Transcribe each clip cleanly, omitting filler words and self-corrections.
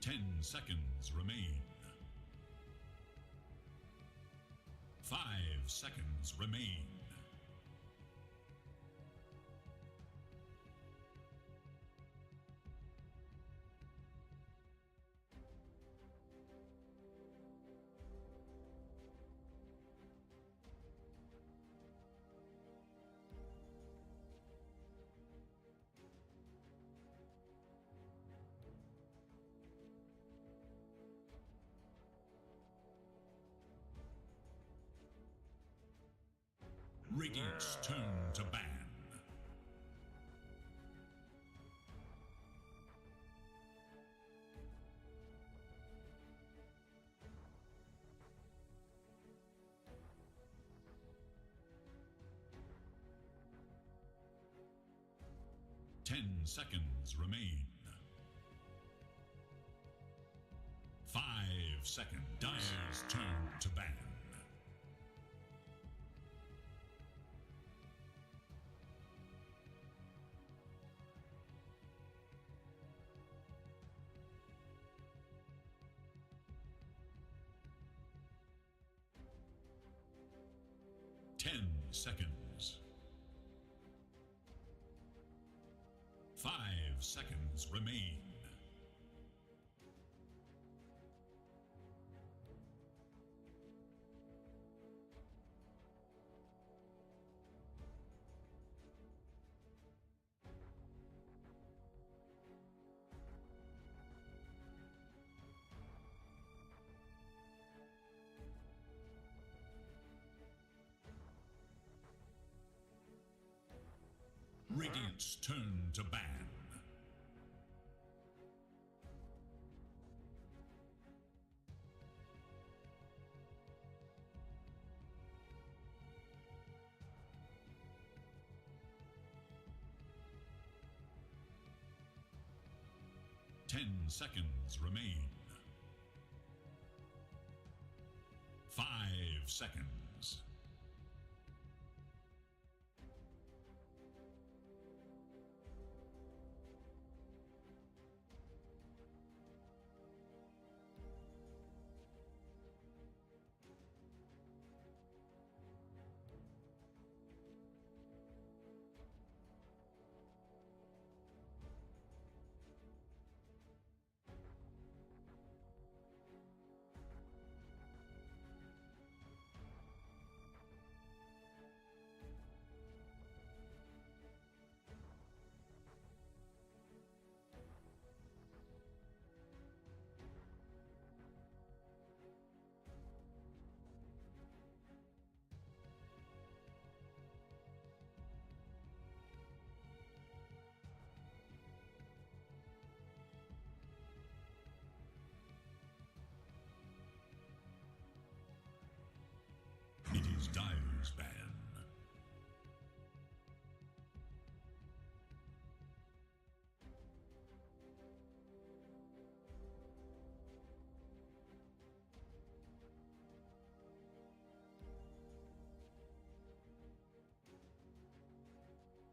10 seconds remain. 5 seconds remain. Radiant's turn to ban. Ten seconds remain. 5 seconds. Dice's turn to ban. 10 seconds. 5 seconds remain. Radiant's turn to ban. Ten seconds remain. 5 seconds. It is Dire's ban.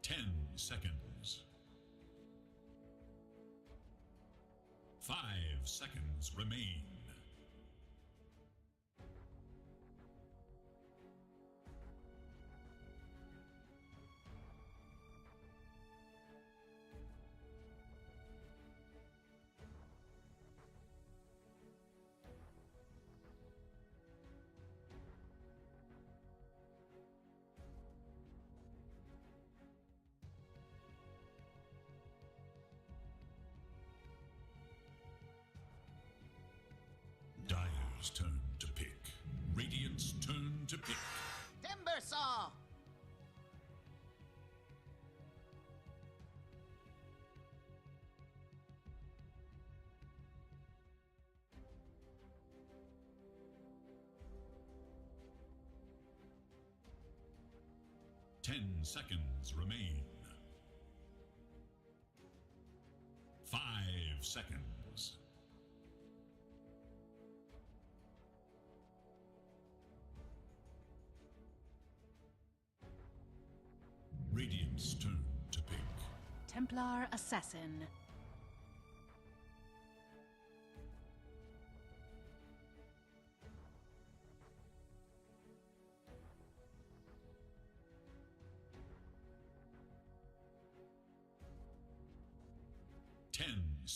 Ten seconds. 5 seconds remain. Dire's turn to pick. Radiant's turn to pick. Timber Saw! Ten seconds remain. 5 seconds. Radiant's turn to pick. Templar Assassin.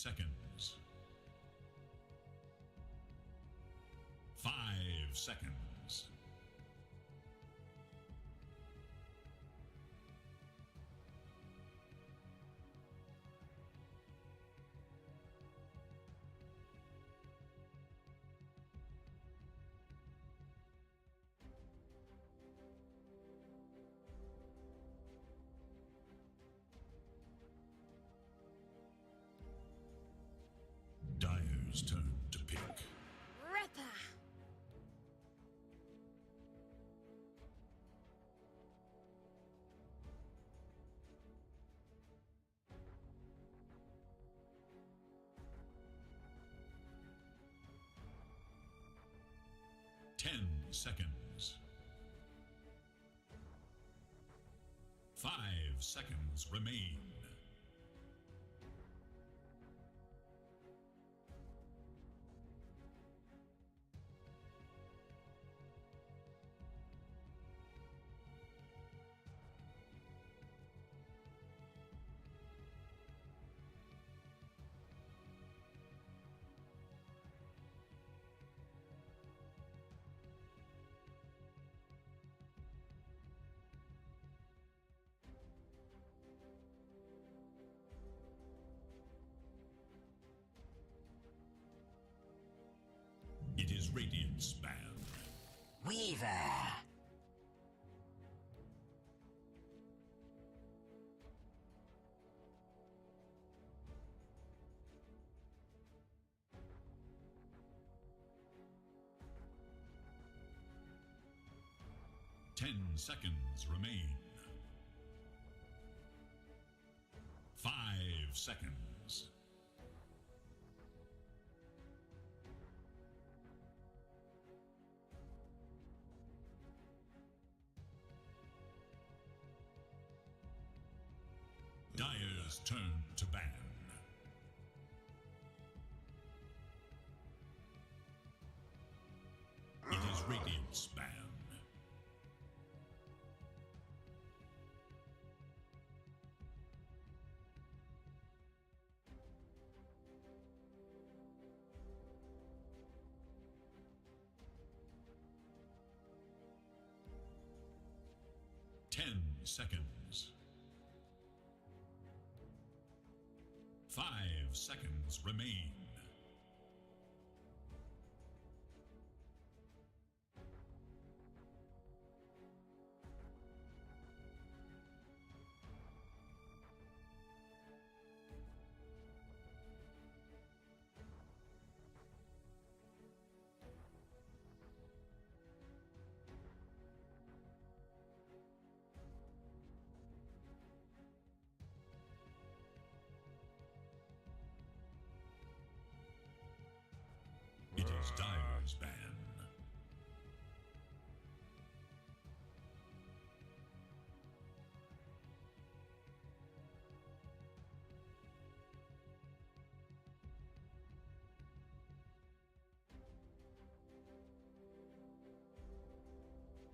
seconds. 5 seconds. 'Dire's turn to pick. Ripper. 10 seconds. 5 seconds remain. 'It is Radiant's ban. Weaver. 10 seconds remain. 5 seconds. 'Dire's turn to ban. It is Radiant's ban. 10 seconds. 5 seconds remain. 'It is Dire's ban.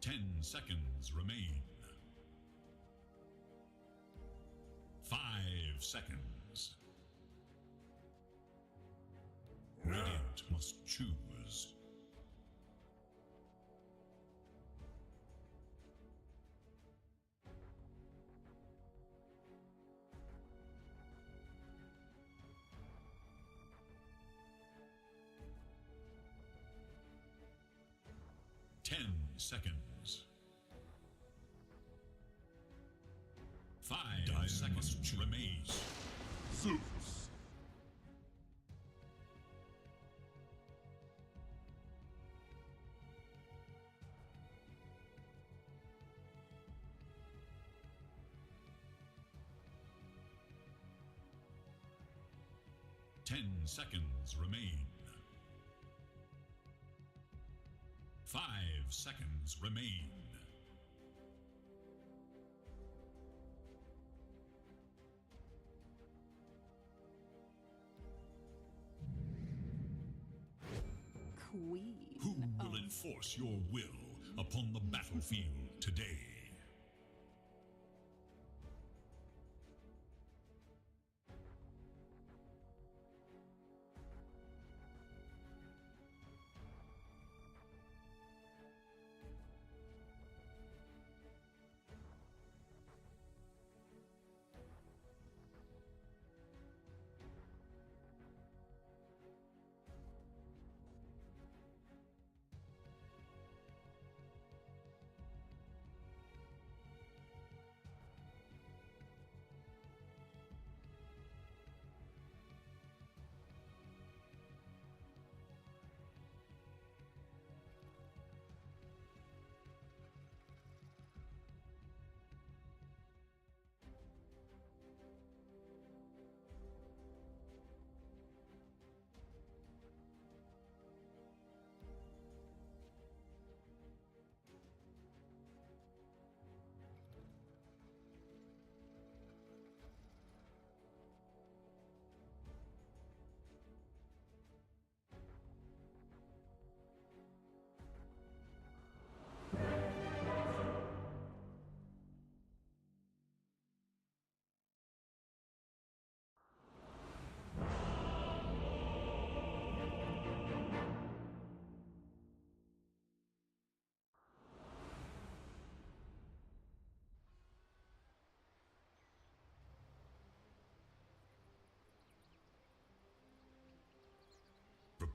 Ten seconds remain. 5 seconds. Radiant must choose. 10 seconds. 5 seconds remain. Zeus. 10 seconds remain. 5 seconds remain. Queen. Who will enforce your will upon the battlefield today?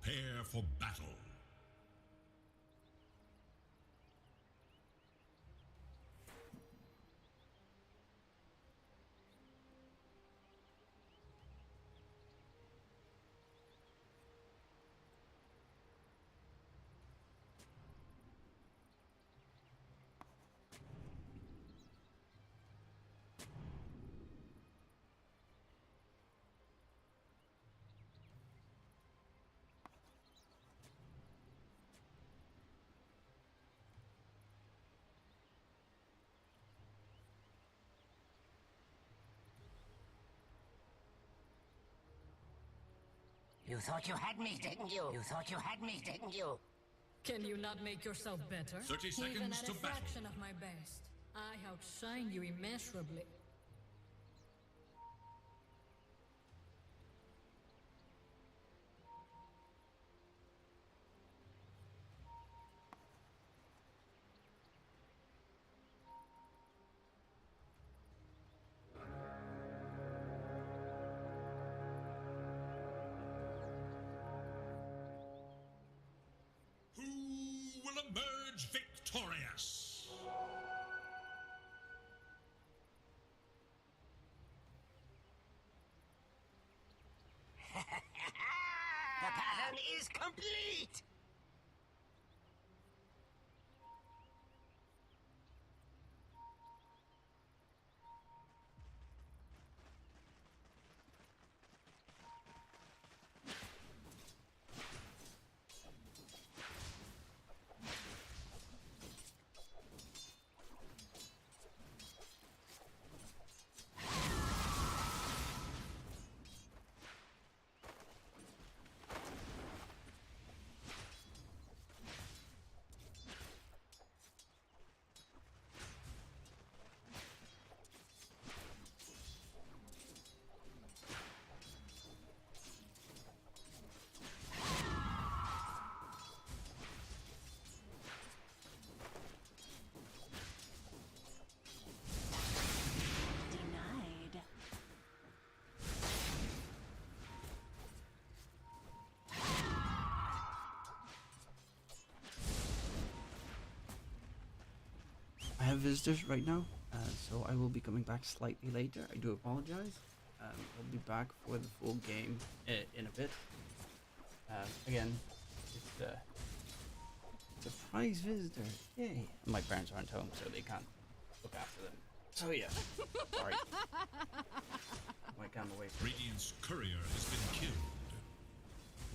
Prepare for battle. You thought you had me, didn't you? You thought you had me, didn't you? Can you not make yourself better? 30 Even seconds at to a battle. fraction of my best, I outshine you immeasurably. Who will emerge victorious? The pattern is complete! Denied. I have visitors right now, so I will be coming back slightly later. I do apologize. I'll be back for the full game in a bit. Again, it's a surprise visitor. Yay! My parents aren't home, so they can't look after them. So yeah, sorry. I can't wait for Radiant's courier has been killed.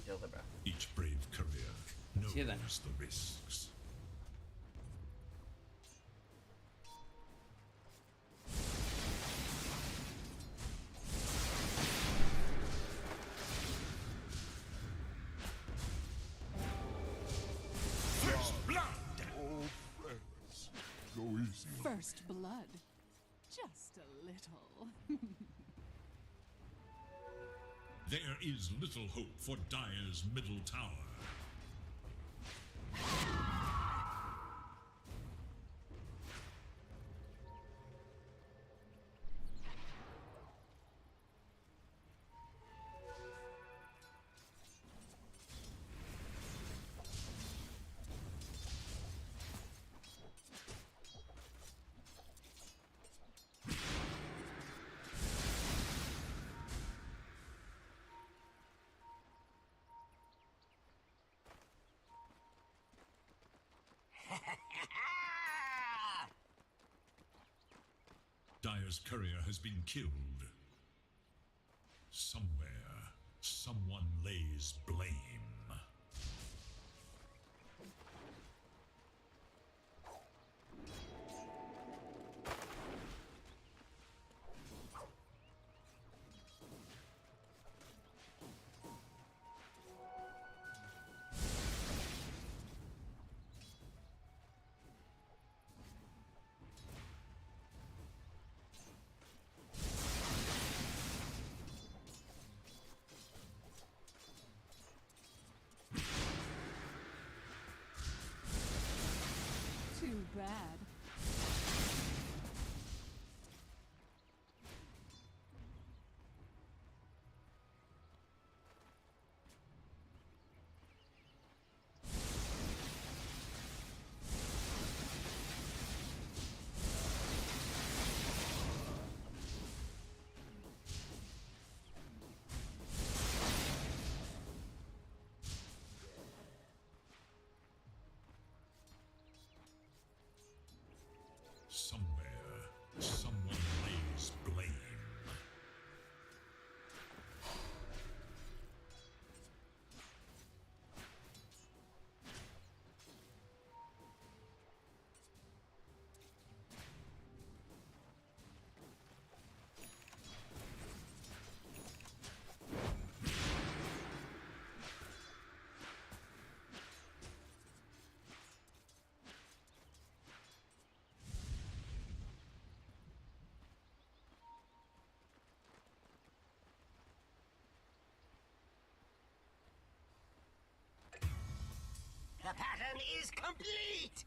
until they're back. Each brave courier knows See you then. the risks. First blood! Oh, friends, go easy. First blood. Just a little. There is little hope for Dire's middle tower. Dire's courier has been killed. Somewhere, someone lays blame. Too bad. The pattern is complete!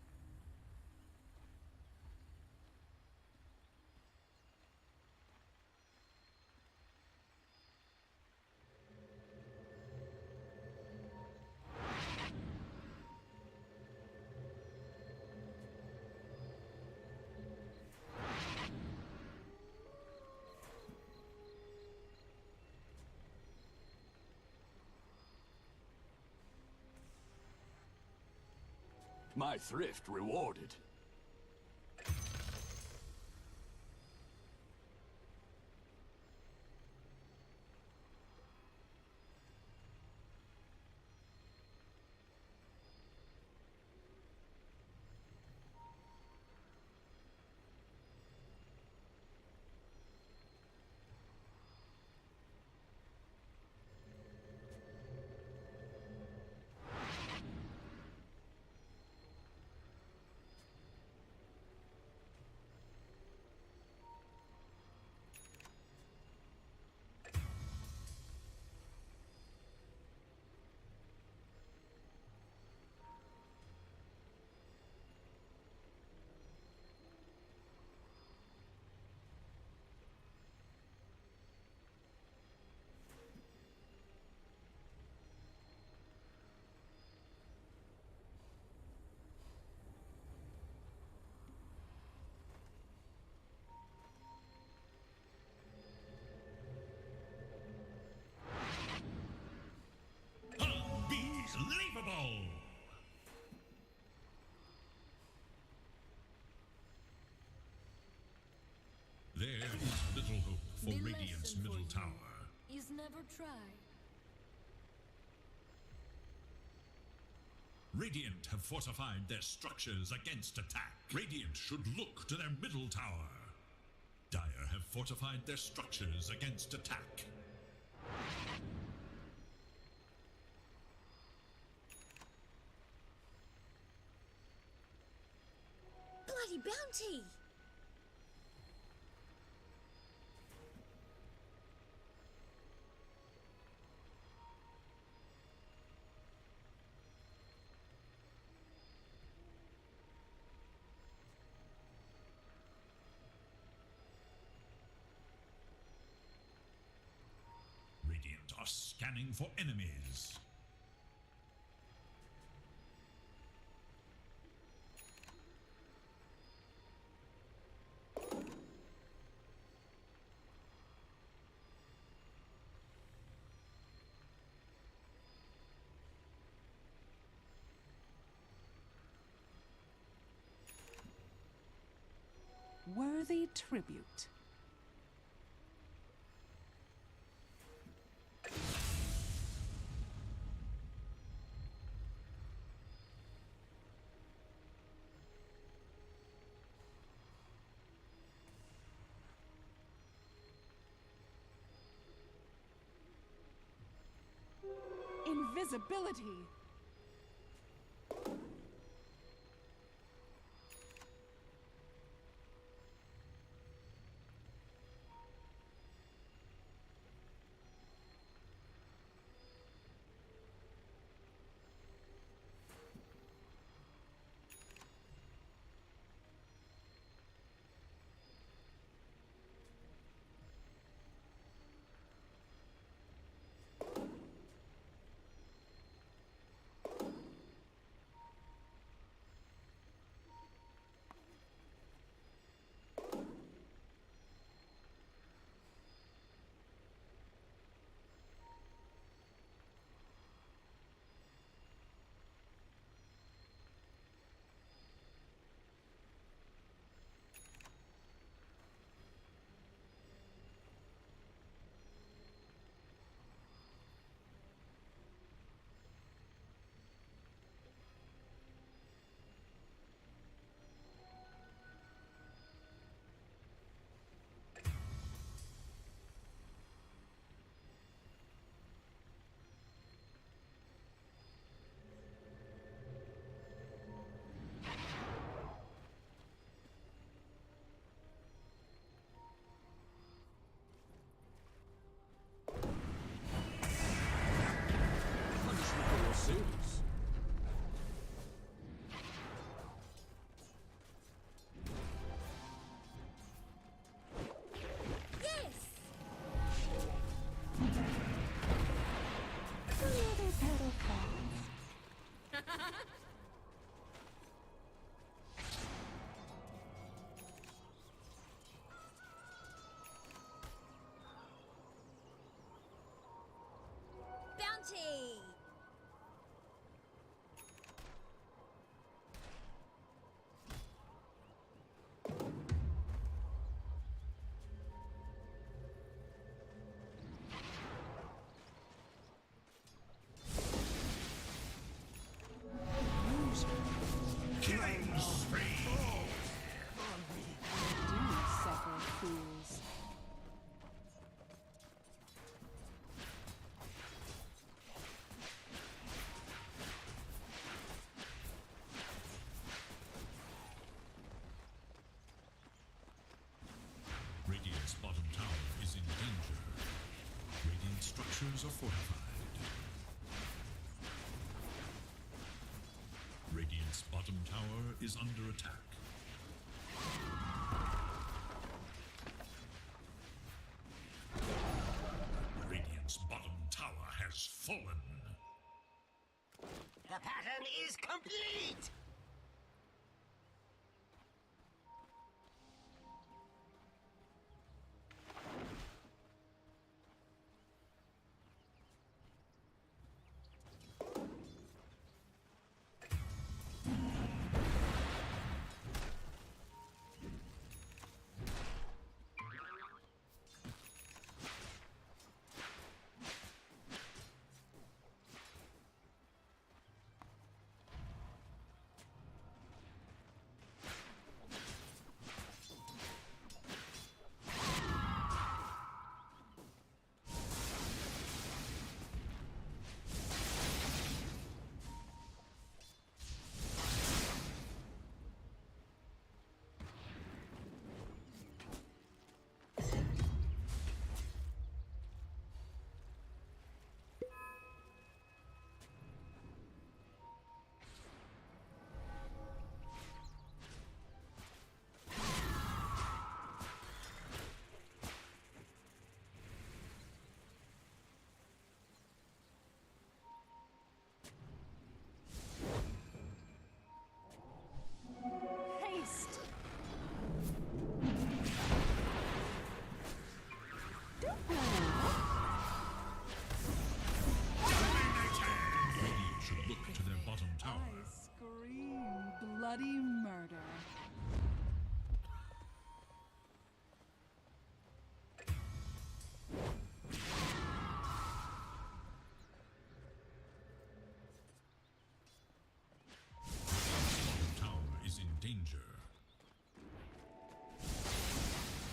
My thrift rewarded. Unbelievable! There is little hope for The Radiant's lesson for middle you tower. is never try. Radiant have fortified their structures against attack. Radiant should look to their middle tower. Dire have fortified their structures against attack. Bloody bounty! Radiant are scanning for enemies. Worthy tribute. Invisibility. bounty! Killing spree. Do suffer, fools. Radiant's bottom tower is in danger. Radiant structures are fortified. Radiant's bottom tower is under attack. Radiant's bottom tower has fallen. The pattern is complete! Haste! Radiant should look to their bottom tower. I scream bloody murder. Bottom tower is in danger.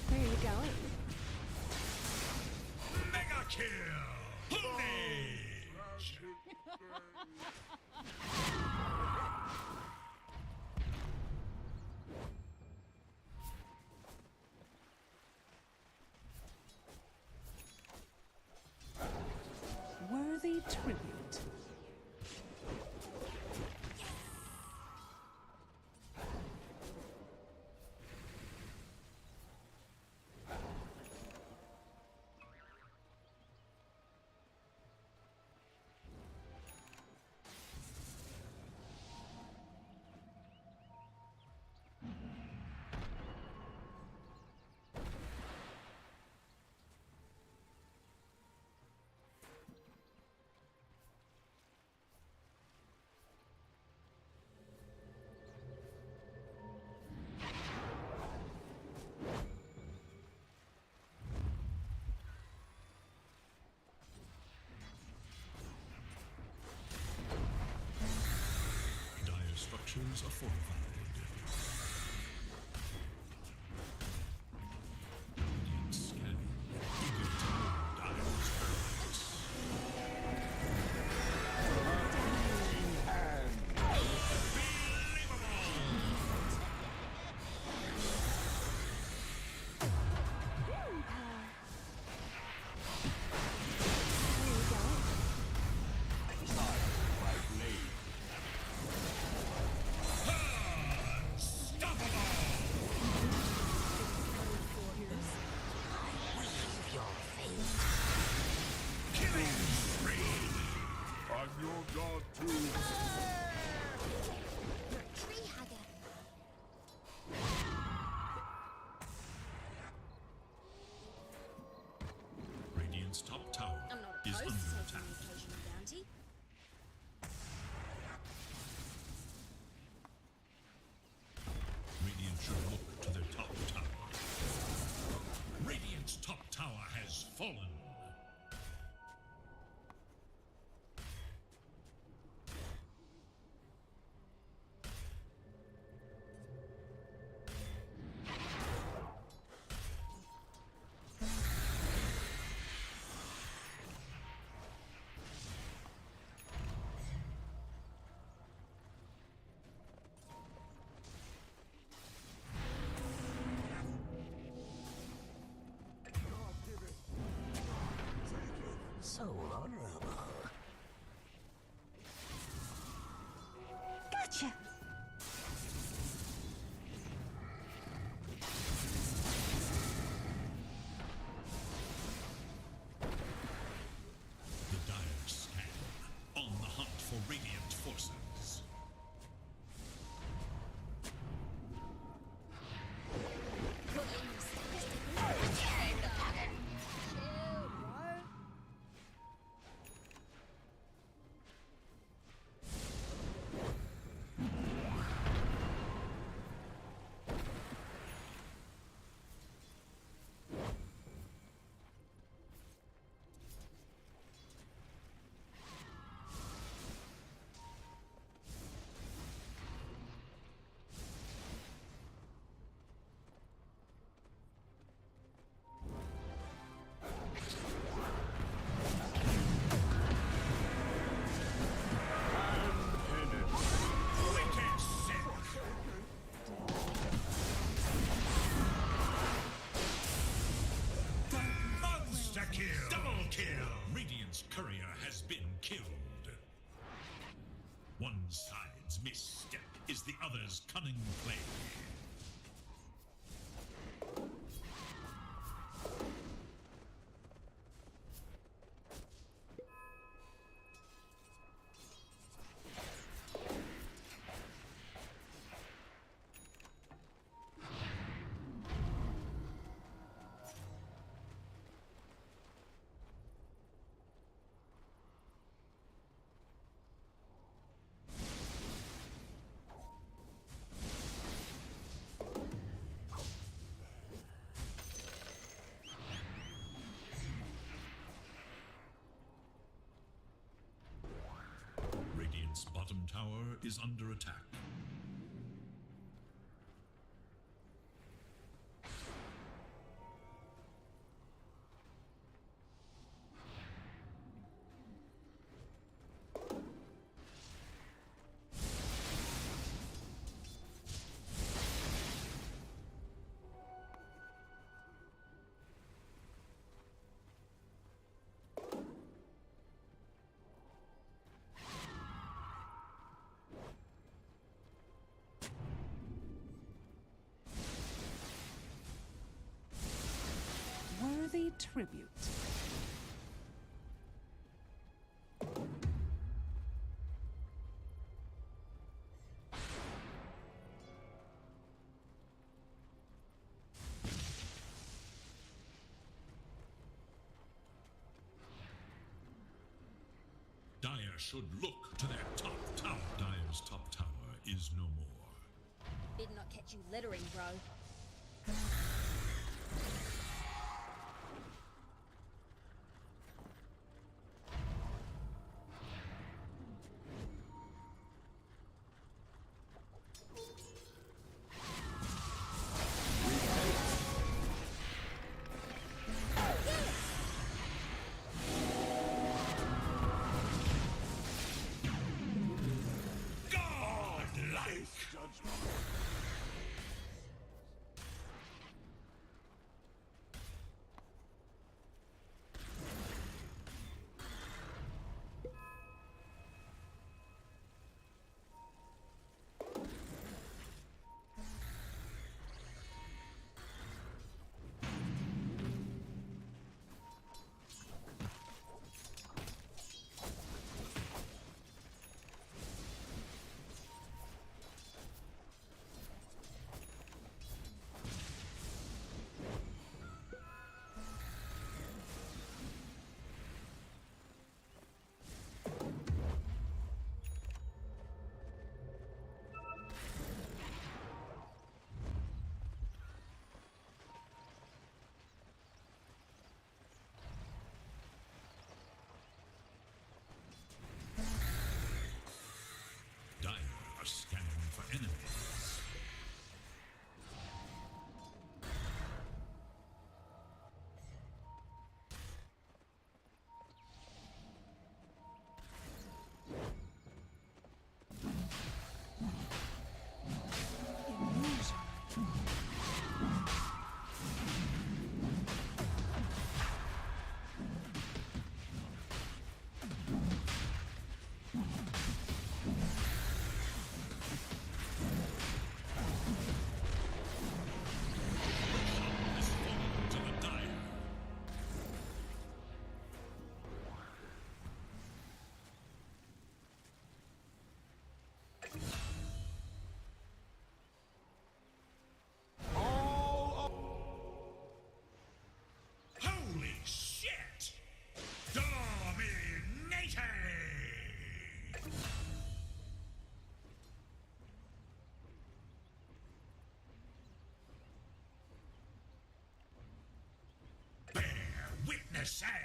Where are you going? Mega kill! Pillage! Worthy tribute. Dire structures are fortified. Radiant scanning, eager to know Dire's purpose. Your fate. Killing spree! I'm your god too. You're a tree hugger. Radiant's top tower I'm not is opposed under to taking attack. the occasional bounty. fallen. So honorable. Gotcha. The dire scan, on the hunt for radiant forces. Double kill! Radiant's courier has been killed. One side's misstep is the other's cunning play. Radiant's bottom tower is under attack. Worthy tribute. Dire should look to their top tower. Dire's top tower is no more. Did not catch you littering, bro.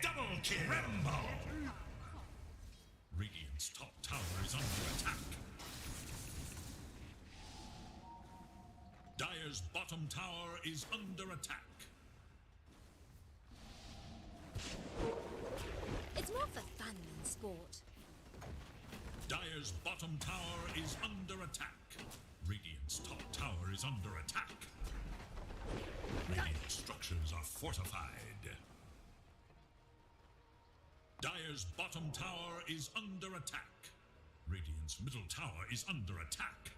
Double kill! Tremble! Radiant's top tower is under attack. Dire's bottom tower is under attack. It's more for fun than sport. Dire's bottom tower is under attack. Radiant's top tower is under attack. Radiant structures are fortified. Dire's bottom tower is under attack. Radiant's middle tower is under attack.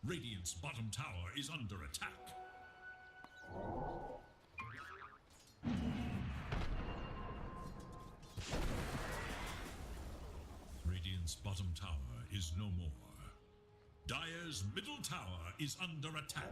Radiant's bottom tower is under attack. Radiant's bottom tower is no more. Dire's middle tower is under attack.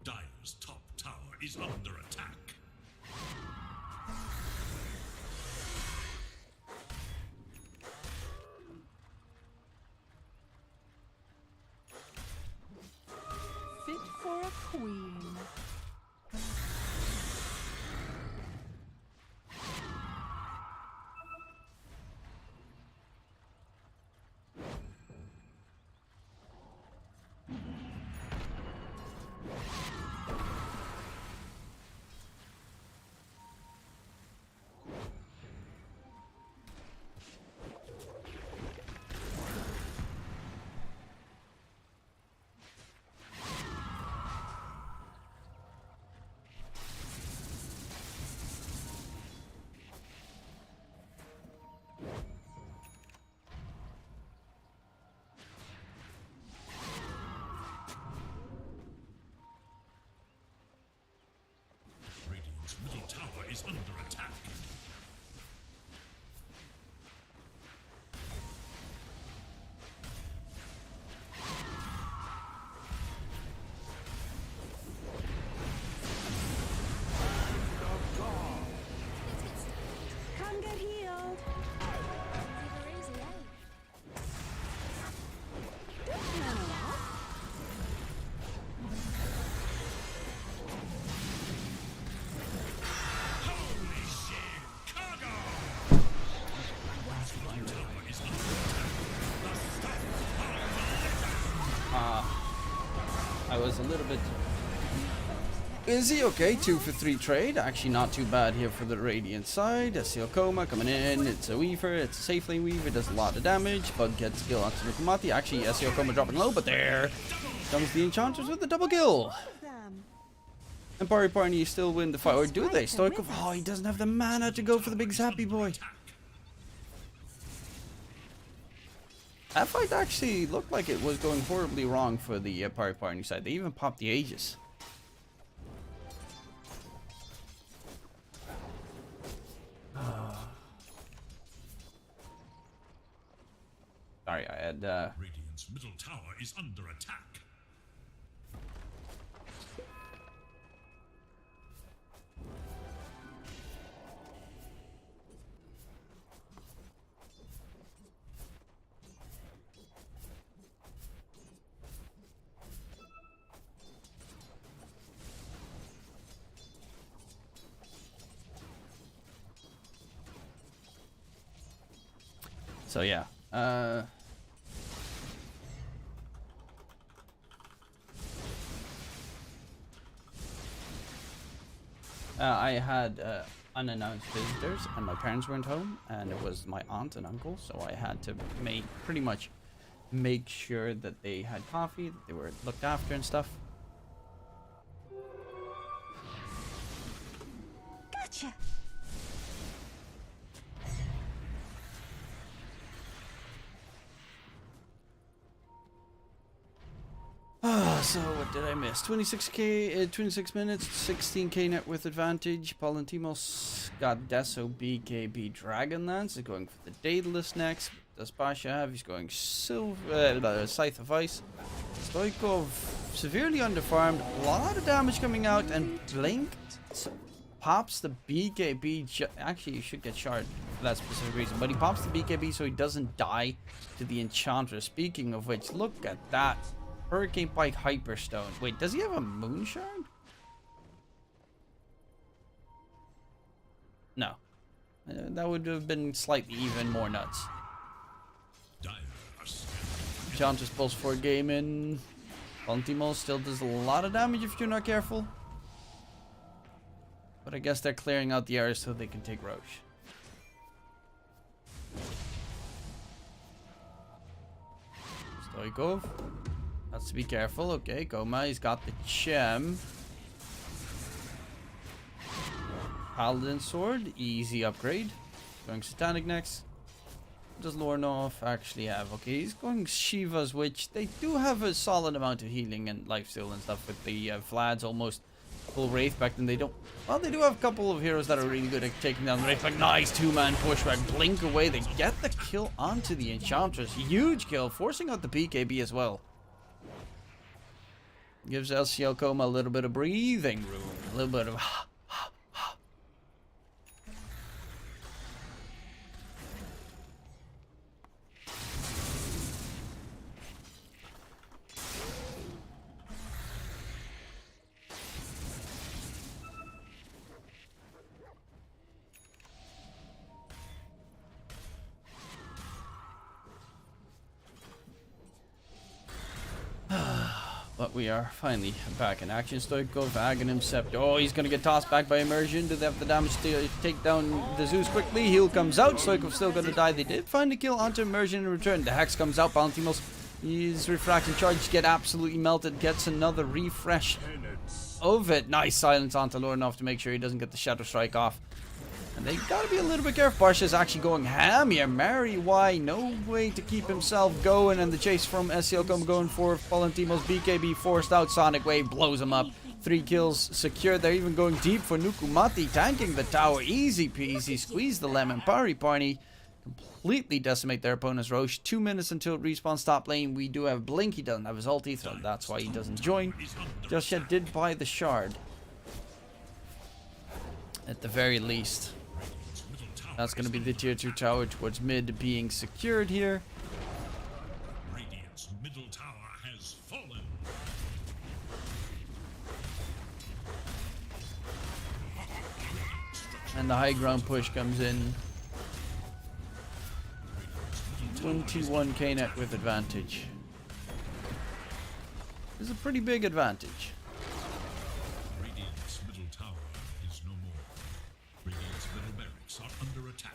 Dire's top tower is under attack. Fit for a queen. Radiant's middle tower is under attack. Come get healed. Super easy, eh? Holy shit! Cargo! Bottom tower is under attack. The stuff I was a little bit... Is he okay? 2 for 3 trade. Actually not too bad here for the Radiant side. SEO Coma coming in. It's a Weaver. It's a safe lane Weaver. Does a lot of damage. Bug gets kill onto Nukamati. Actually, SEO Coma dropping low, but there comes the Enchanters with the double kill. Them. And Pari Parney still win the fight. Or do they? Stoikov. Oh, he doesn't have the mana to go for the big zappy boy. That fight actually looked like it was going horribly wrong for the Pari Parney side. They even popped the Aegis. Sorry, I had Radiant's middle tower is under attack. so yeah. I had unannounced visitors, and my parents weren't home, and it was my aunt and uncle, so I had to pretty much make sure that they had coffee, that they were looked after and stuff. Gotcha. So what did I miss? 26k, 26 minutes, 16k net worth advantage. Palantimos got Deso BKB Dragonlance. Is going for the Daedalus next. Does Pasha have? He's going Scythe of Ice. Stoikov severely underfarmed. A lot of damage coming out, and Blink pops the BKB. Actually, you should get shard for that specific reason, but he pops the BKB so he doesn't die to the Enchantress. Speaking of which, look at that. Hurricane Pike Hyperstone. Wait, does he have a Moonshine? No. That would have been slightly even more nuts. Enchantress pulls for a game in. Pontimol still does a lot of damage if you're not careful. But I guess they're clearing out the areas so they can take Roche. Stoikov. Has to be careful. Okay, Goma, he's got the Chem. Paladin Sword, easy upgrade. Going Satanic next. What does Lornov actually have? Okay, he's going Shivas, which they do have a solid amount of healing and lifesteal and stuff with the Vlad's almost full Wraith back. Then they don't. Well, they do have a couple of heroes that are really good at taking down the Wraith. Like, nice two-man pushback. Blink away. They get the kill onto the Enchantress. Huge kill, forcing out the PKB as well. Gives LCL Coma a little bit of breathing room. A little bit of... But we are finally back in action. Stoikov, Aghanim, Sept. Oh, he's going to get tossed back by Immersion. Do they have the damage to take down the Zeus quickly? Heal comes out. Stoikov's still going to die. They did find a kill onto Immersion in return. The Hex comes out. Palantimos, his refracting charge get absolutely melted. Gets another refresh of it. Nice silence onto Lornov to make sure he doesn't get the Shadow Strike off. And they gotta be a little bit careful. Barsha's actually going ham here. Mary Y, no way to keep himself going. And the chase from SCL come going for Palantimos. BKB forced out. Sonic Wave blows him up. 3 kills secured. They're even going deep for Nukumati, tanking the tower. Easy peasy. Squeeze the lemon. Party. Completely decimate their opponent's Roche. 2 minutes until it respawns top lane. We do have Blink. He doesn't have his ulti, so that's why he doesn't join. Just yet did buy the shard. At the very least. That's going to be the tier 2 tower towards mid being secured here. Radiant's middle tower has fallen. And the high ground push comes in. 21k net with advantage. This is a pretty big advantage. Radiant's middle tower is no more. Radiant's middle barracks are under attack.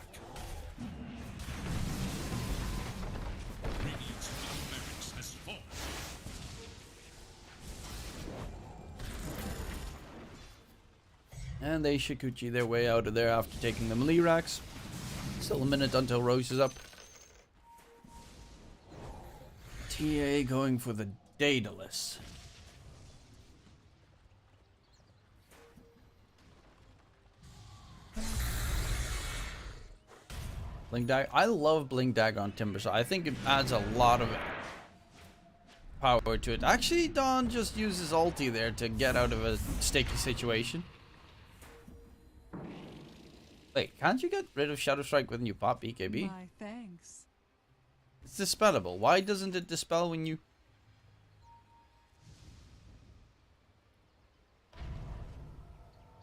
Radiant's middle barracks has fallen. And they Shikuchi their way out of there after taking the melee racks. Still a minute until Rose is up. TA going for the Daedalus. Blink Dag. I love Blink Dag on Timber, so I think it adds a lot of power to it. Actually, Dawn just uses ulti there to get out of a sticky situation. Wait, can't you get rid of Shadow Strike when you pop BKB? My thanks. It's dispellable. Why doesn't it dispel when you...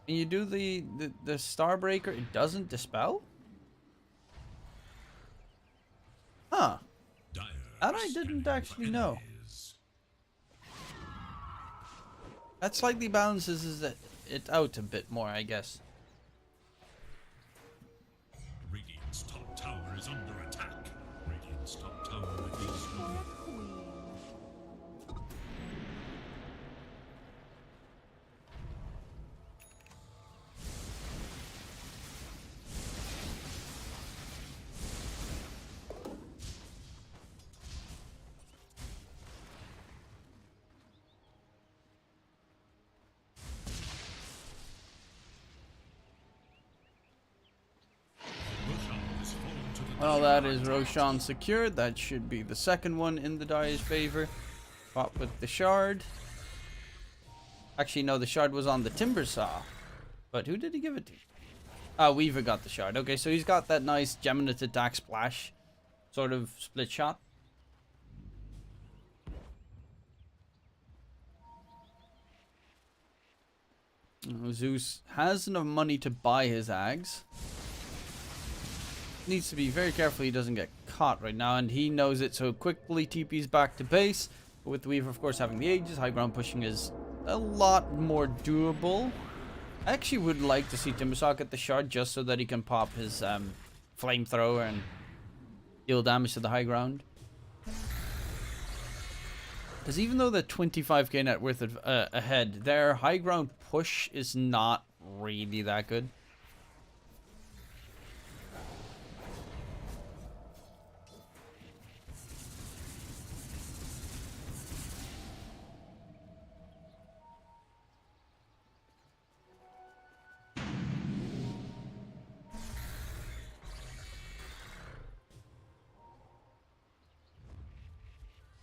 When you do the Starbreaker, it doesn't dispel? Huh. That I didn't actually know. That slightly balances it out a bit more, I guess. Well, that is Roshan secured. That should be the second one in the Dire's favor. Pop with the shard. Actually, no, the shard was on the timber saw. But who did he give it to? Weaver got the shard. Okay, so he's got that nice Geminate attack splash sort of split shot. Zeus has enough money to buy his Ags. Needs to be very careful he doesn't get caught right now, and he knows it, so quickly TP's back to base. But with the Weaver, of course, having the Aegis, high ground pushing is a lot more doable. I actually would like to see Timbersaw get the shard just so that he can pop his flamethrower and deal damage to the high ground. Because even though they're 25k net worth ahead, their high ground push is not really that good.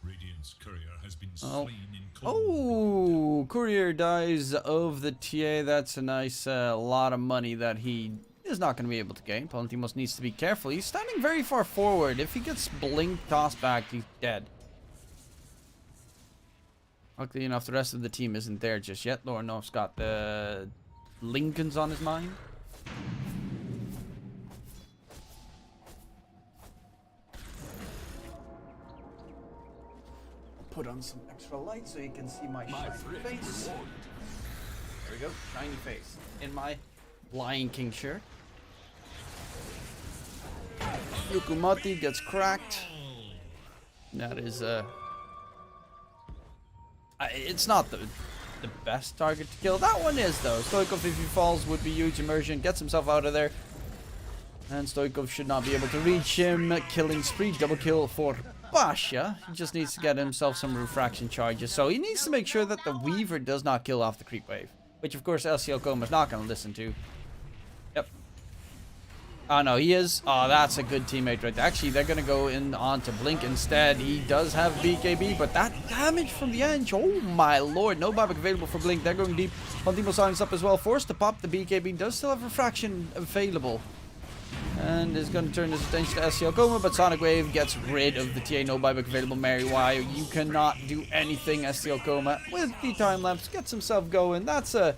Radiant's courier has been slain in cold. Oh, courier dies of the TA. That's a nice lot of money that he is not going to be able to gain. Palantimos needs to be careful. He's standing very far forward. If he gets blink tossed back, he's dead. Luckily enough, the rest of the team isn't there just yet. Lornoff's got the Lincolns on his mind. Put on some extra light so you can see my shiny face. There we go, shiny face in my Lion King shirt. Yukumati gets cracked. That is it's not the best target to kill. That one is though. Stoikov, if he falls, would be huge. Immersion gets himself out of there, and Stoikov should not be able to reach him. Killing spree, double kill for Basha. He just needs to get himself some refraction charges. So he needs to make sure that the Weaver does not kill off the creep wave. Which of course LCL Koma's not going to listen to. Yep. Oh no, he is. Oh, that's a good teammate right there. Actually, they're going to go in on to Blink instead. He does have BKB, but that damage from the ENG. Oh my lord. No buyback available for Blink. They're going deep. Pantimo signs up as well. Forced to pop the BKB. Does still have refraction available. And is going to turn his attention to SCL Coma, but Sonic Wave gets rid of the TA. No buyback available. Mary Y. You cannot do anything. SCL Coma with the time lapse gets himself going. That's a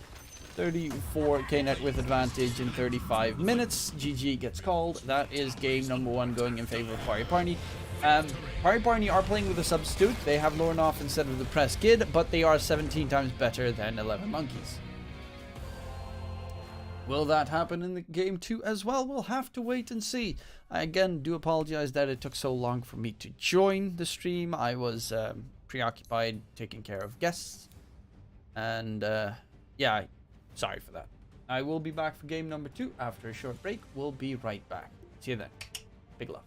34k net with advantage in 35 minutes. GG gets called. That is game number 1 going in favor of Pari Parni. Pari Parni are playing with a substitute. They have Lornoff instead of the Press Kid, but they are 17 times better than 11 Monkeys. Will that happen in the game 2 as well? We'll have to wait and see. I again do apologize that it took so long for me to join the stream. I was preoccupied taking care of guests. And yeah, sorry for that. I will be back for game number 2 after a short break. We'll be right back. See you then. Big love.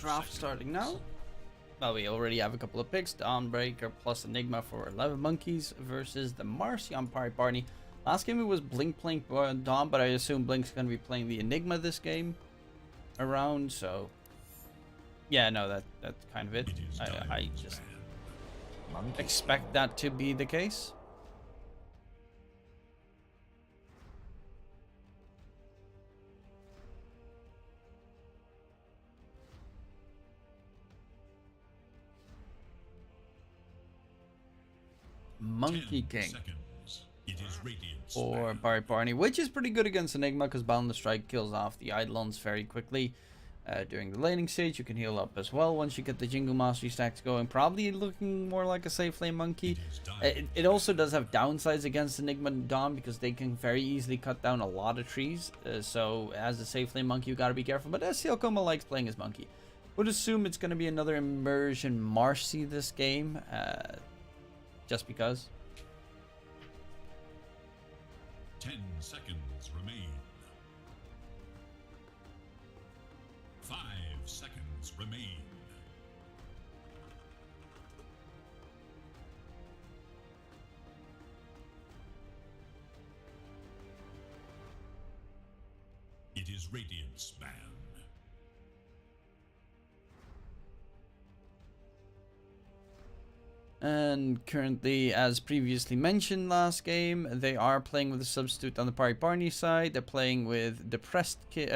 draft starting now. Well, we already have a couple of picks. Dawnbreaker plus Enigma for 11 Monkeys versus the Marcion Pirate Barney. Last game it was Blink playing Dawn, but I assume Blink's going to be playing the Enigma this game around, so... Yeah, no, that's kind of it. I just expect that to be the case. Monkey King for Pirate Barney, which is pretty good against Enigma because Boundless Strike kills off the Eidolons very quickly. During the laning stage, you can heal up as well once you get the Jingle Mastery stacks going. Probably looking more like a safe lane monkey. It also does have downsides against Enigma and Dawn because they can very easily cut down a lot of trees. So as a safe lane monkey, you gotta be careful. But SCL Coma likes playing as monkey. Would assume it's gonna be another Immersion Marcy this game, just because. 10 seconds remain. 5 seconds remain. It is Radiant's ban. And currently, as previously mentioned last game, they are playing with a substitute on the Pirate Barney side. They're playing with Depressed Kid,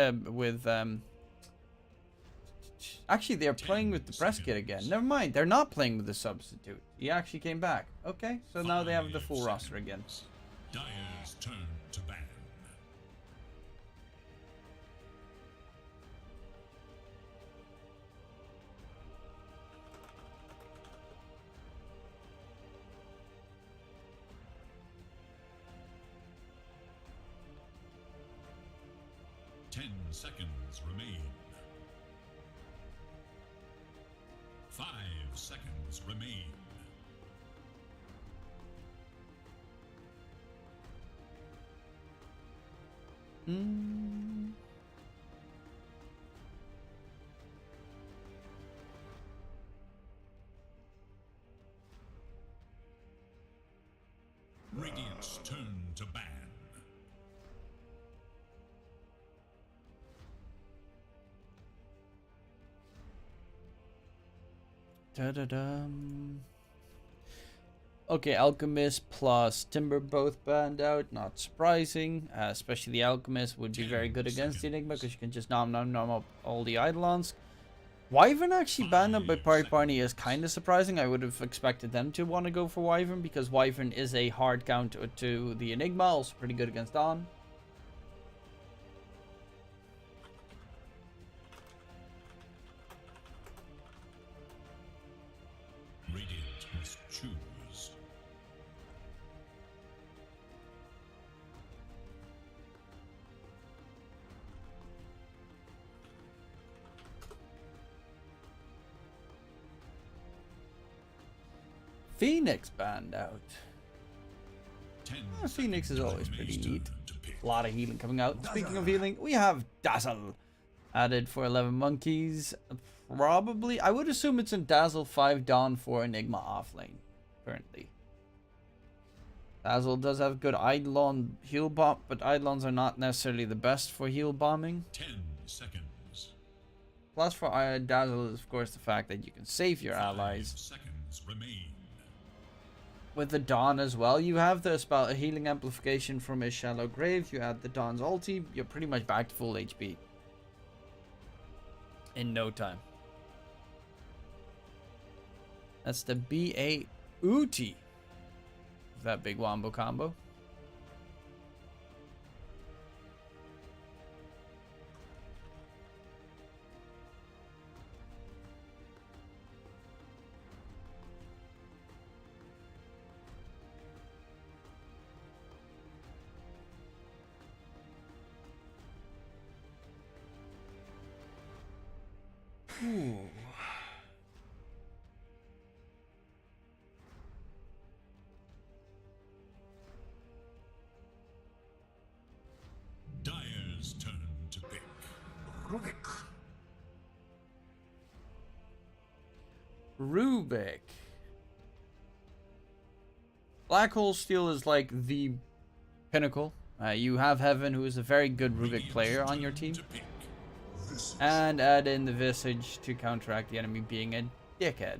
actually, they're playing with Depressed Kid again. Never mind, they're not playing with the substitute. He actually came back. Okay, so now they have the full roster again. Dire's turn to ban. Seconds remain. 5 seconds remain. Radiant's turn to ban. Da-da-dum. Okay, Alchemist plus Timber both banned out. Not surprising. Especially the Alchemist would be very good against the Enigma because you can just nom up all the Eidolons. Wyvern actually banned up by Pirate Barney is kind of surprising. I would have expected them to want to go for Wyvern because Wyvern is a hard counter to the Enigma. Also pretty good against Dawn. Choose. Phoenix banned out. Phoenix is always pretty neat. A lot of healing coming out. Speaking of healing, we have Dazzle added for 11 Monkeys. Probably, I would assume it's in Dazzle 5 Dawn for Enigma offlane currently. Dazzle does have good Eidolon heal bomb, but Eidolons are not necessarily the best for heal bombing. 10 seconds. Plus for Dazzle is of course the fact that you can save your allies. 5 seconds remain. With the Dawn as well, you have the spell healing amplification from a Shallow Grave. You add the Dawn's ulti, you're pretty much back to full HP in no time. That's the BA Uti. That big wombo combo. Ooh. Dire's turn to pick. Rubik. Black Hole Steel is like the pinnacle. You have Heaven, who is a very good Rubik player on your team. And add in the Visage to counteract the enemy being a dickhead.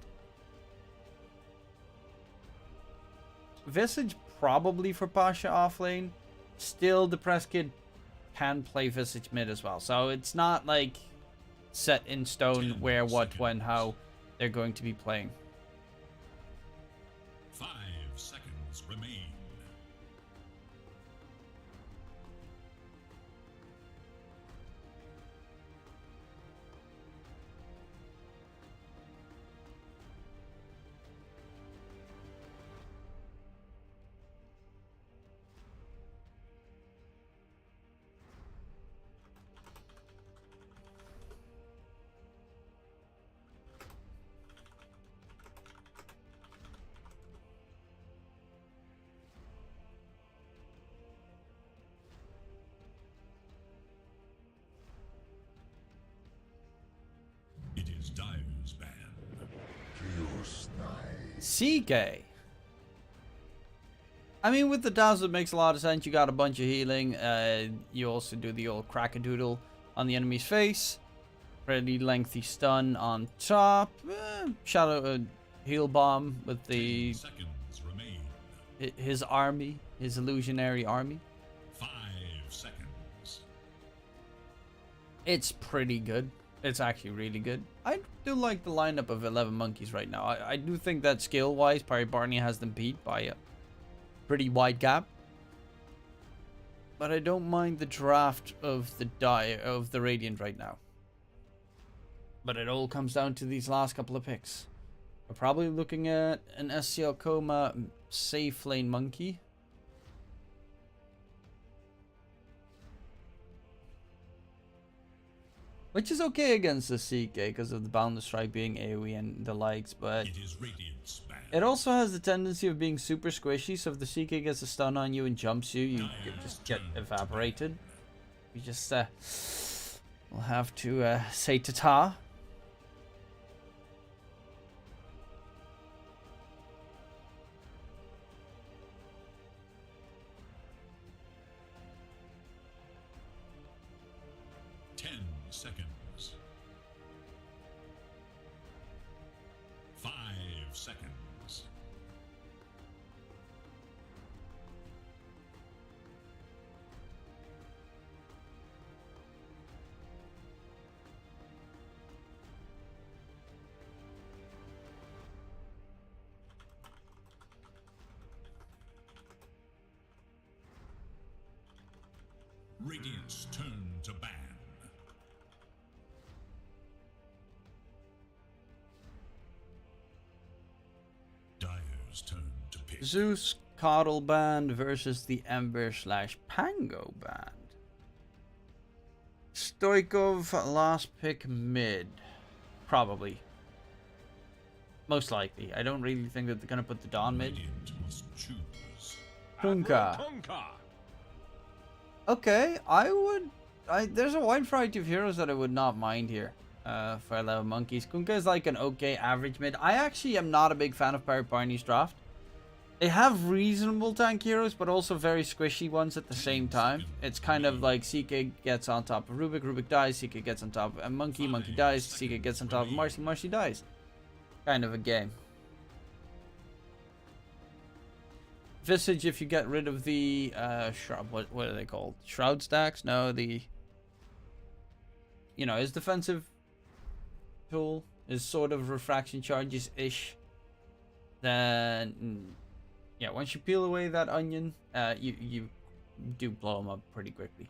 Visage probably for Pasha offlane. Still, the press kid can play Visage mid as well. So it's not like set in stone where, what, when, how they're going to be playing. 5 seconds remain. It is Dyer's ban. CK. I mean, with the Dazzle, it makes a lot of sense. You got a bunch of healing. You also do the old crack-a-doodle on the enemy's face. Pretty lengthy stun on top. Shadow heal bomb with the 10 seconds remain. his army, his illusionary army. 5 seconds. It's pretty good. It's actually really good. I do like the lineup of 11 monkeys right now. I do think that skill-wise, Perry Barney has them beat by a pretty wide gap. But I don't mind the draft of the Radiant right now. But it all comes down to these last couple of picks. We're probably looking at an SCL Coma safe lane monkey. Which is okay against the CK because of the Boundless Strike being AoE and the likes, but It is Radiant's ban. it also has the tendency of being super squishy, so if the CK gets a stun on you and jumps you, you just get evaporated. We just, we'll have to say ta-ta. Seconds. 5 seconds. Radiant's turn to ban. Dyer's turn to pick. Zeus Coddle Band versus the Ember / Pango Band. Stoikov last pick mid. Probably. Most likely. I don't really think that they're going to put the Dawn mid. Radiant must choose. Kunka. Okay, there's a wide variety of heroes that I would not mind here for 11 monkeys. Kunka is like an okay average mid. I actually am not a big fan of Pirate Barney's draft. They have reasonable tank heroes, but also very squishy ones at the same time. It's kind of like CK gets on top of Rubik, Rubik dies, CK gets on top of a Monkey, Monkey dies, CK gets on top of Marcy, Marcy dies. Kind of a game. Visage, if you get rid of the shroud, what are they called? Shroud stacks? No, his defensive tool is sort of refraction charges ish. Then, yeah, once you peel away that onion, you do blow them up pretty quickly.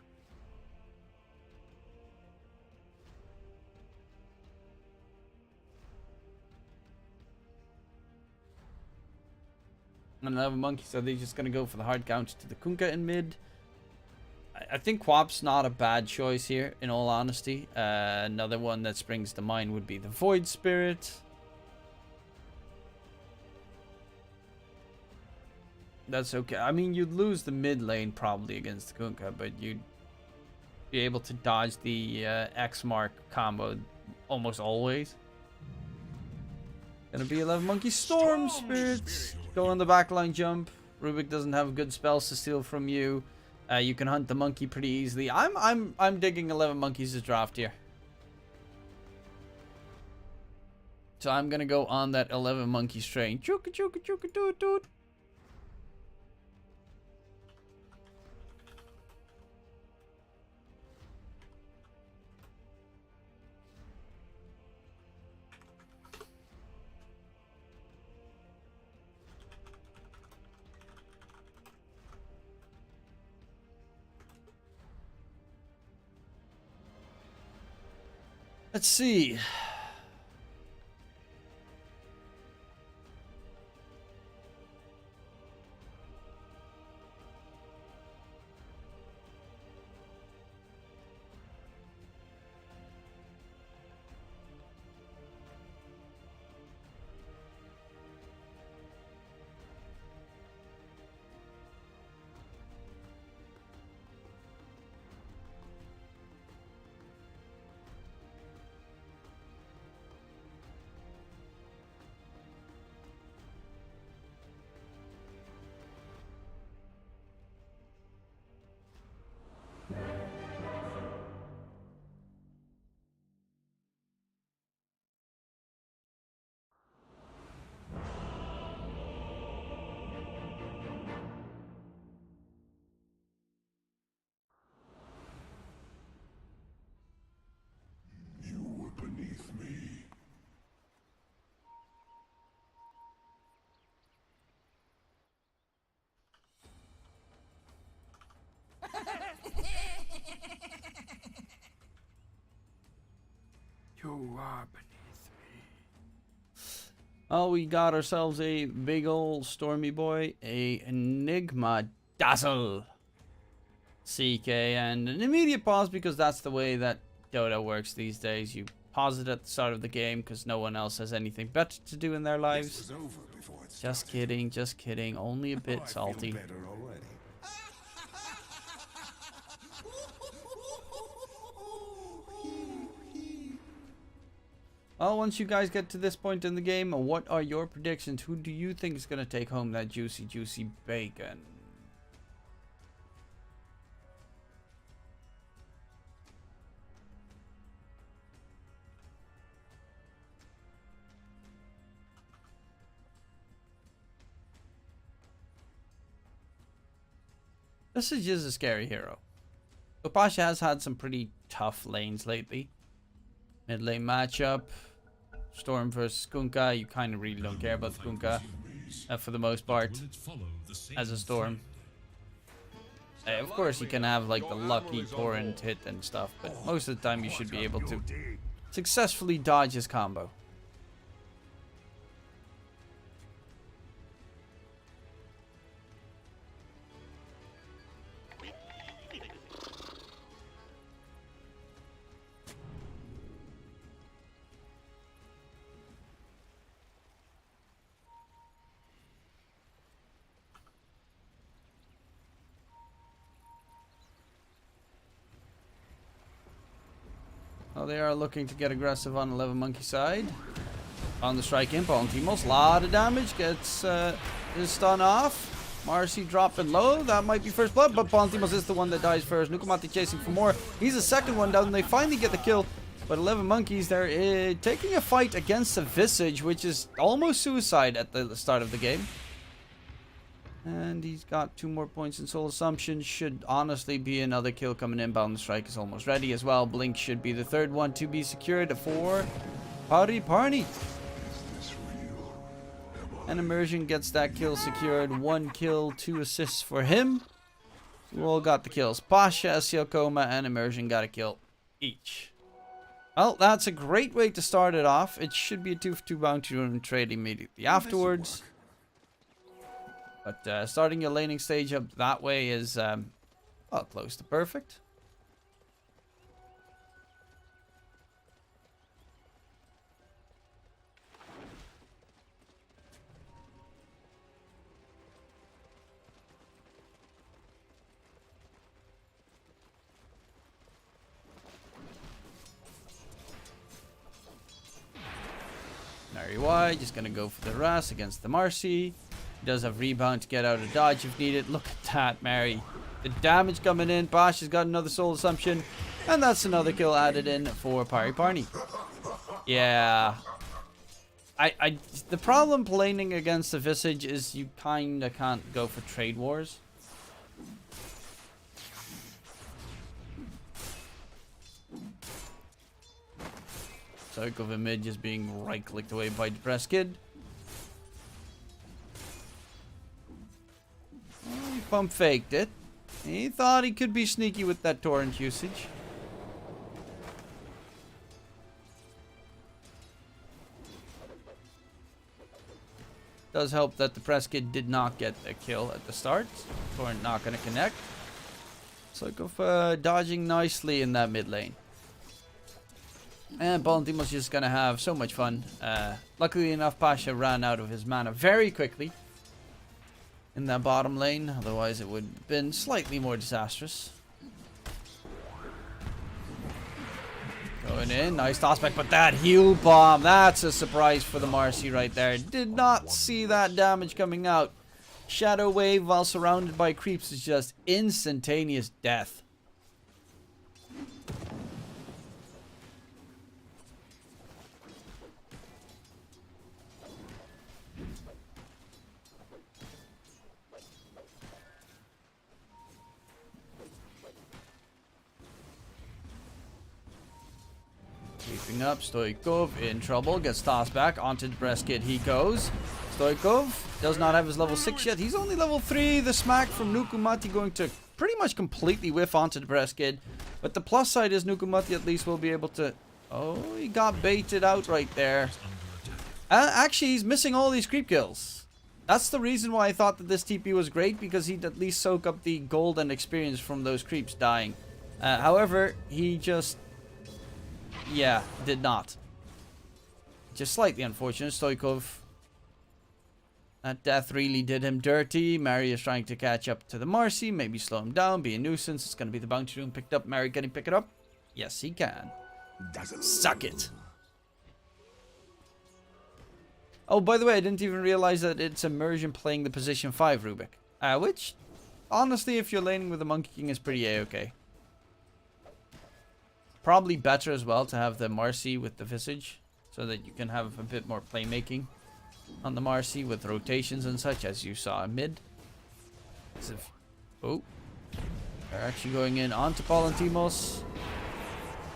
And 11 monkeys, so they're just going to go for the hard counter to the Kunkka in mid. I think Quap's not a bad choice here, in all honesty. Another one that springs to mind would be the Void Spirit. That's okay. I mean, you'd lose the mid lane probably against the Kunkka, but you'd be able to dodge the X mark combo almost always. Gonna be 11 monkey storm spirits. Go on the backline jump. Rubik doesn't have good spells to steal from you. You can hunt the monkey pretty easily. I'm digging 11 monkeys' draft here. So I'm gonna go on that 11 monkeys train. Chooka chooka chooka doot doot. Let's see. You were beneath me. You are beneath me. Oh, we got ourselves a big old stormy boy, a Enigma Dazzle CK, and an immediate pause because that's the way that Dota works these days. You pause it at the start of the game because no one else has anything better to do in their lives. Just kidding, just kidding. Only a bit salty. Well, once you guys get to this point in the game, what are your predictions? Who do you think is going to take home that juicy, juicy bacon? This is just a scary hero. Opasha has had some pretty tough lanes lately. Mid lane matchup. Storm versus Kunkka. You kind of really don't care about Kunkka for the most part as a Storm. Of course, you can have like the lucky torrent hit and stuff, but most of the time you should be able to successfully dodge his combo. Well, they are looking to get aggressive on 11 monkey side. On the strike in, Palantimos, lot of damage, gets his stun off. Marcy dropping low, that might be first blood, but Palantimos is the one that dies first. Nukamati chasing for more. He's the second one down, and they finally get the kill. But 11 monkeys, they're taking a fight against a Visage, which is almost suicide at the start of the game. And he's got 2 more points in Soul Assumption. Should honestly be another kill coming in. Bound Strike is almost ready as well. Blink should be the third one to be secured for Party. And Immersion gets that kill secured. 1 kill, 2 assists for him. We all got the kills. Pasha, Siokoma, and Immersion got a kill each. Well, that's a great way to start it off. It should be a 2-for-2 bounty run trade immediately afterwards. But starting your laning stage up that way is, well, close to perfect. There Mary Y just gonna go for the Ras against the Marcy. He does have rebound to get out of dodge if needed. Look at that, Mary. The damage coming in. Bosch has got another Soul Assumption. And that's another kill added in for Pari Parney. Yeah. The problem playing against the Visage is you kinda can't go for trade wars. Psycho of mid just being right-clicked away by Depressed Kid. He pump faked it. He thought he could be sneaky with that torrent usage. Does help that the press kid did not get a kill at the start. Torrent not going to connect. Psycho dodging nicely in that mid lane. And Baltimos just going to have so much fun. Luckily enough, Pasha ran out of his mana very quickly in that bottom lane. Otherwise, it would have been slightly more disastrous. Going in, nice toss back, but that heal bomb, that's a surprise for the Marcy right there. Did not see that damage coming out. Shadow Wave while surrounded by creeps is just instantaneous death. Creeping up, Stoikov in trouble, gets tossed back onto the breast kid. He goes. Stoikov does not have his level 6 yet. He's only level 3. The smack from Nukumati going to pretty much completely whiff onto the breast kid. But the plus side is Nukumati at least will be able to... Oh, he got baited out right there. Actually, he's missing all these creep kills. That's the reason why I thought that this TP was great, because he'd at least soak up the gold and experience from those creeps dying. However, he just... Yeah, did not. Just slightly unfortunate. Stoikov. That death really did him dirty. Mary is trying to catch up to the Marcy. Maybe slow him down. Be a nuisance. It's going to be the bounty room picked up. Mary, can he pick it up? Yes, he can. Suck it. Oh, by the way, I didn't even realize that it's immersion playing the position 5 Rubik. Which, honestly, if you're laning with the Monkey King, is pretty a-okay. Probably better as well to have the Marcy with the Visage, so that you can have a bit more playmaking on the Marcy with rotations and such, as you saw in mid. Oh, they're actually going in onto Palantimos.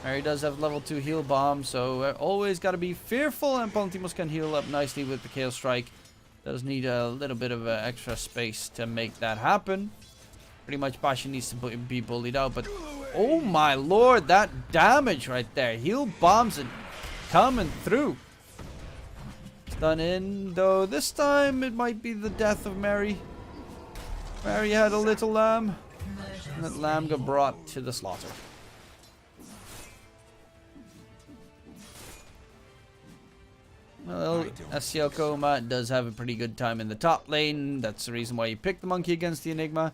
Mary does have level 2 heal bomb, so always got to be fearful, and Palantimos can heal up nicely with the Chaos Strike. Does need a little bit of extra space to make that happen. Pretty much Pasha needs to be bullied out, but oh my lord, that damage right there. Heal bombs and coming through. Stun in, though this time it might be the death of Mary. Mary had a little lamb, and that lamb got brought to the slaughter. Well, SCL Coma does have a pretty good time in the top lane. That's the reason why you picked the Monkey against the Enigma.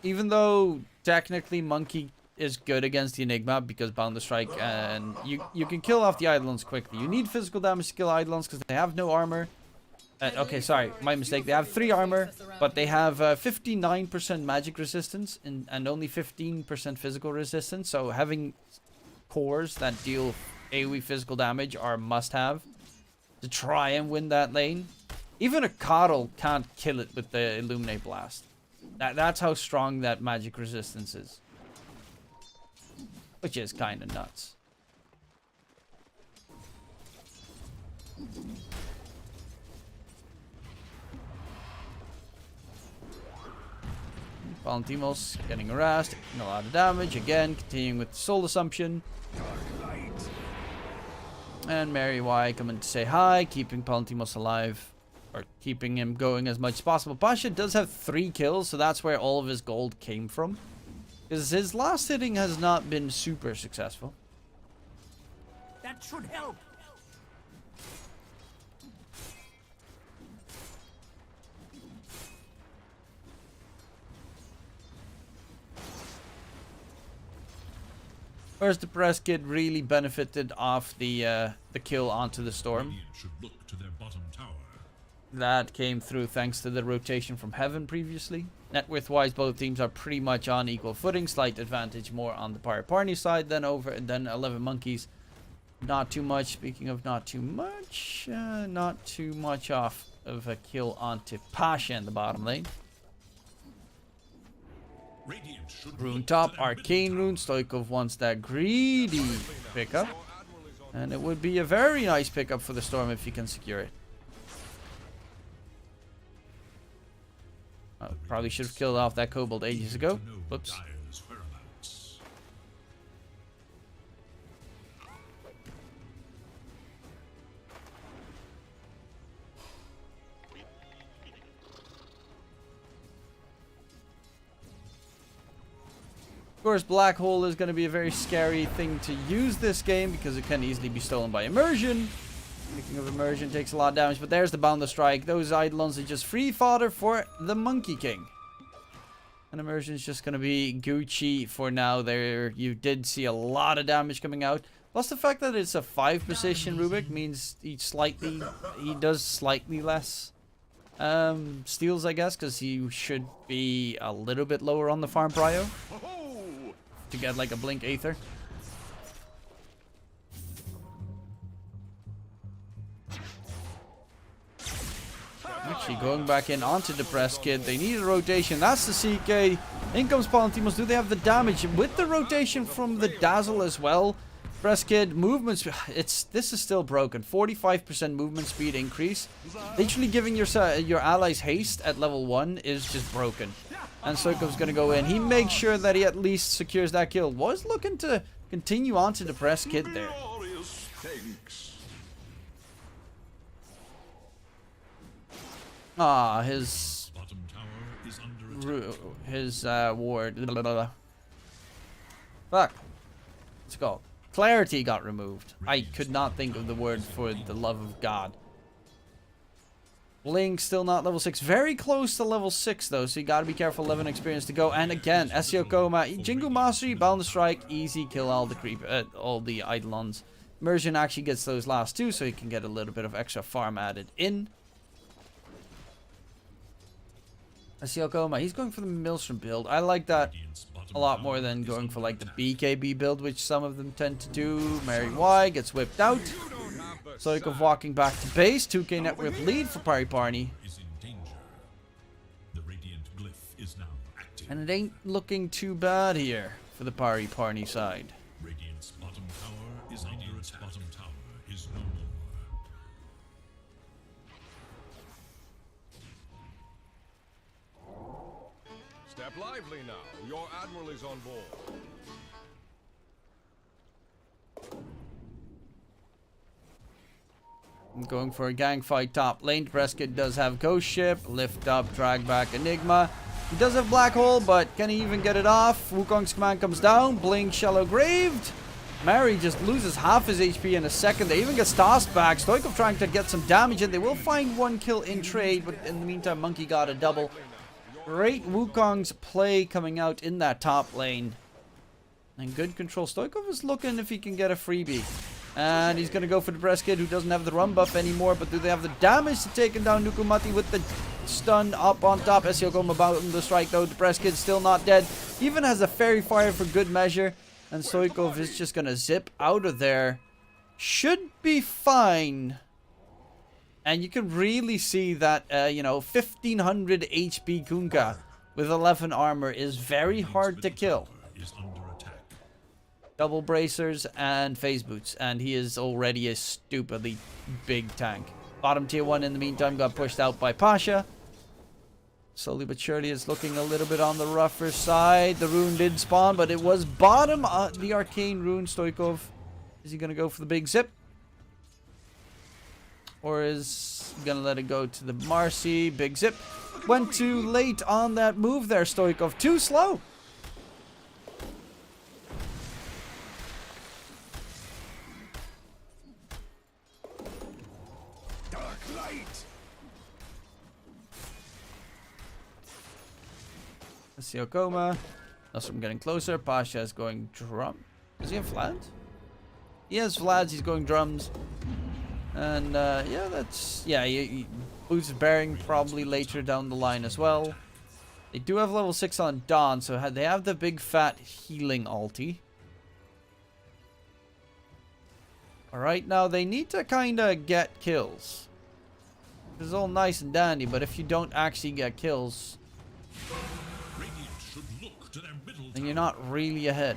Even though technically Monkey is good against the Enigma because Bound the Strike, and you can kill off the Eidolons quickly. You need physical damage to kill Eidolons because they have no armor. Okay, sorry, my mistake. They have 3 armor, but they have 59% magic resistance and only 15% physical resistance. So having cores that deal AoE physical damage are must-have to try and win that lane. Even a Coddle can't kill it with the Illuminate Blast. That's how strong that magic resistance is. Which is kind of nuts. Valentimos getting harassed, taking a lot of damage. Again, continuing with the Soul Assumption. And Mary Y coming to say hi, keeping Valentimos alive. Or keeping him going as much as possible. Pasha does have 3 kills, so that's where all of his gold came from. Because his last hitting has not been super successful. That should help. Whereas the press kid really benefited off the kill onto the storm. Radiant should look to their bottom tower. That came through thanks to the rotation from heaven previously. Net worth wise, both teams are pretty much on equal footing. Slight advantage more on the Pirate Party side than 11 monkeys. Not too much. Speaking of not too much off of a kill onto Pasha in the bottom lane. Radiant should Rune look top, to their arcane middle rune. tower. Stoikov wants that greedy pickup. And it would be a very nice pickup for the storm if you can secure it. Probably should have killed off that kobold ages ago. To know Whoops. Dire's whereabouts. Of course, Black Hole is going to be a very scary thing to use this game because it can easily be stolen by immersion. Speaking of immersion, takes a lot of damage, but there's the Boundless Strike. Those Eidolons are just free fodder for the Monkey King. And immersion is just going to be Gucci for now. There, you did see a lot of damage coming out. Plus the fact that it's a 5 position Rubik means he does slightly less steals, I guess, because he should be a little bit lower on the farm prio to get like a Blink Aether. Actually going back in onto the press kid. They need a rotation. That's the CK. In comes Palantimos. Do they have the damage? With the rotation from the Dazzle as well. Press kid, movement speed. This is still broken. 45% movement speed increase. Literally giving your allies haste at level 1 is just broken. And Soikov's going to go in. He makes sure that he at least secures that kill. Was looking to continue onto the press kid there. Ah, his Bottom tower is under attack. his ward. Blah, blah, blah. Fuck. What's it called? Clarity got removed. I could not think of the word for the love of God. Blink still not level 6. Very close to level 6 though, so you gotta be careful. 11 experience to go. And again, SEO Coma, Jingu Mastery, Boundless Strike, easy kill all the all the Eidolons. Immersion actually gets those last two, so you can get a little bit of extra farm added in. SEO Coma, he's going for the Maelstrom build. I like that a lot more than going for like the BKB build, which some of them tend to do. Mary Y gets whipped out. Soikov walking back to base. 2k net worth lead for Pari Parney. Is in danger. The radiant glyph is now active. And it ain't looking too bad here for the Pari Parney side. Radiant's bottom tower is under attack. Bottom tower is no more. Step lively now. Your admiral is on board. I'm going for a gang fight top lane. Prescott does have Ghost Ship, lift up, drag back Enigma. He does have Black Hole, but can he even get it off? Wukong's command comes down. Blink, Shallow Graved. Mary just loses half his HP in a second. They even get tossed back. Stoikov trying to get some damage in. They will find one kill in trade, but in the meantime, Monkey got a double. Great Wukong's play coming out in that top lane. And good control. Stoikov is looking if he can get a freebie. And he's going to go for the Press Kid, who doesn't have the run buff anymore. But do they have the damage to take him down? Nukumati with the stun up on top. SEO going about the strike, though. The Press Kid's still not dead. Even has a Fairy Fire for good measure. And Stoikov is just going to zip out of there. Should be fine. And you can really see that, 1500 HP Kunkka with 11 armor is very hard to kill. Is under attack. Double bracers and phase boots, and he is already a stupidly big tank. Bottom tier 1 in the meantime got pushed out by Pasha. Slowly but surely it's looking a little bit on the rougher side. The rune did spawn, but it was bottom. The arcane rune. Stoikov, is he going to go for the big zip? Or is he going to let it go to the Marcy? Big zip. Went too late on that move there, Stoikov. Too slow. Dark light. Let's see Okoma. Nostrum getting closer. Pasha is going drum. Does he have Vlad? He has Vlad. He's going drums. And yeah, that's... Yeah, he boots bearing probably later down the line as well. They do have level 6 on Dawn, so they have the big fat healing ulti. Alright, now they need to kind of get kills. It's all nice and dandy, but if you don't actually get kills, then you're not really ahead.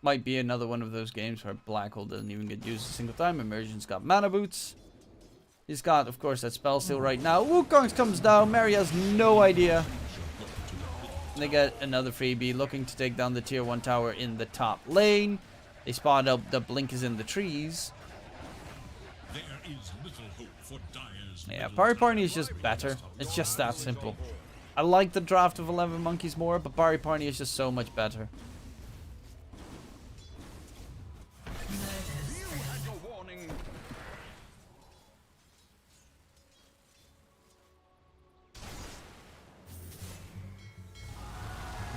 Might be another one of those games where Black Hole doesn't even get used a single time. Immersion's got mana boots. He's got, of course, that spell seal right now. Wukong's comes down. Mary has no idea. And they get another freebie looking to take down the tier 1 tower in the top lane. They spot up the Blink is in the trees. There is little hope for Dire's Yeah, Pari Party is just better. It's just that simple. I like the draft of 11 monkeys more, but Pari Party is just so much better.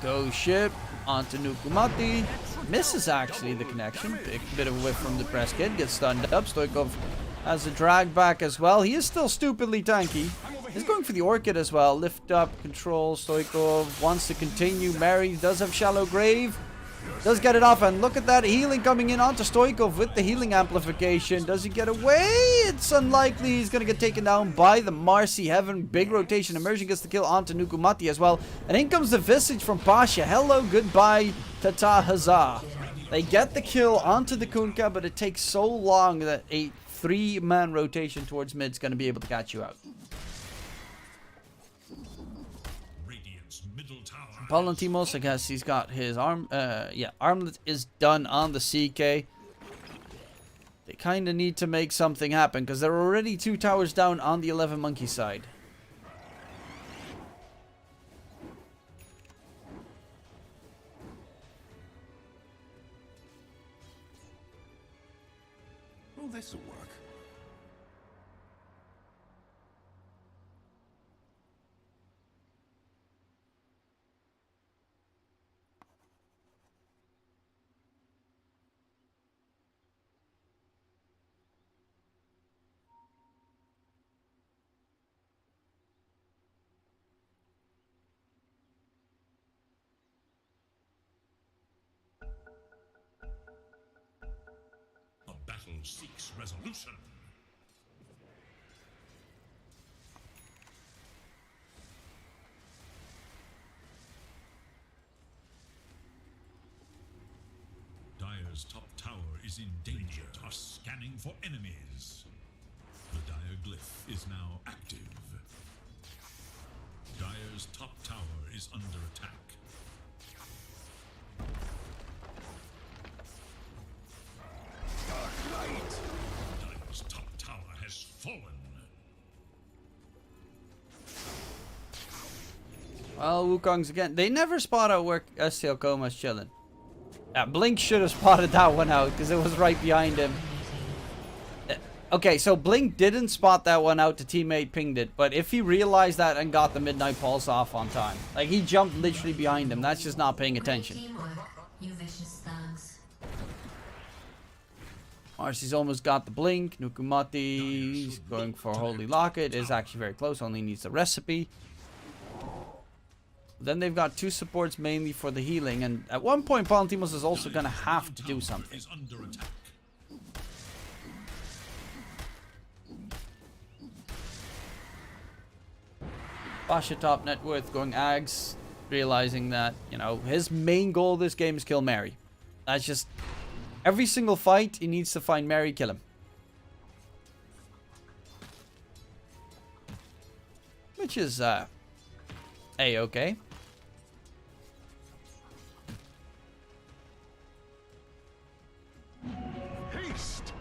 Go ship onto Nukumati. Misses actually the connection. Bit of a whiff from the press kid. Gets stunned up. Stoikov has a drag back as well. He is still stupidly tanky. He's going for the Orchid as well. Lift up, control. Stoikov wants to continue. Mary does have Shallow Grave. Does get it off, and look at that healing coming in onto Stoikov with the healing amplification. Does he get away? It's unlikely. He's going to get taken down by the Marcy Heaven. Big rotation. Immersion gets the kill onto Nukumati as well. And in comes the Visage from Pasha. Hello, goodbye, Tata Huzzah. They get the kill onto the Kunkka, but it takes so long that a 3-man rotation towards mid is going to be able to catch you out. Palantimos, I guess he's got his armlet is done on the CK. They kind of need to make something happen because they're already 2 towers down on the 11 monkey side. Oh, this'll work. Battle seeks resolution. Dire's top tower is in danger. Are scanning for enemies. The Dire glyph is now active. Dire's top tower is under attack. Dire's top tower has fallen. Well, Wukong's again. They never spot out where STL Koma's chilling. Yeah, Blink should have spotted that one out because it was right behind him. Okay, so Blink didn't spot that one out. The teammate pinged it. But if he realized that and got the Midnight Pulse off on time. Like, he jumped literally behind him. That's just not paying attention. Marcy's almost got the Blink. Nukumati's going for Holy Locket. Is actually very close. Only needs the recipe. Then they've got 2 supports mainly for the healing. And at one point, Palantimos is also going to have to do something. Pasha top net worth going Ags. Realizing that, you know, his main goal this game is kill Mary. That's just... Every single fight, he needs to find Mary, kill him. Which is, A-okay. Haste!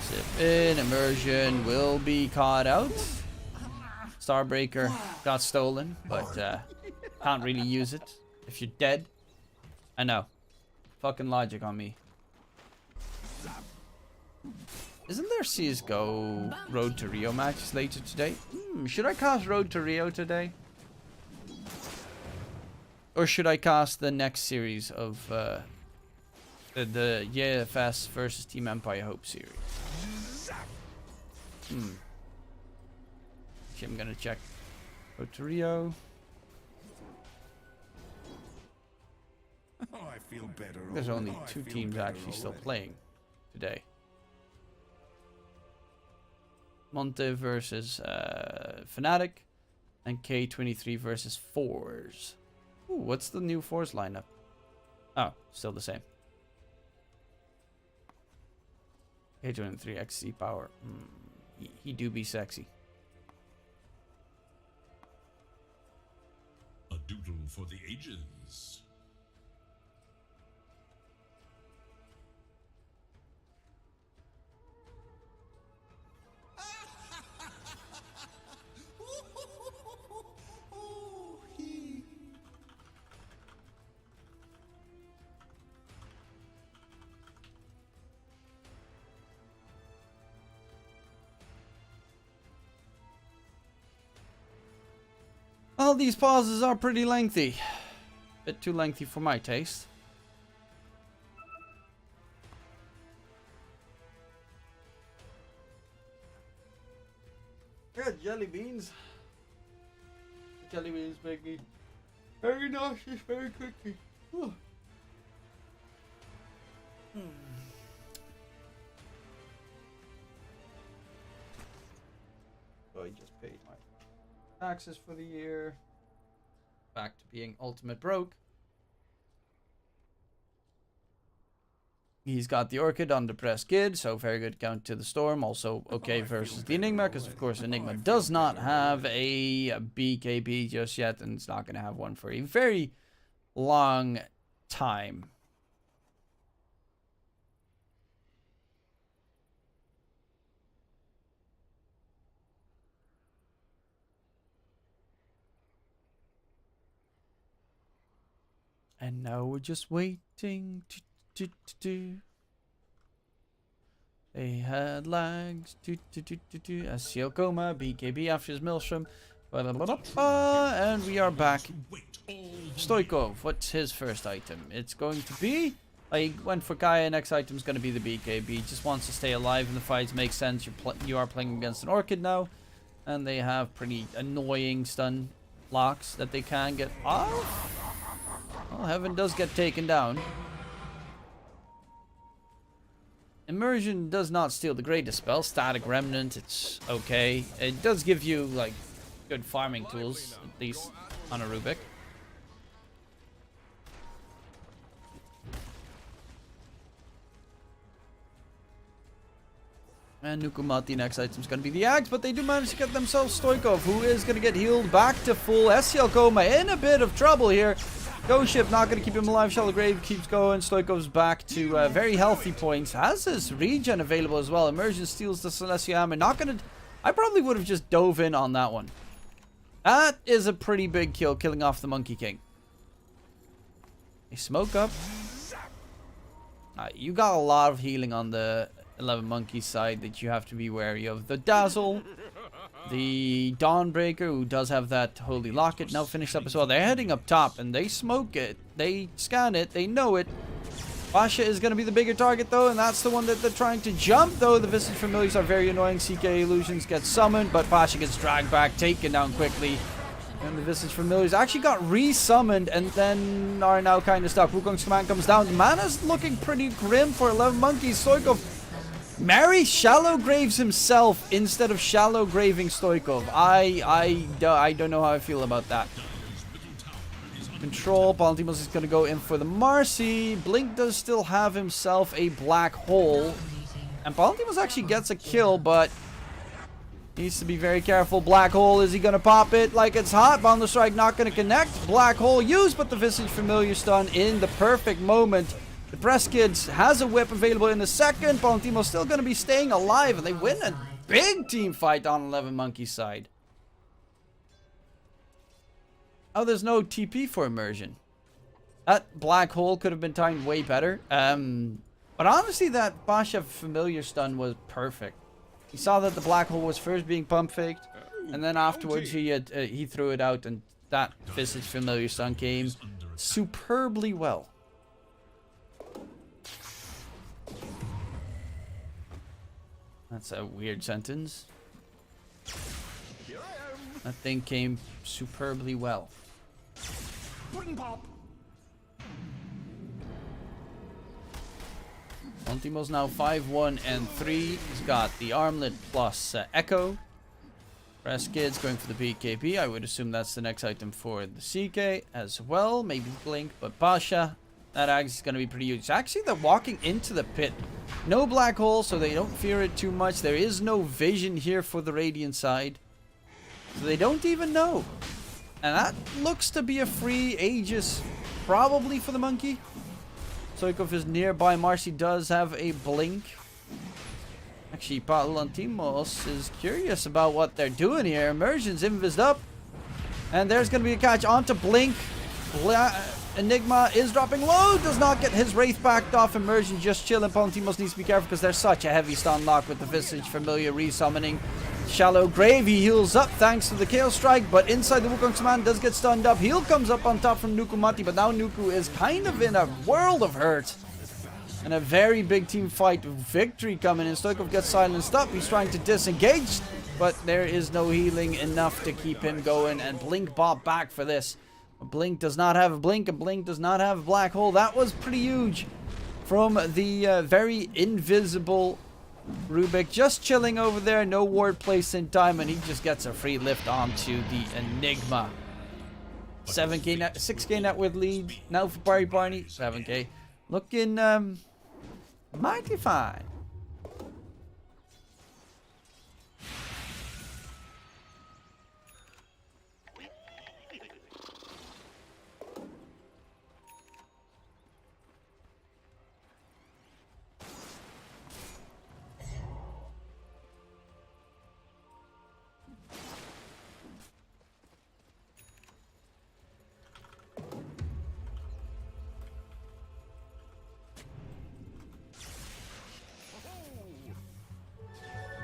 Zip in, immersion will be caught out. Starbreaker got stolen, but can't really use it if you're dead. I know. Fucking logic on me. Isn't there CSGO Road to Rio matches later today? Should I cast Road to Rio today? Or should I cast the next series of the YFS versus Team Empire Hope series? Okay, I'm gonna check Road to Rio. Oh, I feel better. There's only Oh, I 2 feel teams better actually still already. playing today. Monte versus Fnatic, and K23 versus Fours. Ooh, what's the new Fours lineup? Oh, still the same. K23 XC power. He do be sexy. A doodle for the ages. Well, these pauses are pretty lengthy. Bit too lengthy for my taste. Yeah, jelly beans. Jelly beans make me very nauseous very quickly. Whew. So I just paid my taxes for the year. Back to being ultimate broke. He's got the Orchid on the Press Kid, so very good count to the Storm. Also okay versus the Enigma, because of course Enigma does not have a BKB just yet, and it's not going to have one for a very long time. And now we're just waiting to. They had lags. SCL Coma, BKB after his Maelstrom. And we are back. Stoikov, what's his first item? It's going to be. I went for Kaya. Next item is going to be the BKB. Just wants to stay alive in the fights. Makes sense. You are playing against an Orchid now. And they have pretty annoying stun locks that they can get off. Well, Heaven does get taken down. Immersion does not steal the greatest spell. Static Remnant, it's okay. It does give you, like, good farming tools, at least on a Rubik. And Nukumati next item is going to be the Axe, but they do manage to get themselves Stoikov, who is going to get healed back to full. SCL Coma in a bit of trouble here. Ghost Ship not going to keep him alive. Shallow Grave keeps going. Stoikov's back to very healthy points. Has his regen available as well. Immersion steals the Celestia Hammer. Not going to... I probably would have just dove in on that one. That is a pretty big kill, killing off the Monkey King. They smoke up. You got a lot of healing on the 11 Monkeys side that you have to be wary of. The Dazzle. The Dawnbreaker, who does have that Holy Locket, now finished up as well. They're heading up top, and they smoke it. They scan it. They know it. Pasha is going to be the bigger target, though, and that's the one that they're trying to jump, though. The Visage Familiars are very annoying. CK Illusions get summoned, but Pasha gets dragged back, taken down quickly. And the Visage Familiars actually got re-summoned, and then are now kind of stuck. Wukong's command comes down. The mana's looking pretty grim for 11 Monkeys. Stoikov Mary Shallow Graves himself instead of Shallow Graving Stoikov. I don't know how I feel about that. Control. Palantimos is going to go in for the Marcy. Blink does still have himself a black hole. And Palantimos actually gets a kill, but needs to be very careful. Black hole, is he going to pop it like it's hot? Boundless Strike not going to connect. Black hole used, but the Visage Familiar stun in the perfect moment. The Press Kids has a whip available in a second. Palantimo's still going to be staying alive, and they win a big team fight on 11 Monkeys side. Oh, there's no TP for immersion. That black hole could have been timed way better. But honestly, that Basha familiar stun was perfect. He saw that the black hole was first being pump faked, and then afterwards he threw it out, and that Visage familiar stun came superbly well. That's a weird sentence. That thing came superbly well. Bring pop. Ultimo's now 5-1 and 3. He's got the armlet plus Echo. Reskid's going for the BKB. I would assume that's the next item for the CK as well. Maybe Blink, but Basha. That Axe is going to be pretty huge. Actually, they're walking into the pit. No black hole, so they don't fear it too much. There is no vision here for the Radiant side. So they don't even know. And that looks to be a free Aegis, probably for the monkey. Stoikov is nearby. Marcy does have a blink. Actually, Palantimos is curious about what they're doing here. Immersion's invised up. And there's going to be a catch onto Blink. Enigma is dropping low. Does not get his Wraith backed off. Immersion just chilling. Palantimos needs to be careful because there's such a heavy stun lock with the Visage Familiar resummoning. Shallow Grave, he heals up thanks to the Chaos Strike, but inside the Wukong's man does get stunned up. Heal comes up on top from Nukumati, but now Nuku is kind of in a world of hurt. And a very big team fight. Victory coming in. Stoikov gets silenced up. He's trying to disengage, but there is no healing enough to keep him going. And Blink bought back for this. Blink does not have a blink, and Blink does not have a black hole. That was pretty huge from the very invisible Rubik, just chilling over there, no ward placed in time, and he just gets a free lift onto the Enigma. 7k net, 6k net worth lead now for Barney. 7k, looking mighty fine.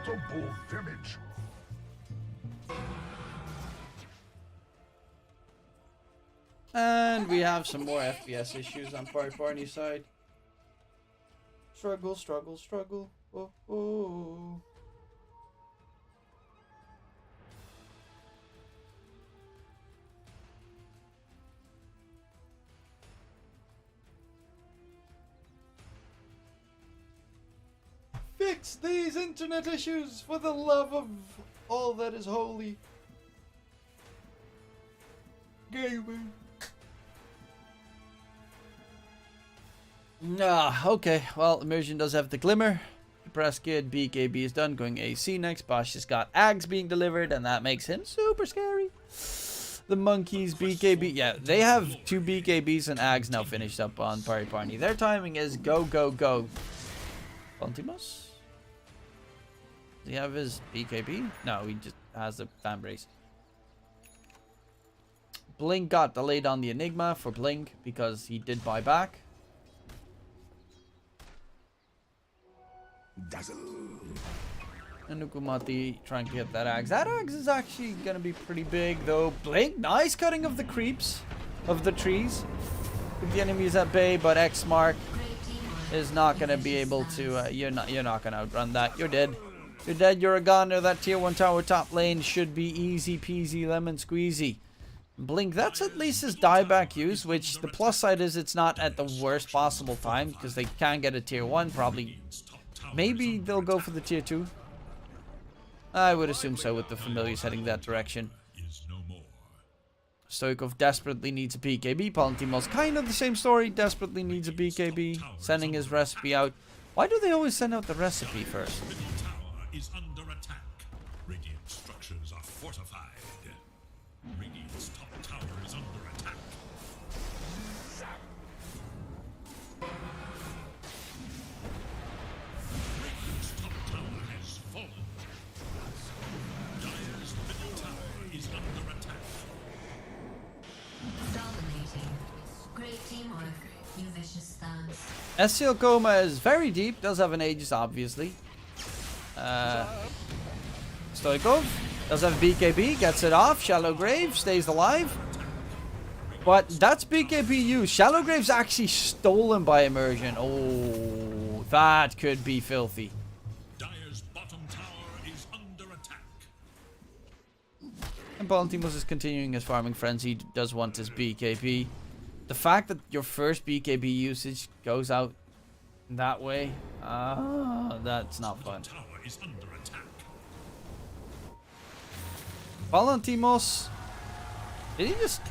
Double damage. And we have some more FPS issues on Barney's side. Struggle, struggle, struggle. Oh, oh. Fix these internet issues for the love of all that is holy. Gaming. Okay. Well, Immersion does have the Glimmer. Press Kid, BKB is done. Going AC next. Bosch has got Ags being delivered, and that makes him super scary. The Monkeys, BKB. Yeah, they have 2 BKBs and Ags now finished up on Barney. Their timing is go, go, go. Pontimos? Does he have his BKB? No, he just has the fan brace. Blink got delayed on the Enigma for Blink because he did buy back. Dazzle. And Nukumati trying to get that Axe. That Axe is actually going to be pretty big though. Blink, nice cutting of the creeps of the trees. Keep the enemies at bay, but X-Mark is not going to be able to, you're not going to outrun that. You're dead. You're dead, you're a goner. That tier 1 tower top lane should be easy peasy lemon squeezy. Blink, that's at least his dieback use, which the plus side is it's not at the worst possible time because they can get a tier 1 probably. Maybe they'll go for the tier 2. I would assume so with the familiars heading that direction. Stoikov desperately needs a BKB. Palantimos kind of the same story. Desperately needs a BKB. Sending his recipe out. Why do they always send out the recipe first? Is under attack. Radiant structures are fortified. Radiant's top tower is under attack. Radiant's top tower has fallen. Dire's middle tower is under attack. SCL Coma is very deep. Does have an Aegis, obviously. Stoikov does have BKB. Gets it off. Shallow Grave stays alive. But that's BKB. Shallow Grave's actually stolen by Immersion. Oh, that could be filthy. Dire's bottom tower is under attack. And Palantimos is continuing his farming frenzy. Does want his BKB. The fact that your first BKB usage goes out that way, that's not fun. Tower is under attack. Palantimos, did he just...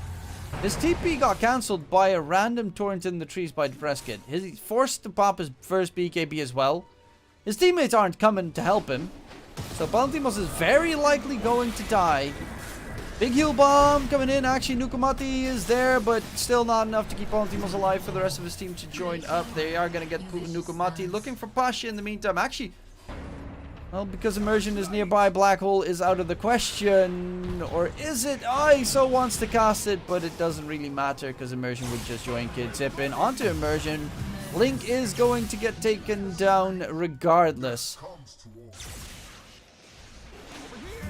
His TP got cancelled by a random torrent in the trees by the press kit. He's forced to pop his first BKB as well. His teammates aren't coming to help him. So Palantimos is very likely going to die. Big heal bomb coming in. Actually, Nukamati is there, but still not enough to keep Palantimos alive for the rest of his team to join up. They are going to get Nukamati. Looking for Pasha in the meantime. Actually, well, because Immersion is nearby, Black Hole is out of the question. Or is it? ISO wants to cast it, but it doesn't really matter because Immersion would just join Kid Tippin. Onto Immersion. Link is going to get taken down regardless.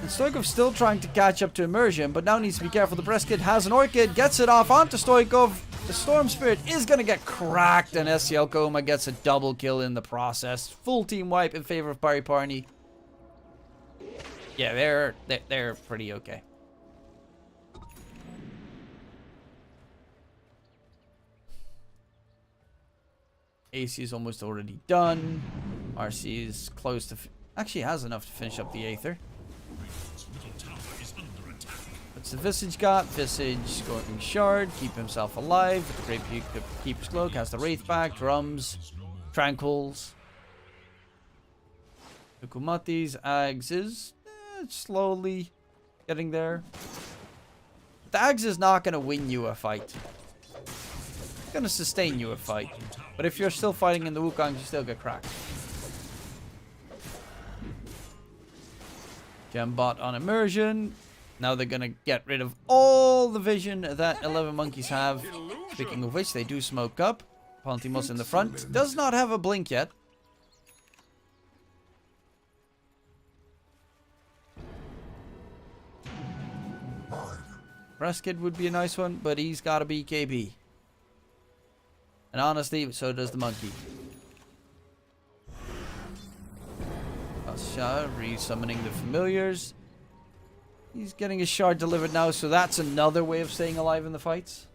And Stoikov still trying to catch up to Immersion, but now needs to be careful. The press kid has an Orchid, gets it off onto Stoikov. The Storm Spirit is going to get cracked, and SCL Coma gets a double kill in the process. Full team wipe in favor of Pari. Yeah, they're pretty okay. AC is almost already done. RC is close to... actually has enough to finish up the Aether. What's the Visage got? Visage going Shard, keep himself alive. With the Great Keeper's Cloak, has the Wraith back, Drums, Tranquils. Nukumati's Ags is slowly getting there. The Ags is not going to win you a fight. It's going to sustain you a fight. But if you're still fighting in the Wukongs, you still get cracked. Gembot on Immersion. Now they're going to get rid of all the vision that 11 monkeys have. Speaking of which, they do smoke up. Palantimos in the front. Does not have a blink yet. Reskid would be a nice one, but he's got a BKB. And honestly, so does the monkey. Asha re-summoning the familiars. He's getting his shard delivered now, so that's another way of staying alive in the fights.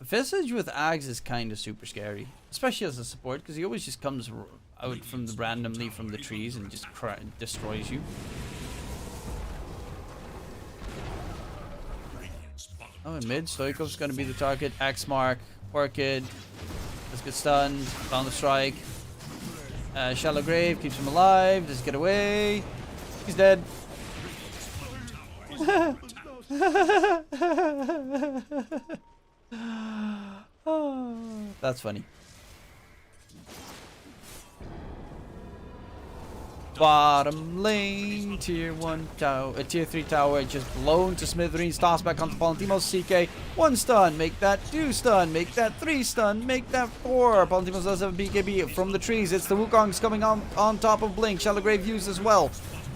Visage with Ags is kind of super scary, especially as a support, because he always just comes out from randomly from the trees and just destroys you. Oh, in mid, Stoikov's going to be the target. Axe Mark, Orchid, let's get stunned, on the strike. Shallow Grave keeps him alive, does get away. He's dead. Oh, that's funny. Bottom lane, tier 1 tower, tier 3 tower just blown to smithereens. Toss back onto Palantimos. CK 1 stun, make that 2 stun, make that 3 stun, make that 4. Palantimos does have a BKB from the trees. It's the Wukongs coming on top of Blink. Shallow Grave used as well.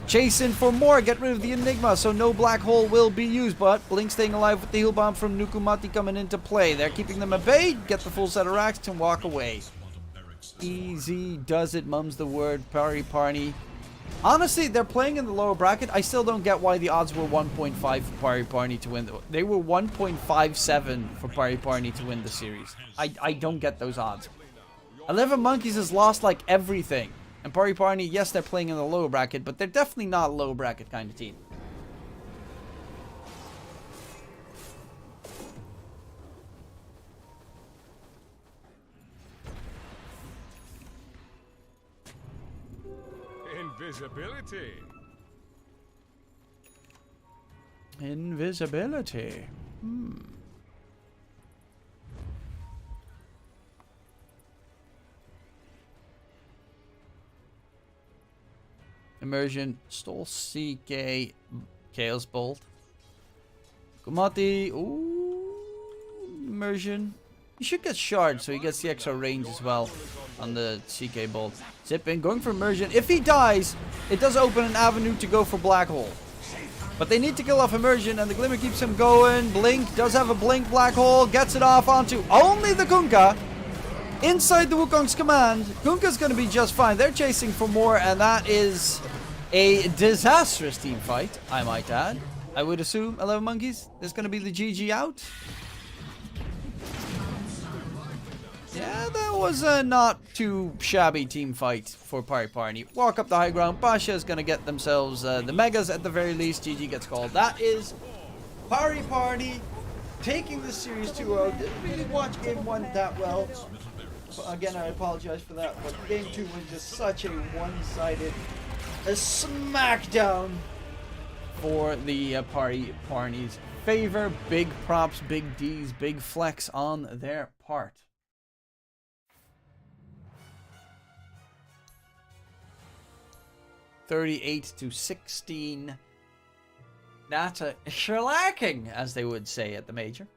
Chasing for more, get rid of the Enigma, so no Black Hole will be used, but Blink staying alive with the heal bomb from Nukumati coming into play. They're keeping them at bay, get the full set of racks and walk away. Easy does it, mum's the word, Pari. Honestly, they're playing in the lower bracket. I still don't get why the odds were 1.5 for Pari to win. They were 1.57 for Pari to win the series. I don't get those odds. 11 Monkeys has lost like everything. And Pari, yes, they're playing in the lower bracket, but they're definitely not a low bracket kind of team. Invisibility. Invisibility. Immersion. Stole CK. Chaos Bolt. Kumati. Ooh. Immersion. You should get Shard so he gets the extra range as well on the CK Bolt. Zipping. Going for Immersion. If he dies, it does open an avenue to go for Black Hole. But they need to kill off Immersion, and the Glimmer keeps him going. Blink does have a Blink. Black Hole gets it off onto only the Kunkka. Inside the Wukong's command. Kunkka's going to be just fine. They're chasing for more, and that is a disastrous team fight, I might add. I would assume 11 Monkeys. There's going to be the GG out. Yeah, that was a not too shabby team fight for Party. Walk up the high ground. Pasha is going to get themselves the Megas at the very least. GG gets called. That is Party taking the series 2-0. Didn't really watch game 1 that well. Again, I apologize for that. But game 2 was just such a one-sided smackdown for the Party's favor. Big props, big D's, big flex on their part. $38-16. That's a shellacking, as they would say at the major.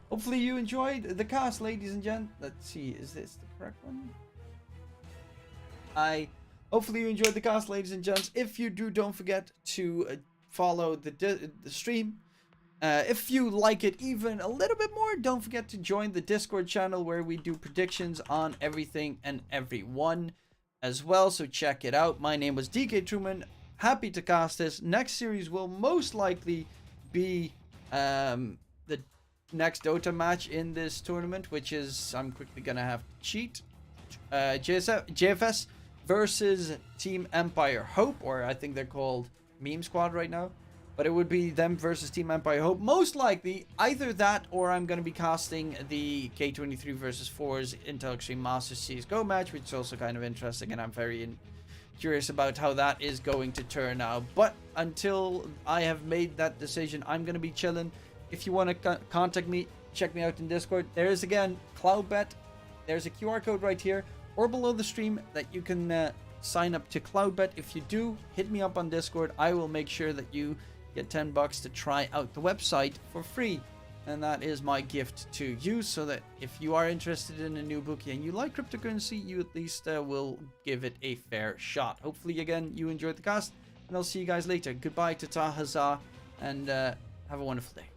Hopefully you enjoyed the cast, ladies and gents. Let's see, is this the correct one? Hopefully you enjoyed the cast, ladies and gents. If you do, don't forget to follow the stream. If you like it even a little bit more, don't forget to join the Discord channel where we do predictions on everything and everyone as well, so check it out. My name was DK Truman. Happy to cast this. Next series will most likely be the next Dota match in this tournament, which is, I'm quickly gonna have to cheat. JFS versus Team Empire Hope, or I think they're called Meme Squad right now. But it would be them versus Team Empire Hope. Most likely, either that or I'm going to be casting the K23 versus 4's Intel Extreme Masters CSGO match, which is also kind of interesting, and I'm very curious about how that is going to turn out. But until I have made that decision, I'm going to be chilling. If you want to contact me, check me out in Discord. There is, again, Cloudbet. There's a QR code right here or below the stream that you can sign up to Cloudbet. If you do, hit me up on Discord. I will make sure that you get $10 to try out the website for free, and that is my gift to you, so that if you are interested in a new bookie and you like cryptocurrency, you at least will give it a fair shot. Hopefully, again, you enjoyed the cast, and I'll see you guys later. Goodbye to Tahaza, and have a wonderful day.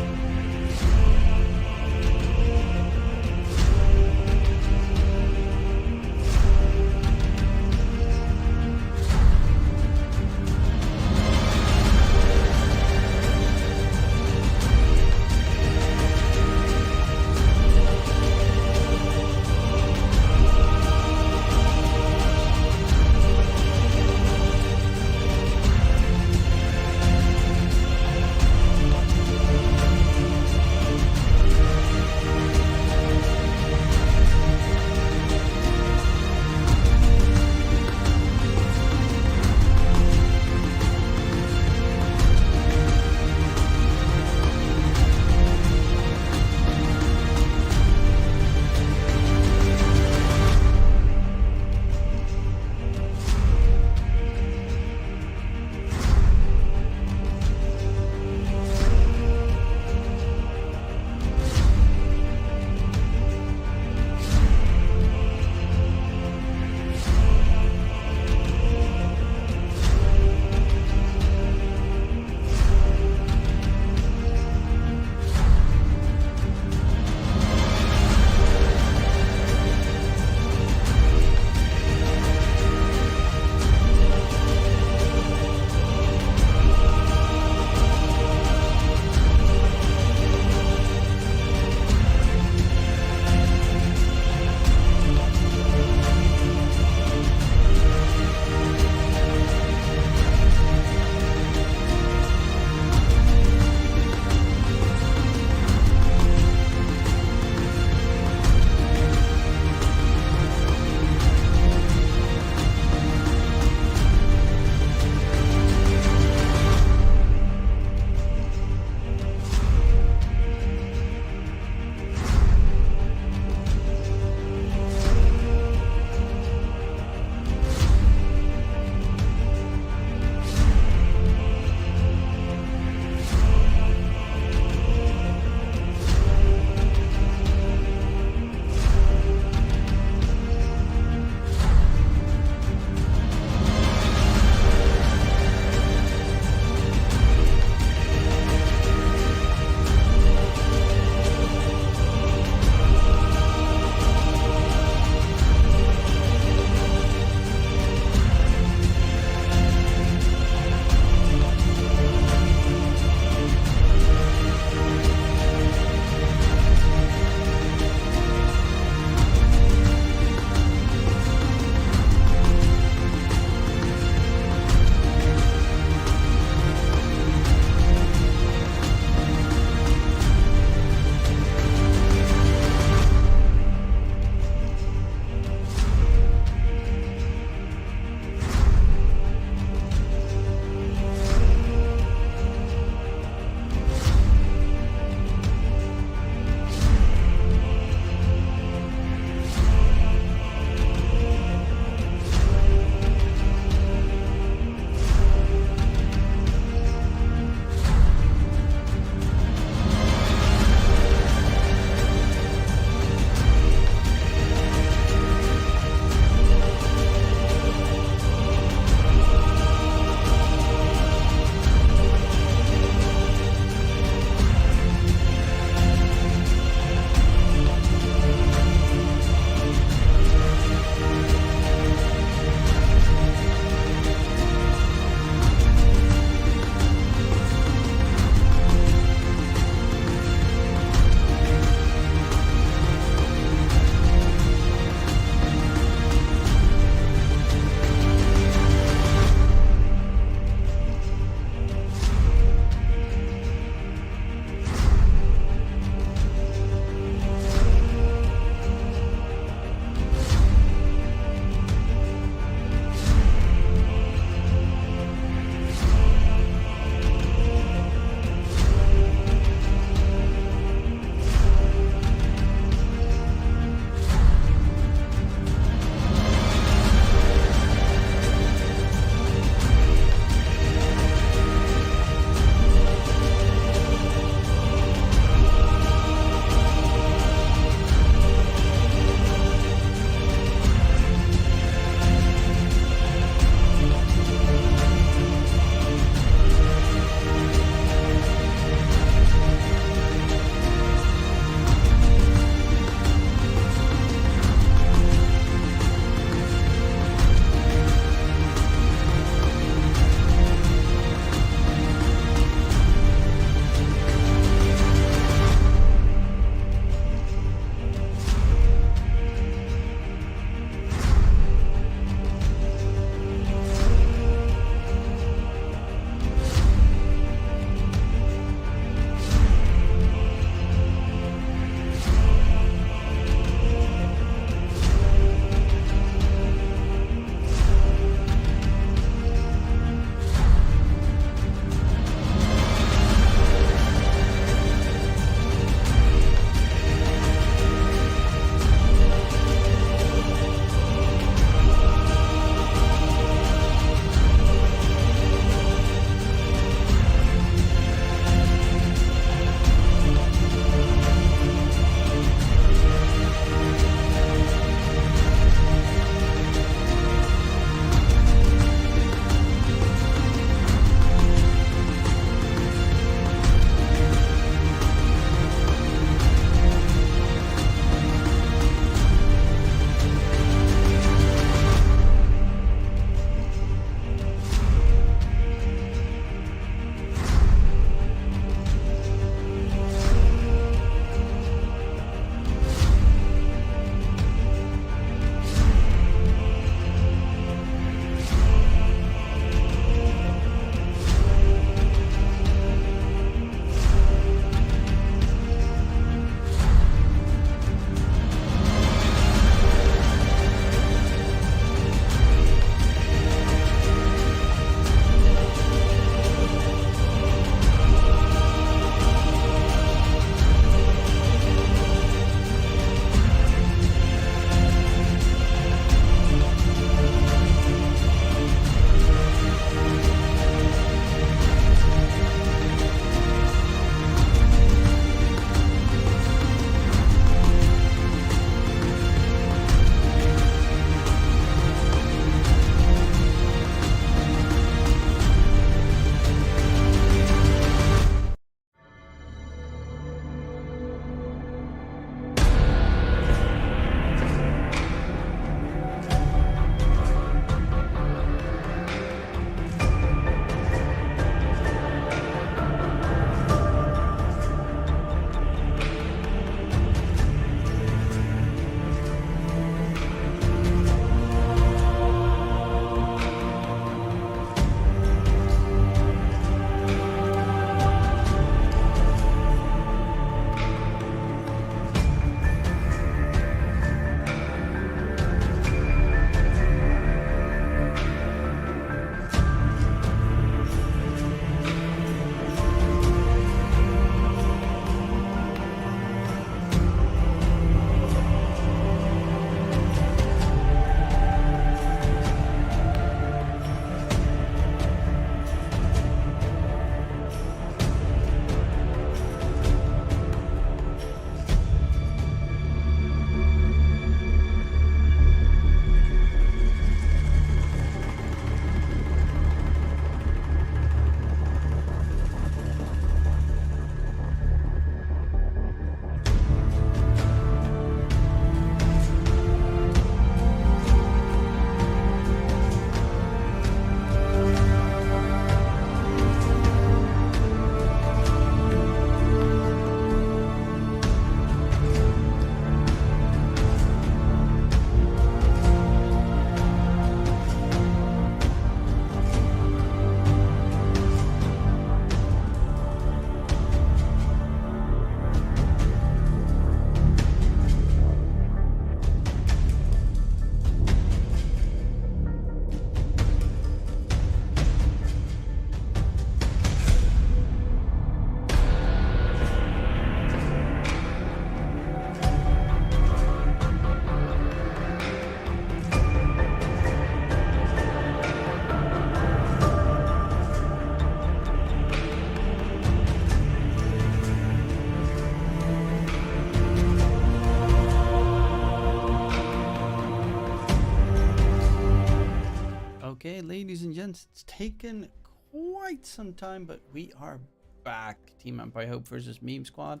sense. It's taken quite some time, but we are back. Team Empire Hope versus Meme Squad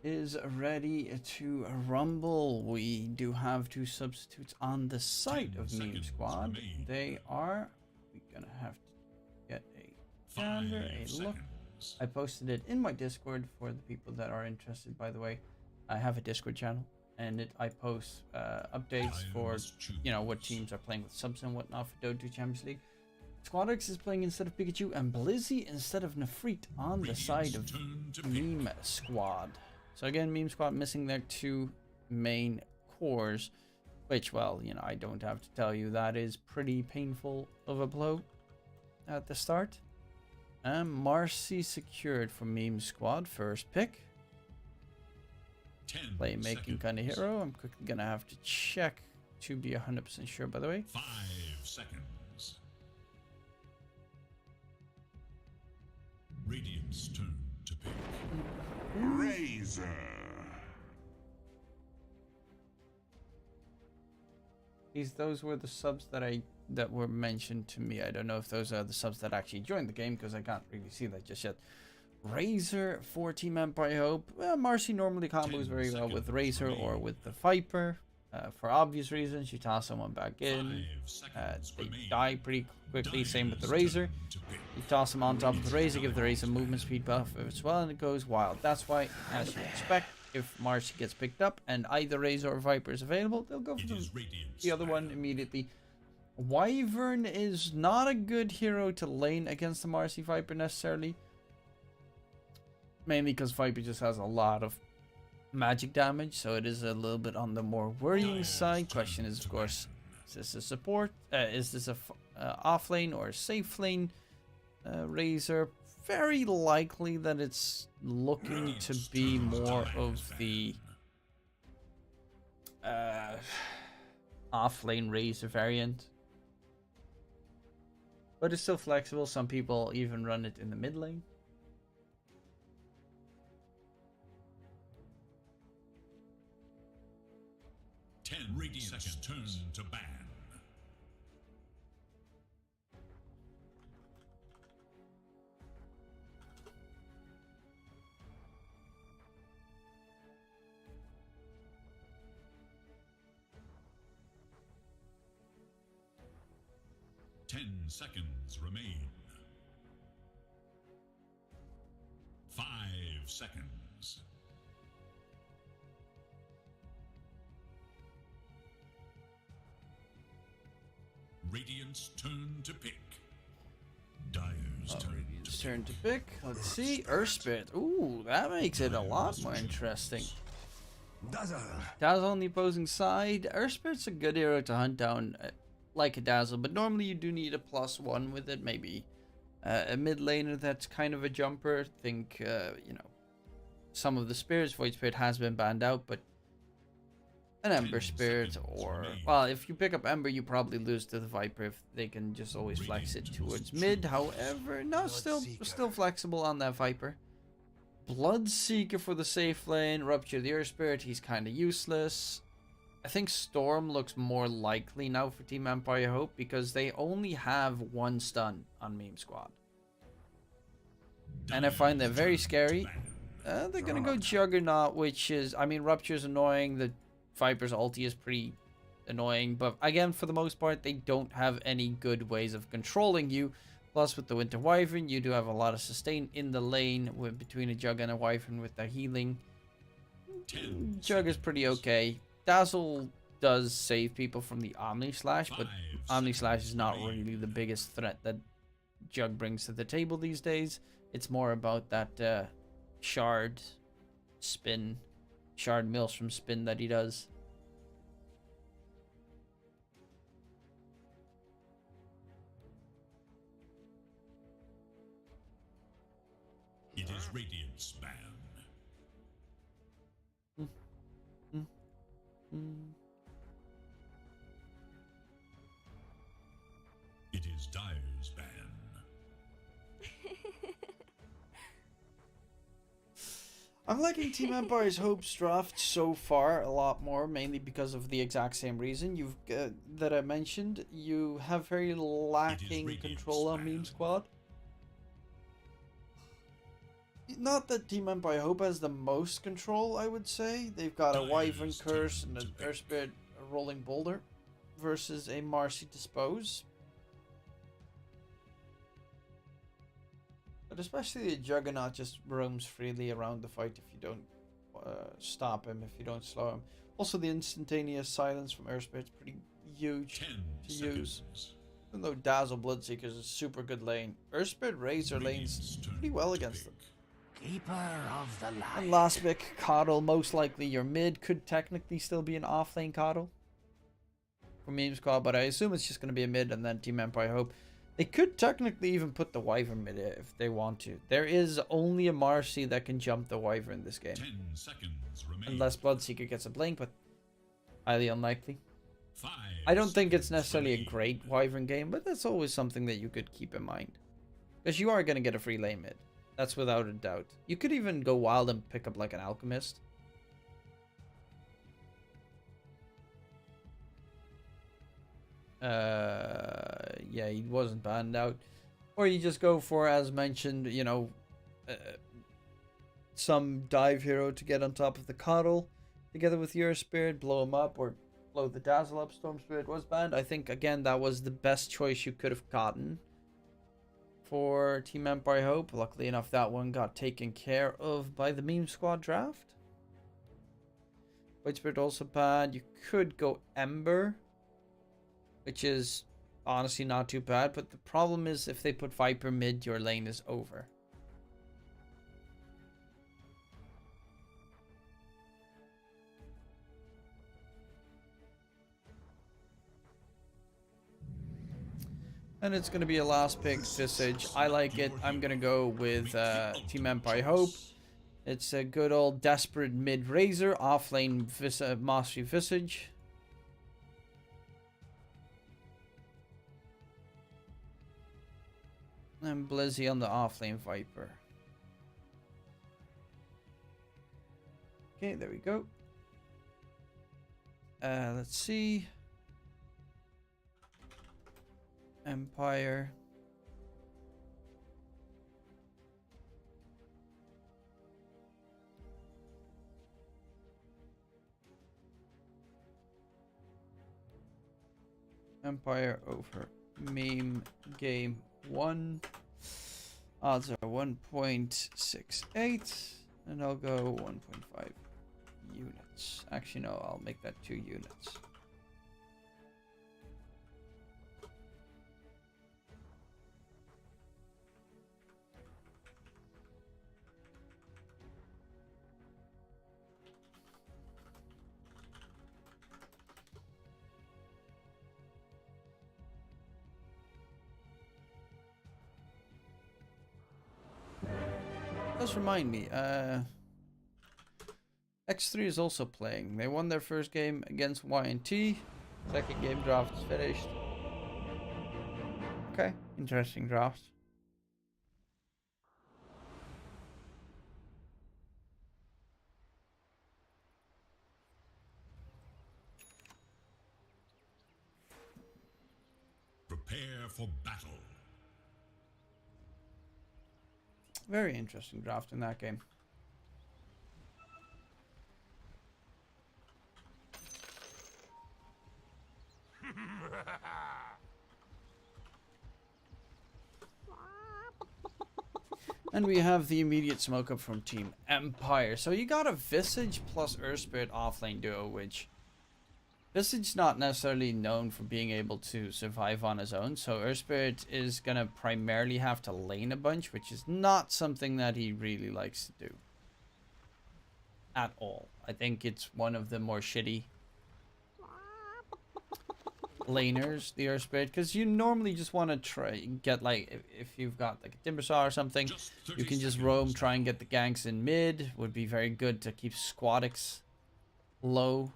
is ready to rumble. We do have two substitutes on the side of Meme Squad. They are... We're gonna have to get a gander, a look. I posted it in my Discord for the people that are interested, by the way. I have a Discord channel, and I post updates for, you know, what teams are playing with subs and whatnot for Dota 2 Champions League. Squadrix is playing instead of Pikachu, and Blizzy instead of Nefrit on the side of Meme Squad. So again, Meme Squad missing their two main cores, which, well, you know, I don't have to tell you, that is pretty painful of a blow at the start. And Marcy secured for Meme Squad, first pick. Playmaking kind of hero. I'm quickly gonna have to check to be 100% sure, by the way. 5 seconds. Radiant's turn to pick. Razor. Those were the subs that were mentioned to me. I don't know if those are the subs that actually joined the game, because I can't really see that just yet. Razor for Team Empire Hope. Well, Marcy normally combos very well with Razor or with the Viper. For obvious reasons, you toss someone back in. They die pretty quickly, same with the Razor. You toss them on top of the Razor, give the Razor movement speed buff as well, and it goes wild. That's why, as you expect, if Marcy gets picked up and either Razor or Viper is available, they'll go for the other one immediately. Wyvern is not a good hero to lane against the Marcy Viper necessarily. Mainly because Viper just has a lot of magic damage, so it is a little bit on the more worrying side. Question is, of course, is this a support? Is this a off lane or a safe lane Razor? Very likely that it's looking to be more of the off lane Razor variant. But it's still flexible. Some people even run it in the mid lane. Radiant's turn to ban. Ten seconds remain. 5 seconds. Radiant's turn to pick. Dire's turn to pick. Let's see. Earthspit. Ooh, that makes it a lot more interesting. Dazzle on the opposing side. Earthspit's a good hero to hunt down like a Dazzle, but normally you do need a +1 with it. Maybe a mid laner that's kind of a jumper. Think, you know, some of the spirits. Void Spirit has been banned out, but an Ember Spirit, or, well, if you pick up Ember, you probably lose to the Viper if they can just always flex it towards mid. However, no, still flexible on that Viper. Bloodseeker for the safe lane. Rupture the Earth Spirit, he's kind of useless. I think Storm looks more likely now for Team Empire Hope, because they only have one stun on Meme Squad. And I find that very scary. They're gonna go Juggernaut, which is, I mean, Rupture's annoying. The Viper's ulti is pretty annoying, but again, for the most part, they don't have any good ways of controlling you. Plus, with the Winter Wyvern, you do have a lot of sustain in the lane between a Jug and a Wyvern with the healing. Jug is pretty okay. Dazzle does save people from the Omni Slash, but Omni Slash is not really the biggest threat that Jug brings to the table these days. It's more about that shard mills from spin that he does. It is Radiant's ban. It is Dire's ban. I'm liking Team Empire's Hope's draft so far a lot more, mainly because of the exact same reason you've that I mentioned. You have very lacking control on Meme Squad. Not that Team Empire Hope has the most control, I would say. They've got a Wyvern Curse and an Earth Spirit Rolling Boulder versus a Marcy Dispose. But especially the Juggernaut just roams freely around the fight if you don't stop him, if you don't slow him. Also, the instantaneous silence from Earth Spirit's pretty huge to use. Even though Dazzle Bloodseeker's a super good lane, Earth Spirit Razor lanes pretty well against them. Keeper of the light. And last pick, Coddle. Most likely your mid could technically still be an off-lane Coddle for Meme Squad, but I assume it's just going to be a mid and then Team Empire Hope. They could technically even put the Wyvern mid if they want to. There is only a Marcy that can jump the Wyvern in this game. 10 seconds remain. Unless Bloodseeker gets a blink, but highly unlikely. 5 I don't think it's seconds necessarily a remain. great Wyvern game, but that's always something that you could keep in mind. Because you are going to get a free lane mid. That's without a doubt. You could even go wild and pick up like an Alchemist. Yeah, he wasn't banned out. Or you just go for, as mentioned, you know, some dive hero to get on top of the Coddle together with your Spirit, blow him up, or blow the Dazzle up. Storm Spirit was banned. I think, again, that was the best choice you could have gotten for Team Empire Hope. Luckily enough, that one got taken care of by the Meme Squad draft. White Spirit also bad. You could go Ember, which is honestly not too bad, but the problem is if they put Viper mid, your lane is over. And it's going to be a last pick, Visage. I like it. I'm going to go with Team Empire Hope. It's a good old desperate mid Razor, offlane Mastery Visage. And Blizzy on the offlane Viper. Okay, there we go. Let's see. Empire. Empire over meme game 1. Odds are 1.68 and I'll go 1.5 units. Actually no, I'll make that 2 units. Does remind me, X3 is also playing. They won their first game against Y&T. Second game draft is finished. Okay, interesting draft. Prepare for battle. Very interesting draft in that game. And we have the immediate smoke up from Team Empire. So you got a Visage plus Earth Spirit offlane duo, which Visage's not necessarily known for being able to survive on his own. So Earth Spirit is going to primarily have to lane a bunch, which is not something that he really likes to do. At all. I think it's one of the more shitty laners, the Earth Spirit, because you normally just want to try and get, like, if you've got like a Timbersaw or something, you can just roam, try and get the ganks in mid. Would be very good to keep Squadix low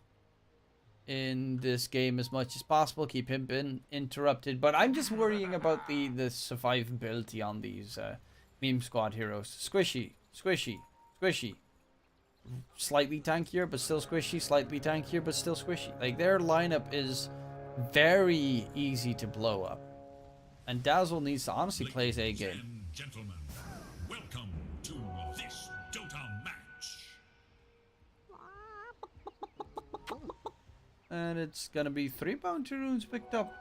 in this game as much as possible, keep him interrupted. But I'm just worrying about the survivability on these Meme Squad heroes. Squishy, squishy, squishy. slightly tankier but still squishy, slightly tankier but still squishy. Like, their lineup is very easy to blow up. And Dazzle needs to honestly play his A game. And gentlemen, welcome to this Dota match. And it's gonna be 3 bounty runes picked up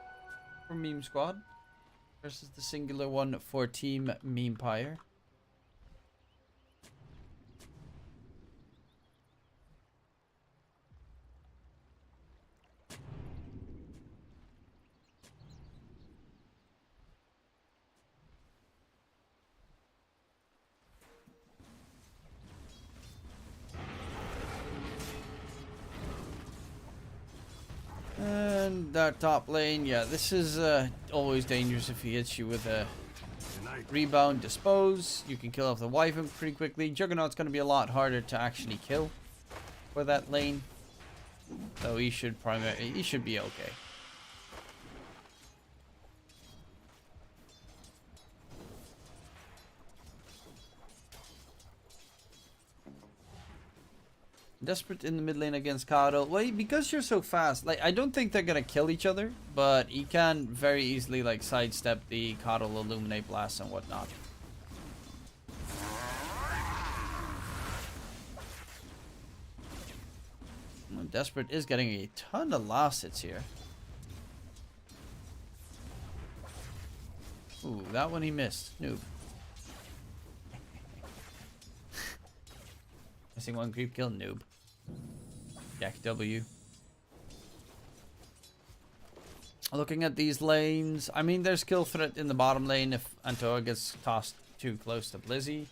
for Meme Squad versus the singular one for Team Memepire. And that top lane, yeah, this is always dangerous if he hits you with a rebound dispose. You can kill off the Wyvern pretty quickly. Juggernaut's going to be a lot harder to actually kill for that lane. So he should be okay. Desperate in the mid lane against Kato. Well, because you're so fast, like, I don't think they're gonna kill each other, but he can very easily, like, sidestep the Kato Illuminate Blast and whatnot. And Desperate is getting a ton of last hits here. Ooh, that one he missed. Noob. Missing one creep kill, noob. Jack W. Looking at these lanes, I mean, there's kill threat in the bottom lane if Antoa gets tossed too close to Blizzy.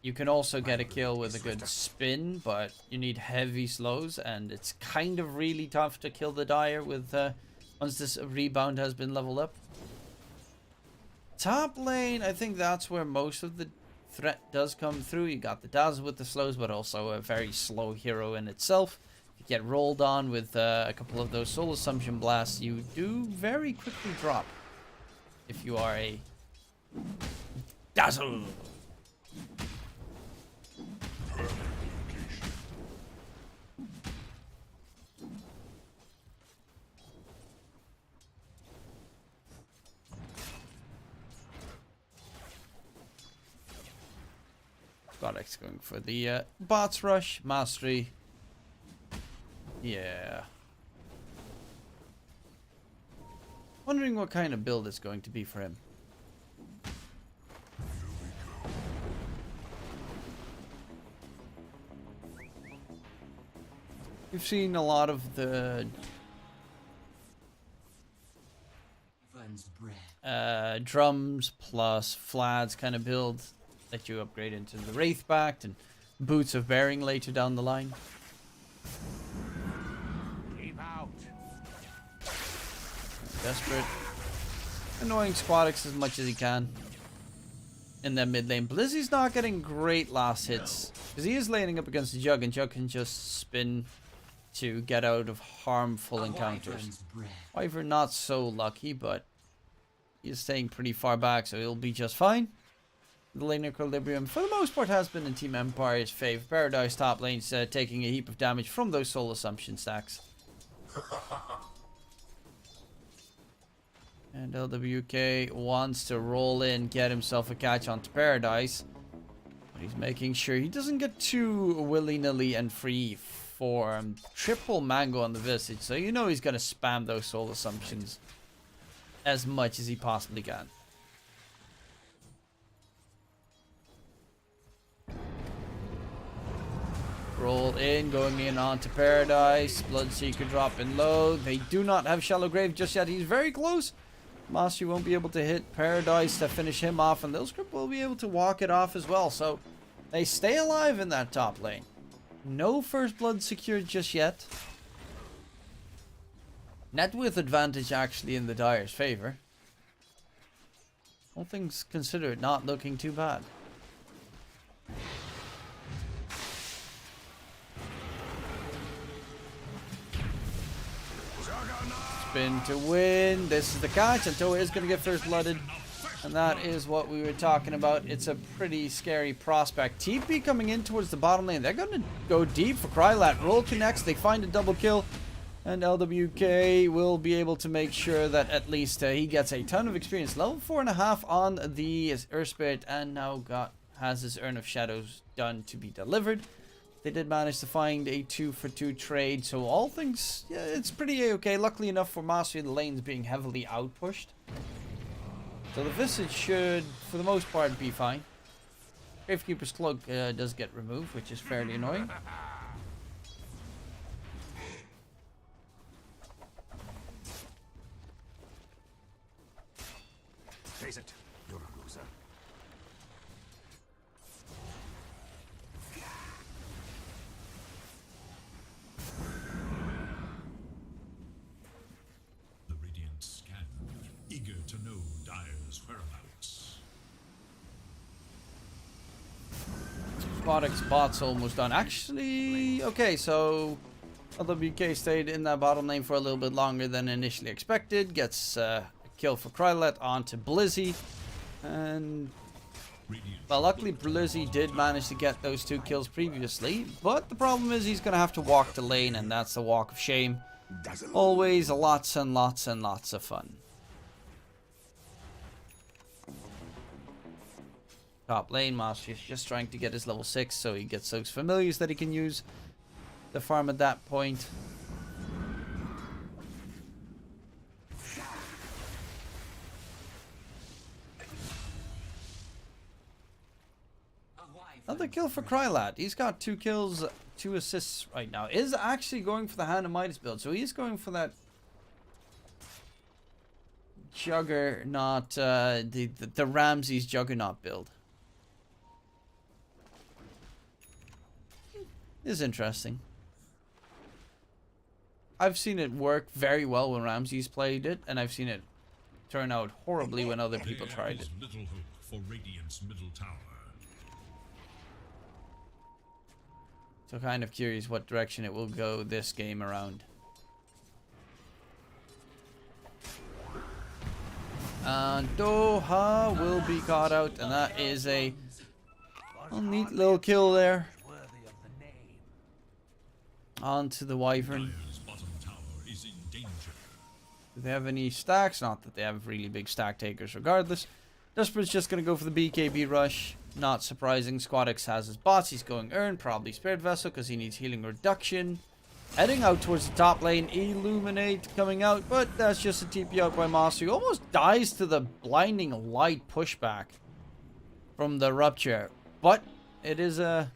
You can also get a kill with a good spin, but you need heavy slows, and it's kind of really tough to kill the Dire with once this rebound has been leveled up. Top lane, I think that's where most of the threat does come through. You got the Dazzle with the slows, but also a very slow hero in itself. If you get rolled on with a couple of those Soul Assumption blasts, you do very quickly drop if you are a Dazzle. Godx going for the bots rush, mastery. Yeah. Wondering what kind of build it's going to be for him. We've seen a lot of the drums plus Flads kind of build that you upgrade into the Wraithbacked and Boots of Bearing later down the line. Keep out. Desperate. Annoying Squadix as much as he can in that mid lane. Blizzy's not getting great last hits because he is laning up against the Jug, and Jug can just spin to get out of harmful encounters. Wyvern not so lucky, but he's staying pretty far back, so he'll be just fine. The lane equilibrium, for the most part, has been in Team Empire's favor. Paradise top lane's taking a heap of damage from those Soul Assumption stacks. And LWK wants to roll in, get himself a catch onto Paradise. But he's making sure he doesn't get too willy-nilly and free for triple Mango on the Visage. So you know he's going to spam those Soul Assumptions as much as he possibly can. Roll in, going in onto Paradise. Bloodseeker dropping low. They do not have Shallow Grave just yet. He's very close. Mastery won't be able to hit Paradise to finish him off, and Lilscript will be able to walk it off as well. So they stay alive in that top lane. No first blood secured just yet. Net with advantage actually in the Dire's favor. All things considered, not looking too bad. Spin to win. This is the catch. Antoa is going to get first blooded. And that is what we were talking about. It's a pretty scary prospect. TP coming in towards the bottom lane. They're going to go deep for Krylat. Roll connects. They find a double kill. And LWK will be able to make sure that at least he gets a ton of experience. Level 4.5 on the Earth Spirit. And now has his Urn of Shadows done to be delivered. They did manage to find a 2-for-2 trade. So all things, yeah, it's pretty okay. Luckily enough for Mastery, the lane's being heavily outpushed. So the Visage should, for the most part, be fine. Gravekeeper's Cloak does get removed, which is fairly annoying. Face it, you're a loser. The Radiant scan, eager to know Dire's whereabouts. Aquatic's bot's almost done. Actually, okay, so LWK stayed in that bottom lane for a little bit longer than initially expected. Gets a kill for Krylet onto Blizzy. And, well, luckily Blizzy did manage to get those 2 kills previously. But the problem is he's going to have to walk the lane, and that's the walk of shame. Always lots and lots and lots of fun. Top lane, Master is just trying to get his level 6 so he gets those familiars that he can use the farm at that point. Another kill for Krylat. He's got 2 kills, 2 assists right now. Is actually going for the Hand of Midas build. So he's going for that Juggernaut, the Ramses Juggernaut build. Is interesting. I've seen it work very well when Ramses played it, and I've seen it turn out horribly when other people tried it. Little hope for Radiant's middle tower. So kind of curious what direction it will go this game around. And Doha will be caught out, and that is a neat little kill there. Onto the Wyvern. Dire's bottom tower is in danger. Do they have any stacks? Not that they have really big stack takers regardless. Desperate's just going to go for the BKB rush. Not surprising. Squadix has his bots. He's going Urn. Probably Spirit Vessel because he needs healing reduction. Heading out towards the top lane. Illuminate coming out. But that's just a TP out by Master. He almost dies to the blinding light pushback from the Rupture. But it is a...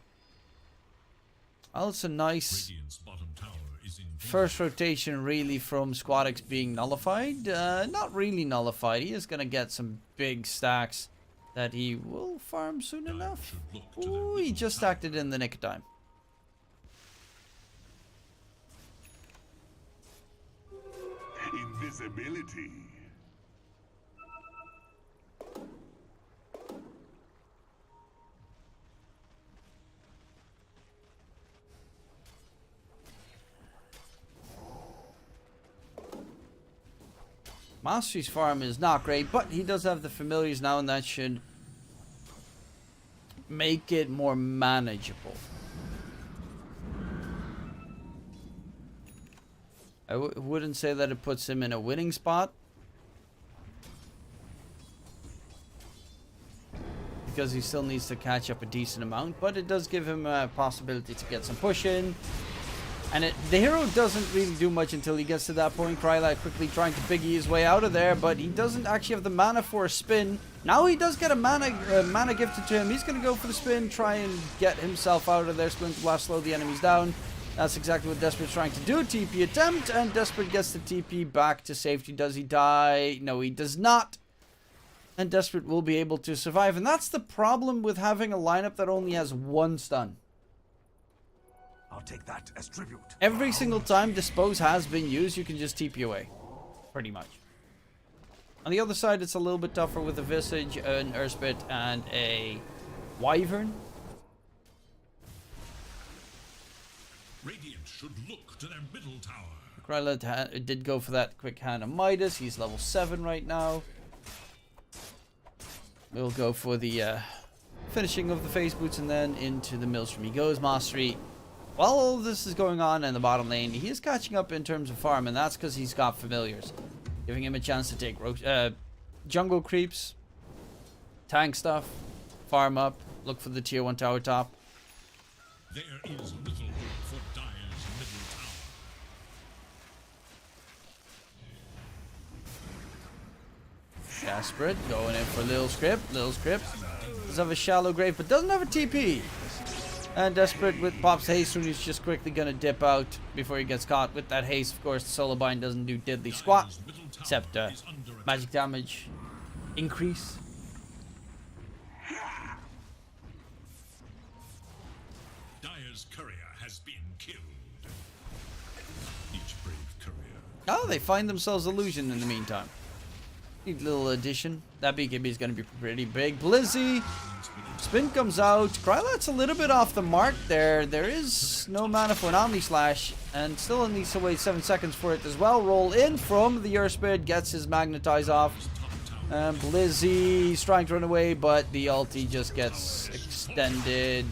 well, it's a nice Radiant's bottom tower is in danger. first rotation really from Squadix being nullified. Not really nullified. He is going to get some big stacks that he will farm soon enough. Ooh, he just stacked it in the nick of time. Invisibility. Mastery's farm is not great, but he does have the familiars now, and that should make it more manageable. I wouldn't say that it puts him in a winning spot, because he still needs to catch up a decent amount, but it does give him a possibility to get some push in. And the hero doesn't really do much until he gets to that point. Krylat quickly trying to biggie his way out of there, but he doesn't actually have the mana for a spin. Now he does get a mana gifted to him. He's going to go for the spin, try and get himself out of there. Splinter Blast, slow the enemies down. That's exactly what Desperate's trying to do. TP attempt, and Desperate gets the TP back to safety. Does he die? No, he does not. And Desperate will be able to survive. And that's the problem with having a lineup that only has 1 stun. I'll take that as tribute. Every single time Dispose has been used, you can just TP away. Pretty much. On the other side, it's a little bit tougher with a Visage, an Urspit, and a Wyvern. Radiant should look to their middle tower. Krylet did go for that quick Hand of Midas. He's level 7 right now. we'll go for the finishing of the phase boots and then into the Maelstrom. He goes Mastery. While all of this is going on in the bottom lane, he is catching up in terms of farm, and that's because he's got familiars, giving him a chance to take jungle creeps, tank stuff, farm up, look for the tier 1 tower top. There is little hope for Dire's middle tower. Desperate, going in for Lil Script. Lil Script does have a shallow grave, but doesn't have a TP. And Desperate with Pop's haste, when he's just quickly going to dip out before he gets caught. With that haste, of course, the solo bind doesn't do diddly squat, except magic damage increase. Dire's courier has been killed. Each brave courier. Oh, they find themselves illusion in the meantime. Neat little addition. That BKB is going to be pretty big. Blizzy. Spin comes out. Krylat's a little bit off the mark there. There is no mana for an Omni Slash. And still needs to wait 7 seconds for it as well. Roll in from the Earth Spirit. Gets his Magnetize off. And Blizzy trying to run away, but the ulti just gets extended.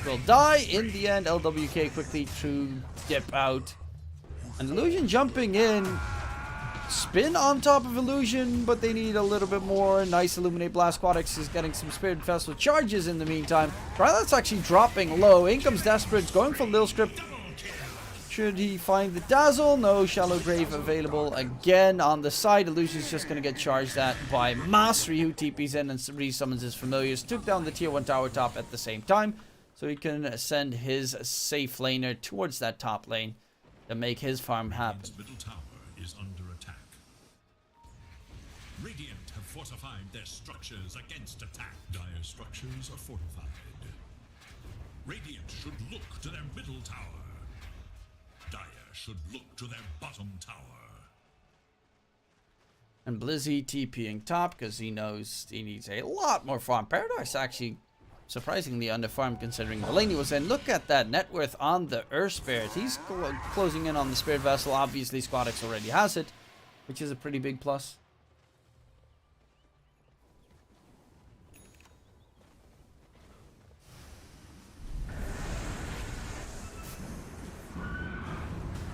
Will die in the end. LWK quickly to dip out. And Illusion jumping in. Spin on top of Illusion, but they need a little bit more. Nice Illuminate Blast. Quadix is getting some Spirit Festival charges in the meantime. Rylat's actually dropping low. In comes Desperate, going for Lil Script. Should he find the Dazzle? No, Shallow Grave available again on the side. Illusion's just going to get charged at by Mastery, who TPs in and resummons his familiars. Took down the tier 1 tower top at the same time, so he can send his safe laner towards that top lane to make his farm happen. His middle tower is under attack. Radiant have fortified their structures against attack. Dire structures are fortified. Radiant should look to their middle tower. Dire should look to their bottom tower. And Blizzy TPing top because he knows he needs a lot more farm. Paradise actually surprisingly underfarmed considering the lane he was in. Look at that net worth on the Earth Spirit. He's closing in on the Spirit Vessel. Obviously Squadix already has it, which is a pretty big plus.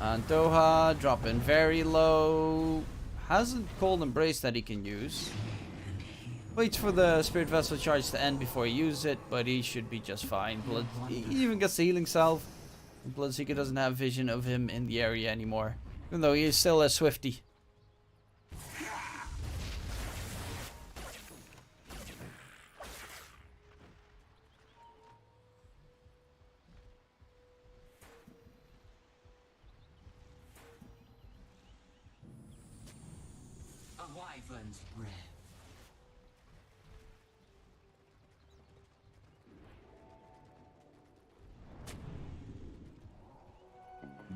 And Doha dropping very low. Hasn't Cold Embrace that he can use. Waits for the Spirit Vessel charge to end before he uses it, but he should be just fine. He even gets the healing salve. Bloodseeker doesn't have vision of him in the area anymore, even though he is still a Swifty. Wyvern's breath.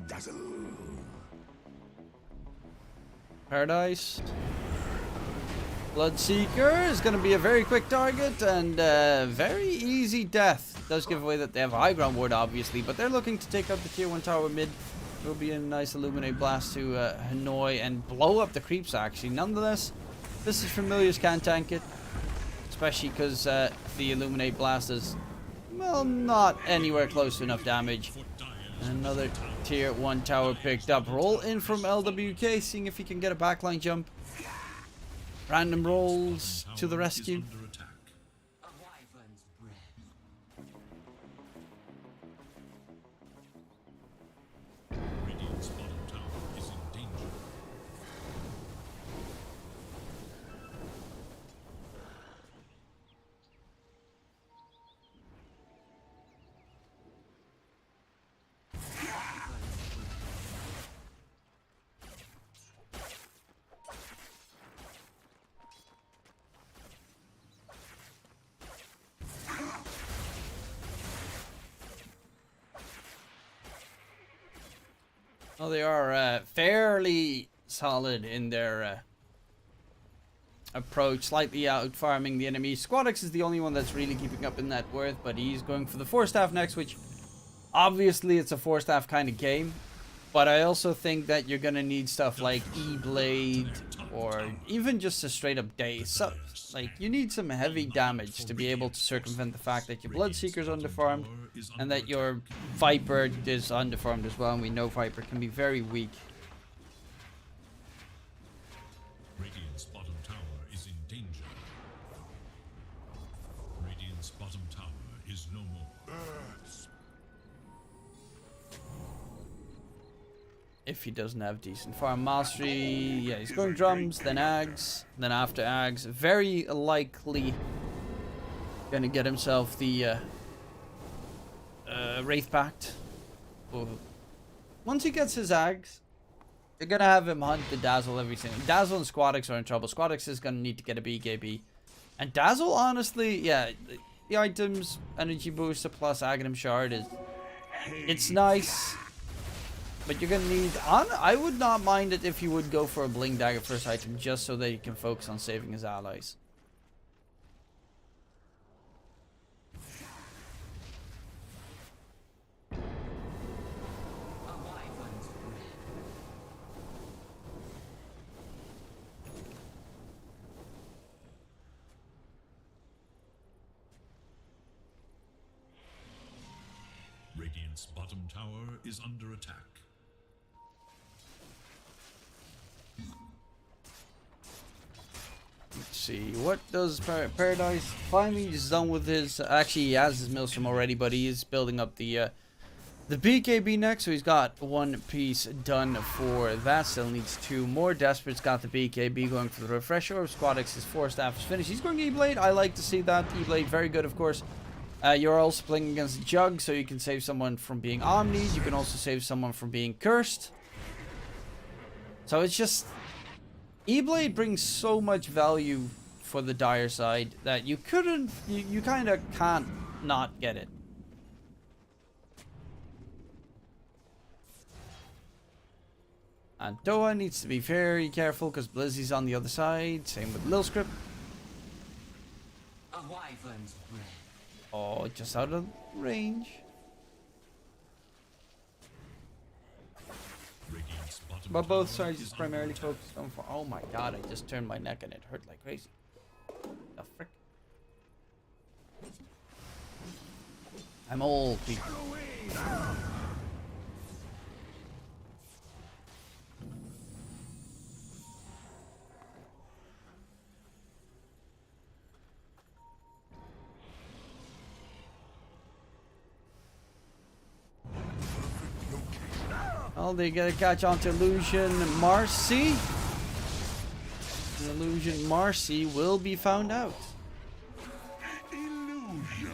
Dazzle. Paradise. Bloodseeker is going to be a very quick target and very easy death. Does give away that they have a high ground ward, obviously, but they're looking to take out the tier 1 tower mid. It will be a nice Illuminate Blast to Hanoi and blow up the creeps, actually. Nonetheless, this is Familiars can tank it, especially because the Illuminate Blast is, well, not anywhere close to enough damage. Another tier 1 tower picked up. Roll in from LWK, seeing if he can get a backline jump. Random rolls to the rescue. Radiant's bottom tower is in danger. Well, they are fairly solid in their approach, slightly out farming the enemy. Squadix is the only one that's really keeping up in that worth, but he's going for the 4-staff next, which obviously it's a 4-staff kind of game. But I also think that you're going to need stuff like E-Blade, or even just a straight up daze. So, like, you need some heavy damage to be able to circumvent the fact that your Bloodseeker's underfarmed and that your Viper is underfarmed as well, and we know Viper can be very weak. Radiant's bottom tower is in danger. Radiant's bottom tower is no more. If he doesn't have decent farm mastery, yeah, he's going drums, then Ags, then after Ags, very likely gonna get himself the Wraith Pact. Once he gets his Ags, they're gonna have him hunt the Dazzle every single. Dazzle and Squadix are in trouble. Squadix is gonna need to get a BKB, and Dazzle, honestly, yeah, the items, energy booster plus Aghanim Shard it's nice. But you're gonna need I would not mind it if he would go for a Bling Dagger first item just so that he can focus on saving his allies. Radiant's bottom tower is under attack. Let's see, what does Paradise finally is done with his, actually he has his Maelstrom already, but he is building up the BKB next, so he's got one piece done for that, still needs two more. Desperate's got the BKB going for the Refresh Orb. Squadix's 4-staff is finished. He's going E-Blade, I like to see that. E-Blade, very good of course. You're also playing against Jug, so you can save someone from being Omnied, you can also save someone from being Cursed. So it's just... E-Blade brings so much value for the Dire side that you couldn't, you kind of can't not get it. And Doa needs to be very careful because Blizzy's on the other side. Same with Lil Script. Oh, just out of range. But both sides is primarily focused on. Oh my god, I just turned my neck and it hurt like crazy. The frick? I'm old, people. Well, they gotta catch on to Illusion Marcy. And Illusion Marcy will be found out. Illusion.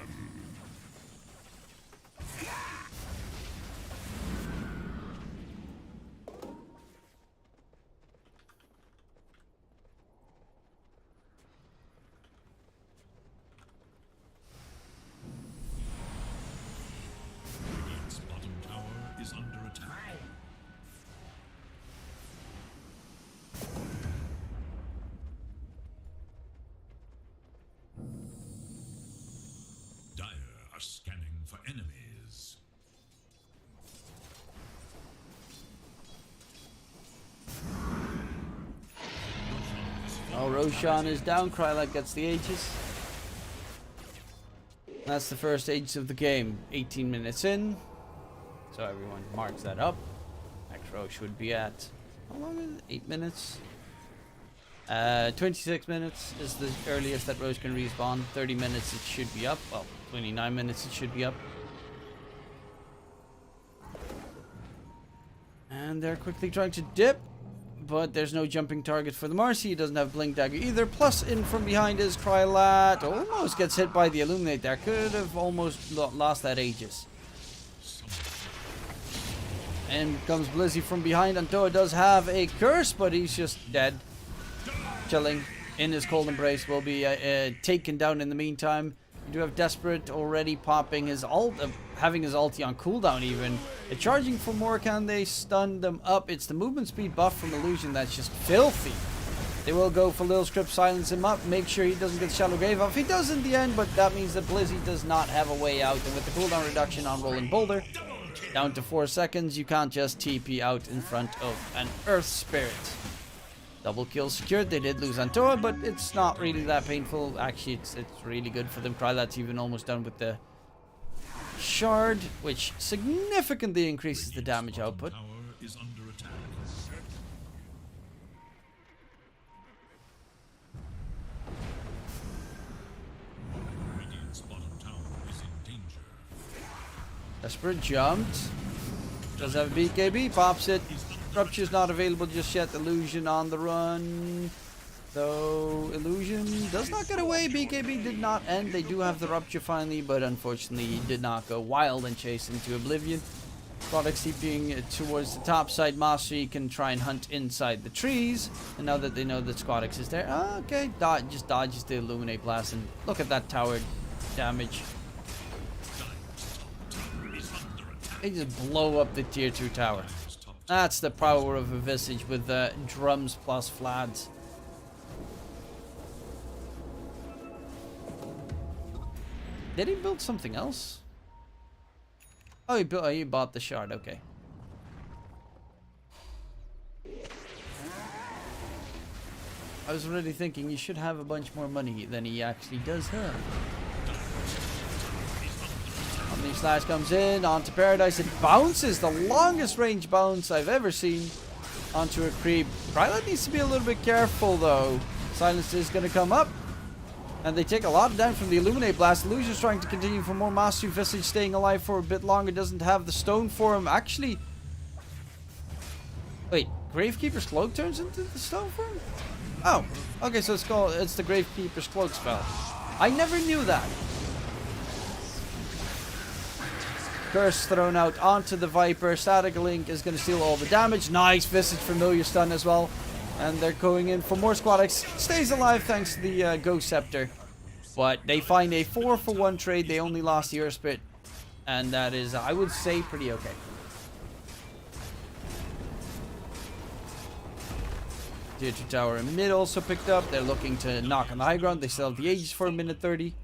Radiant's bottom tower is under attack. Dire are scanning for enemies. Oh, Roshan is down. Krylat gets the Aegis. That's the first Aegis of the game. 18 minutes in. So everyone marks that up. Next Rosh would be at... How long is it? 8 minutes? 26 minutes is the earliest that Rosh can respawn. 30 minutes it should be up. Well, 29 minutes it should be up. And they're quickly trying to dip. But there's no jumping target for the Marcy. He doesn't have Blink Dagger either. Plus, in from behind is Krylat. Almost gets hit by the Illuminate there. Could have almost lost that Aegis. And comes Blizzy from behind. Antoa does have a curse, but he's just dead. Chilling in his cold embrace. Will be taken down in the meantime. We do have Desperate already popping his ult, having his ulti on cooldown even. Charging for more, can they stun them up? It's the movement speed buff from Illusion that's just filthy. They will go for Lil Script, silence him up, make sure he doesn't get Shallow Grave off. He does in the end, but that means that Blizzy does not have a way out. And with the cooldown reduction on Rolling Boulder, down to 4 seconds, you can't just TP out in front of an Earth Spirit. Double kill secured. They did lose Antoa, but it's not really that painful. Actually, it's really good for them. Krylat's even almost done with the shard, which significantly increases the damage output. Tower is under attack. Radiant's bottom tower is in danger. Desperate jumped. Does have a BKB, pops it. Rupture's not available just yet. Illusion on the run. Though Illusion does not get away. BKB did not end. They do have the Rupture finally, but unfortunately he did not go wild and chase into Oblivion. Product keeping towards the top side. Mastery can try and hunt inside the trees. And now that they know that Squadix is there, okay, just dodges the Illuminate Blast. And look at that tower damage. They just blow up the tier 2 tower. That's the power of a Visage with drums plus Flads. Did he build something else? Oh, he bought the shard. Okay. I was already thinking he should have a bunch more money than he actually does have. Omni Slash comes in onto Paradise. It bounces, the longest range bounce I've ever seen onto a creep. Krylat needs to be a little bit careful though. Silence is going to come up. And they take a lot of damage from the Illuminate Blast. Illusion's trying to continue for more Mastery. Visage staying alive for a bit longer. Doesn't have the stone for him. Actually... Wait, Gravekeeper's Cloak turns into the stone for him? Oh, okay, so it's the Gravekeeper's Cloak spell. I never knew that. Curse thrown out onto the Viper. Static Link is going to steal all the damage. Nice Visage Familiar Stun as well. And they're going in for more Squadix. Stays alive thanks to the Ghost Scepter. But they find a 4-for-1 trade. They only lost the Earth Spit. And that is, I would say, pretty okay. Tier 2 tower in mid also picked up. They're looking to knock on the high ground. They still have the Aegis for a minute 30.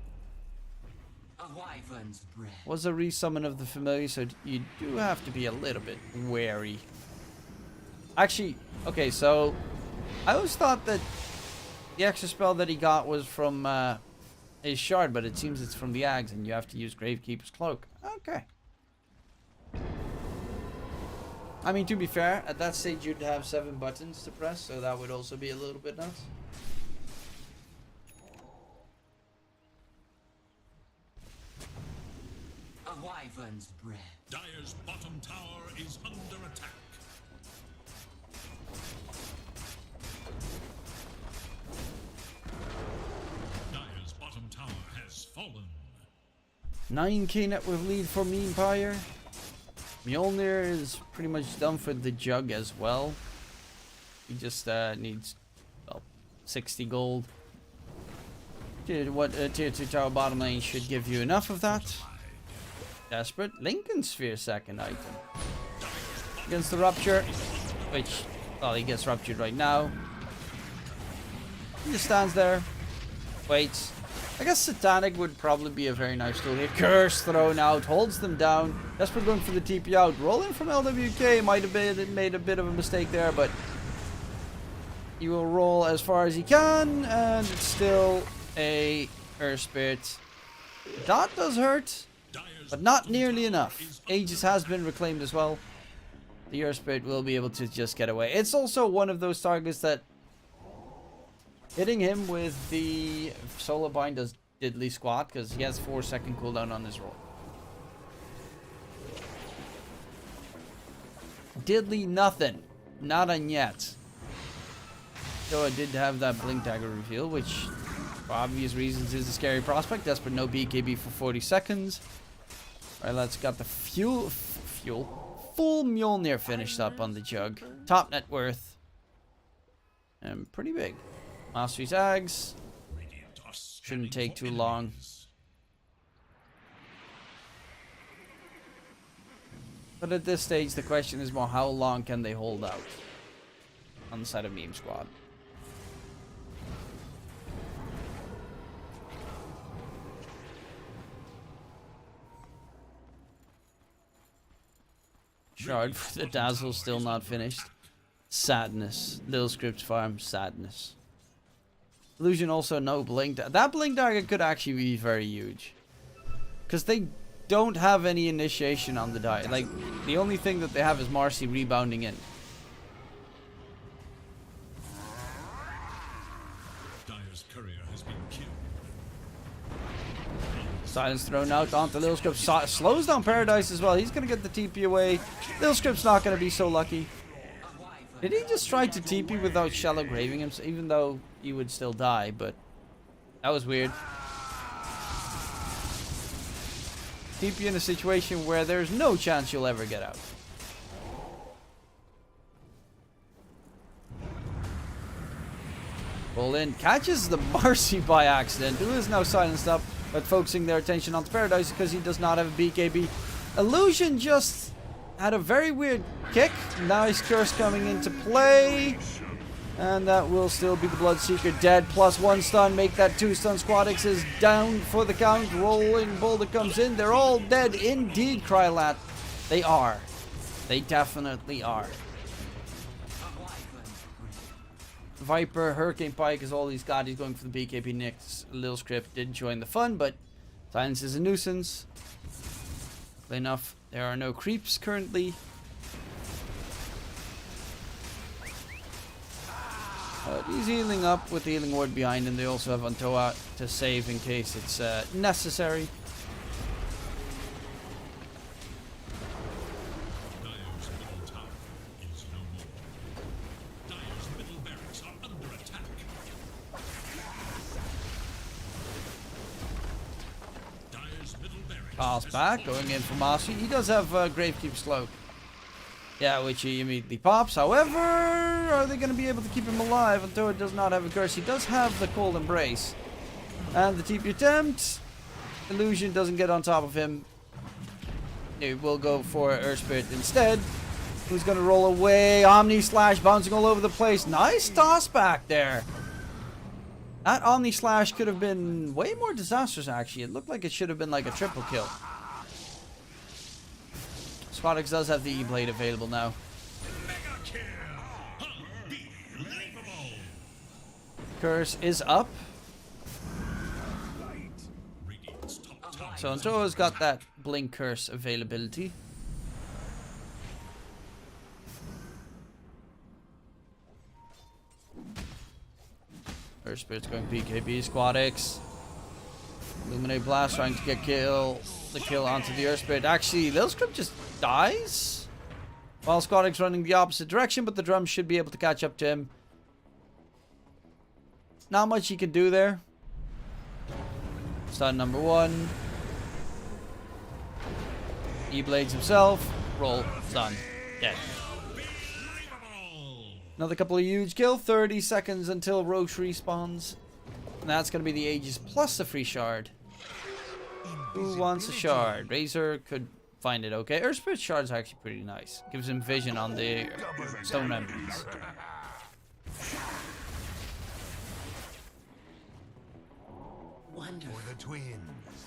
Was a resummon of the Familiar, so you do have to be a little bit wary. Actually, okay, so I always thought that the extra spell that he got was from his shard, but it seems it's from the Ags, and you have to use Gravekeeper's Cloak. Okay. I mean, to be fair, at that stage you'd have 7 buttons to press, so that would also be a little bit nuts. A wyvern's breath. Dire's bottom tower is under attack. Dire's bottom tower has fallen. 9k net worth lead for Meanpire. Mjolnir is pretty much done for the Jug as well. He just needs, well, 60 gold. Tier 2 tower bottom lane should give you enough of that. Desperate. Lincoln Sphere second item. Against the Rupture, which, well, he gets Ruptured right now. He just stands there, waits. I guess Satanic would probably be a very nice tool here. Curse thrown out, holds them down. Desperate going for the TP out. Rolling from LWK might have made a bit of a mistake there, but he will roll as far as he can, and it's still a Earth Spirit. Dot does hurt, but not nearly enough. Aegis has been reclaimed as well. The Earth Spirit will be able to just get away. It's also one of those targets that hitting him with the Solar Bind does diddly squat, because he has 4-second cooldown on his roll. Diddly nothing. Not on yet. So I did have that Blink Dagger reveal, which for obvious reasons is a scary prospect. Desperate no BKB for 40 seconds. Alright, let's got the full Mjolnir finished up on the Jug. Top net worth. And pretty big. Mastery Zags. Shouldn't take too long. But at this stage, the question is more, how long can they hold out on the side of Meme Squad? Shard for the Dazzle still not finished. Sadness. Little Script's farm, sadness. Illusion also no blink. That blink dagger could actually be very huge. Because they don't have any initiation on the die. Like, the only thing that they have is Marcy rebounding in. Dire's courier has been killed. Silence thrown out onto Lil Script. Slows down Paradise as well. He's going to get the TP away. Lil Script's not going to be so lucky. Did he just try to TP without shallow graving him? Even though he would still die, but that was weird. TP in a situation where there's no chance you'll ever get out. Pull in. Catches the Marcy by accident. Who is now silenced up, but focusing their attention on Paradise because he does not have a BKB. Illusion just had a very weird kick. Nice curse coming into play. And that will still be the Bloodseeker dead. +1 stun. Make that 2 stun. Squadix is down for the count. Rolling Boulder comes in. They're all dead indeed, Krylat. They are. They definitely are. Viper, Hurricane Pike is all he's got. He's going for the BKB next. Lil Script did join the fun, but Silence is a nuisance. Luckily enough, there are no creeps currently. But he's healing up with the healing ward behind him. They also have Antoa to save in case it's necessary. Dire's middle tower is no more. Dire's middle barracks are under attack. Dire's middle barracks. Pass back, going in for Marcy. He does have Gravekeep slow. Yeah, which he immediately pops. However, are they going to be able to keep him alive? Antoa does not have a curse. He does have the Cold Embrace. And the TP attempt. Illusion doesn't get on top of him. He will go for Earth Spirit instead. Who's going to roll away? Omni Slash bouncing all over the place. Nice toss back there. That Omni Slash could have been way more disastrous, actually. It looked like it should have been like a triple kill. Squadix does have the E-Blade available now. Mega kill! Unbelievable! Curse is up. Radiant's top tower. So Antoa's got that Blink Curse availability. Earth Spirit's going BKB, Squadix. Illuminate Blast trying to get the kill onto the Earth Spirit. Actually, Lil Script just dies. While Squadix running the opposite direction, but the drums should be able to catch up to him. Not much he can do there. Stun number 1. E-Blades himself. Roll. Stun. Dead. Another couple of huge kill. 30 seconds until Roche respawns. And that's going to be the Aegis plus the free shard. Who wants a shard? Razor could find it okay. Earth Spirit shard is actually pretty nice. Gives him vision on the stone remnants. Wonderful. For the twins.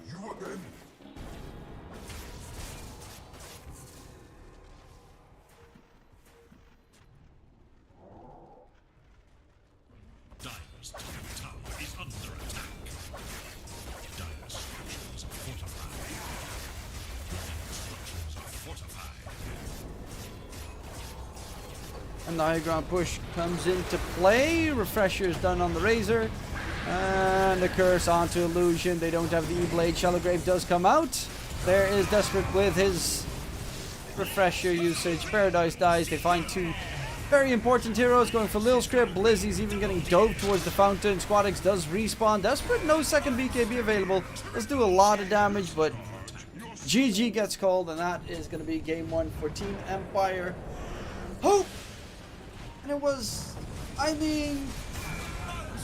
You again? Dire's top tower is under attack. Dire's structures are fortified. Dire's structures are fortified. And the high ground push comes into play. Refresher is done on the Razor. And the curse onto Illusion. They don't have the E-Blade. Shallowgrave does come out. There is Desperate with his refresher usage. Paradise dies. They find 2 very important heroes going for Lil Script. Blizzy's even getting dove towards the fountain. Squadix does respawn. Desperate, no second BKB available. Does do a lot of damage, but GG gets called, and that is going to be game 1 for Team Empire. Hope! And it was, I mean,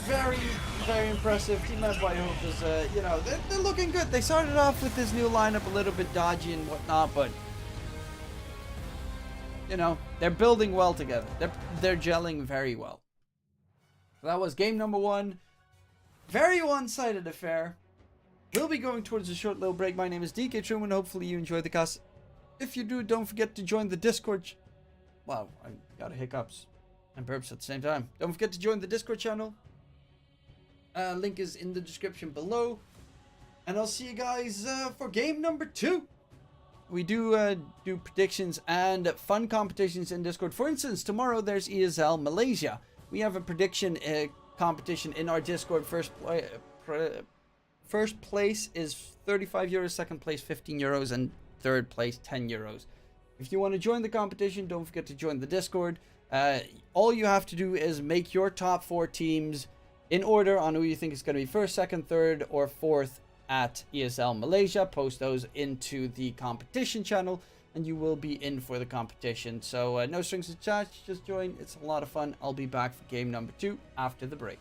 very, very impressive. Team Empire Hope is, you know, they're looking good. They started off with this new lineup a little bit dodgy and whatnot, but you know, they're building well together. They're gelling very well. That was game number 1. Very one-sided affair. We'll be going towards a short little break. My name is DK Truman. Hopefully you enjoyed the cast. If you do, don't forget to join the Discord. Wow, I got hiccups and burps at the same time. Don't forget to join the Discord channel. Link is in the description below. And I'll see you guys for game number 2. We do predictions and fun competitions in Discord. For instance, tomorrow there's ESL Malaysia. We have a prediction competition in our Discord. First place is 35 euros, second place 15 euros, and third place 10 euros. If you want to join the competition, don't forget to join the Discord. All you have to do is make your top 4 teams in order on who you think is going to be first, second, third, or fourth at ESL Malaysia. Post those into the competition channel and you will be in for the competition. So no strings attached, just join. It's a lot of fun. I'll be back for game number 2 after the break.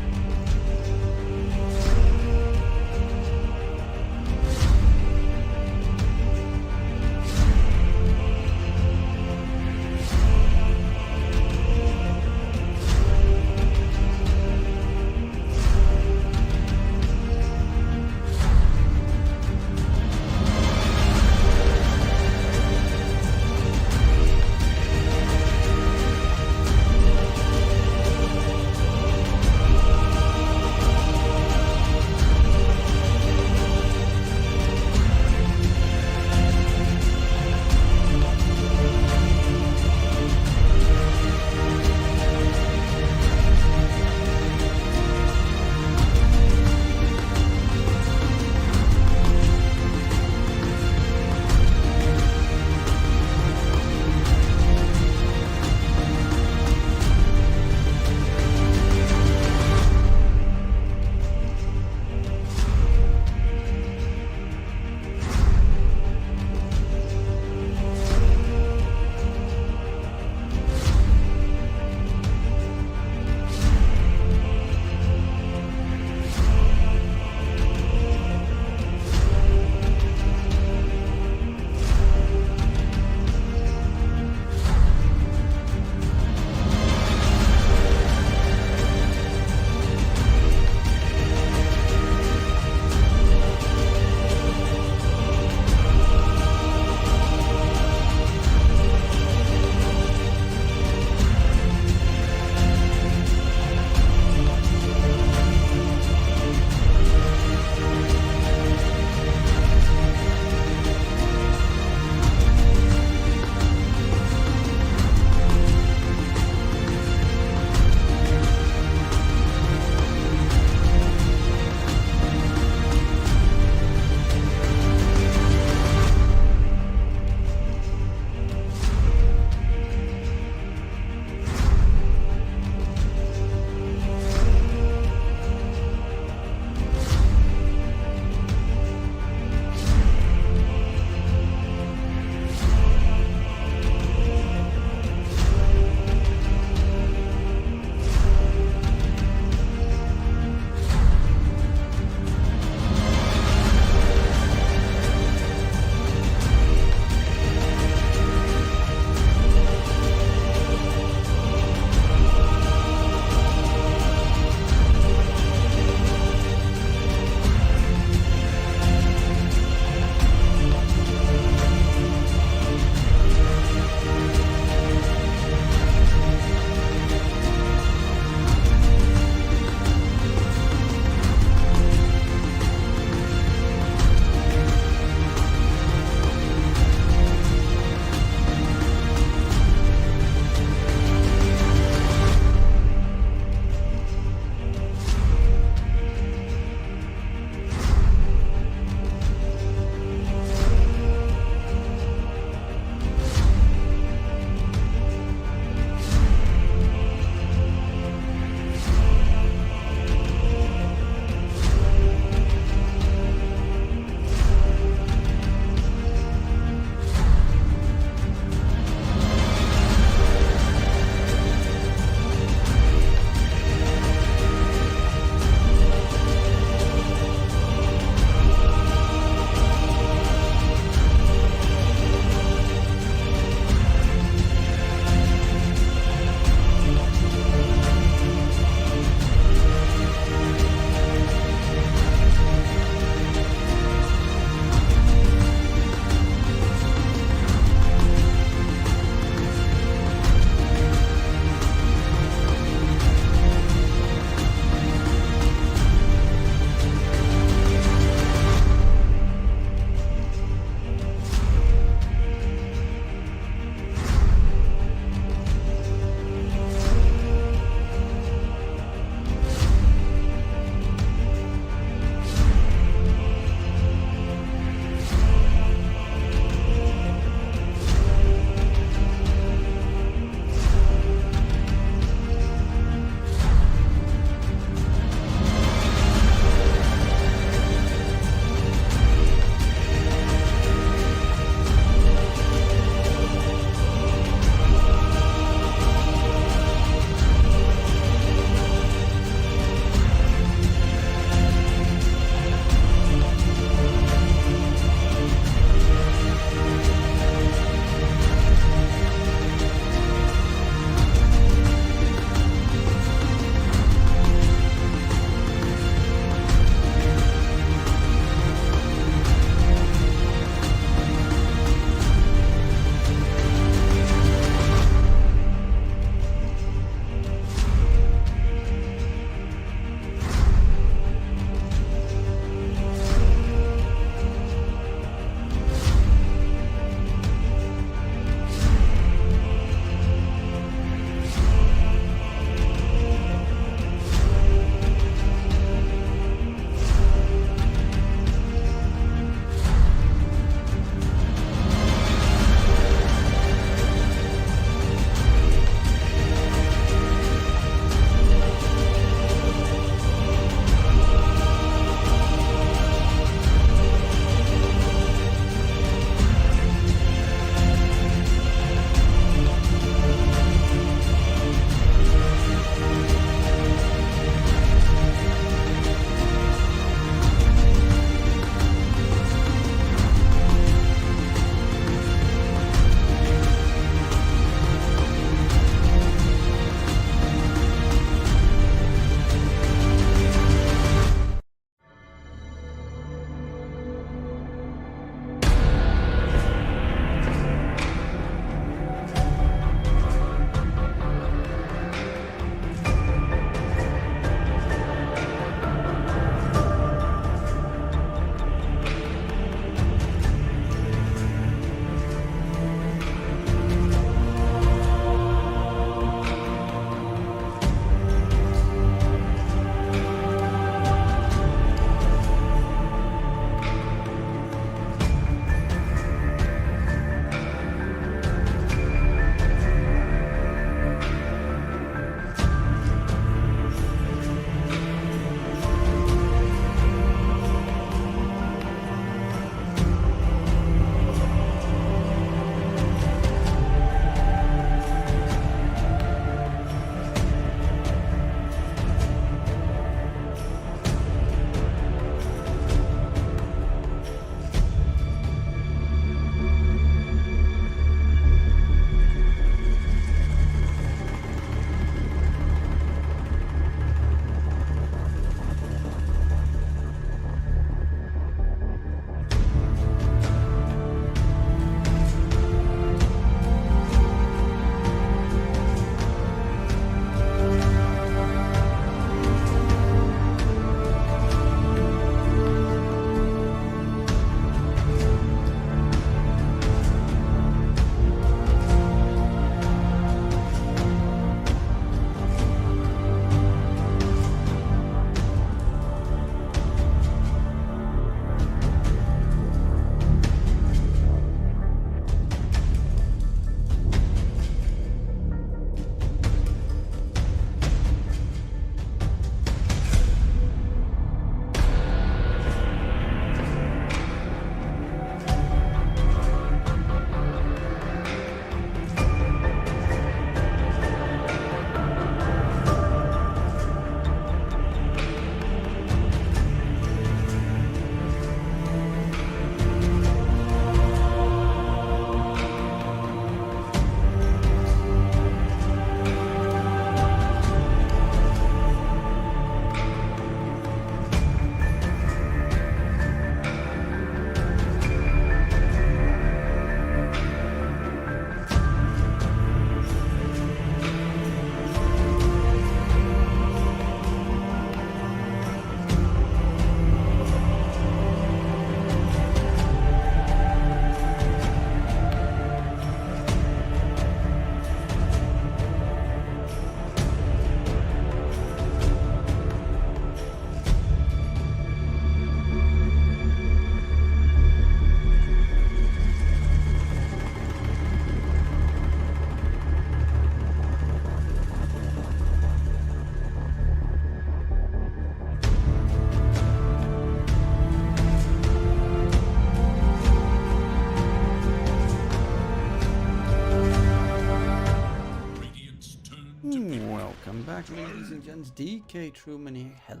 Welcome back, ladies and gents. DK Truman here. Hello.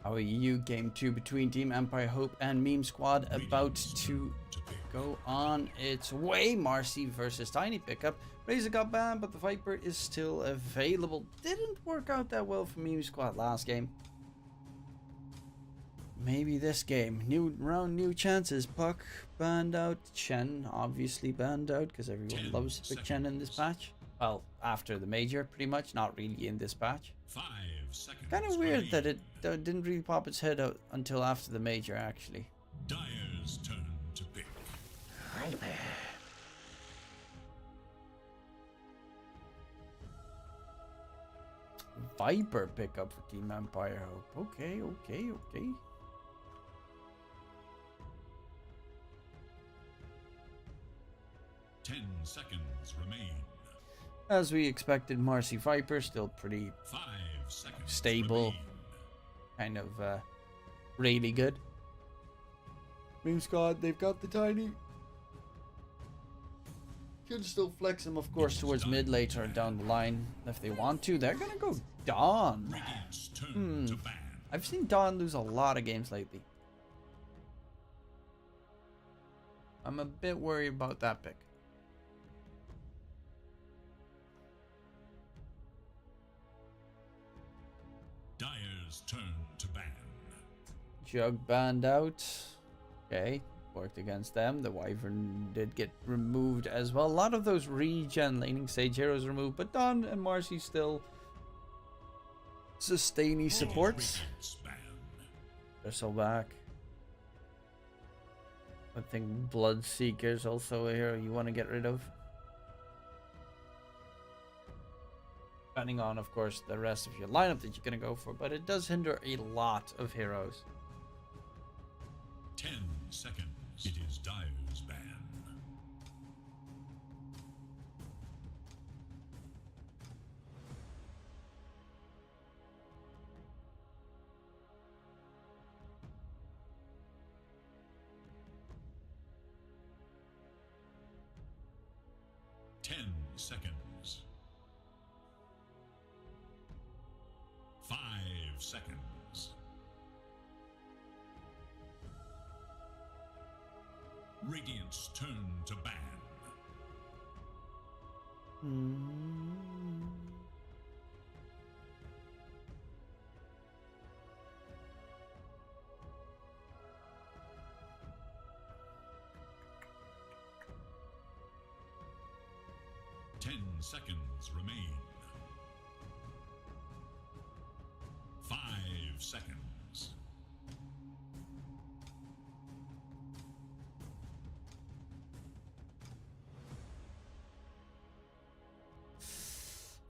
How are you? Game 2 between Team Empire Hope and Meme Squad about to go on its way. Marcy versus Tiny Pickup. Razor got banned, but the Viper is still available. Didn't work out that well for Meme Squad last game. Maybe this game. New round, new chances. Puck banned out. Chen obviously banned out because everyone loves Big Chen in this patch. Well, after the major, pretty much. Not really in this patch. 5 seconds. Kind of weird that it didn't really pop its head out until after the major, actually. Dyer's turn to pick. Viper pickup for Team Empire Hope. Okay, okay, okay. Ten seconds remain. As we expected, Marcy Viper still pretty 5 seconds stable. remain. Kind of really good. Meme Squad, they've got the Tiny. Can still flex them, of course, towards mid later down the line if they want to. They're gonna go Dawn. Radiant's turn to ban. I've seen Dawn lose a lot of games lately. I'm a bit worried about that pick. Dyer's turn to ban. Jug banned out. Okay, worked against them. The Wyvern did get removed as well. A lot of those regen laning stage heroes removed, but Dawn and Marcy still sustaining supports. Radiant's ban. They're still back. I think Bloodseeker's also a hero you want to get rid of. Depending on, of course, the rest of your lineup that you're going to go for, but it does hinder a lot of heroes. 10 seconds. It is Dyer's ban. Seconds. 5 seconds. Radiant's turn to ban. Seconds remain. 5 seconds.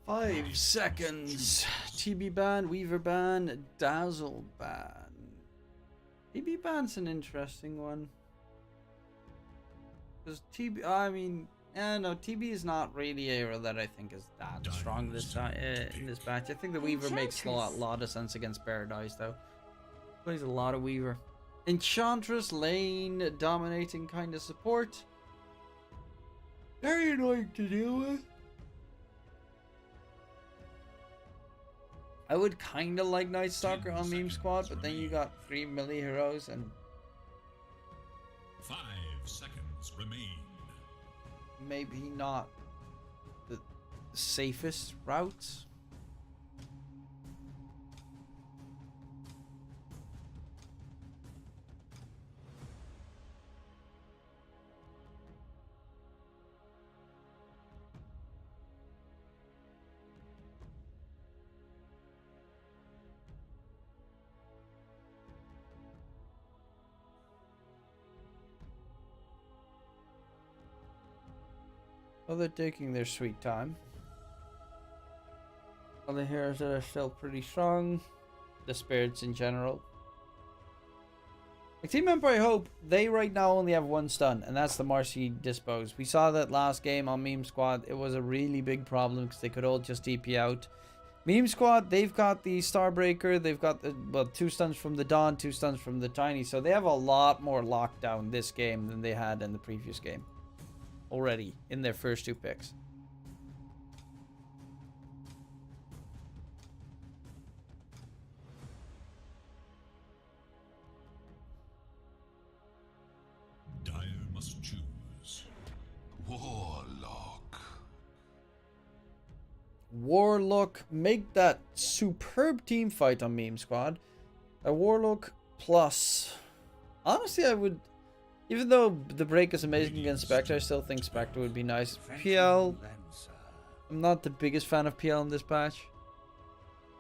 Five seconds. TB ban, Weaver ban, Dazzle ban. TB ban's an interesting one. Because TB, I mean, no, TB is not really a hero that I think is that strong this in this batch. I think the Weaver makes a lot of sense against Paradise, though. Plays a lot of Weaver. Enchantress, lane, dominating kind of support. Very annoying to deal with. I would kind of like Night Stalker on Meme Squad, but then you got 3 melee heroes and 5 seconds remain. Maybe not the safest routes. Well, they're taking their sweet time. Other heroes that are still pretty strong. The spirits in general. Like Team Empire Hope, they right now only have 1 stun, and that's the Marcy Dispose. We saw that last game on Meme Squad. It was a really big problem because they could all just TP out. Meme Squad, they've got the Starbreaker. They've got the 2 stuns from the Dawn, 2 stuns from the Tiny. So they have a lot more lockdown this game than they had in the previous game. Already in their first 2 picks. Warlock, make that superb team fight on Meme Squad. A Warlock plus. Honestly, I would, even though the break is amazing against Spectre, I still think Spectre would be nice. PL, I'm not the biggest fan of PL in this patch.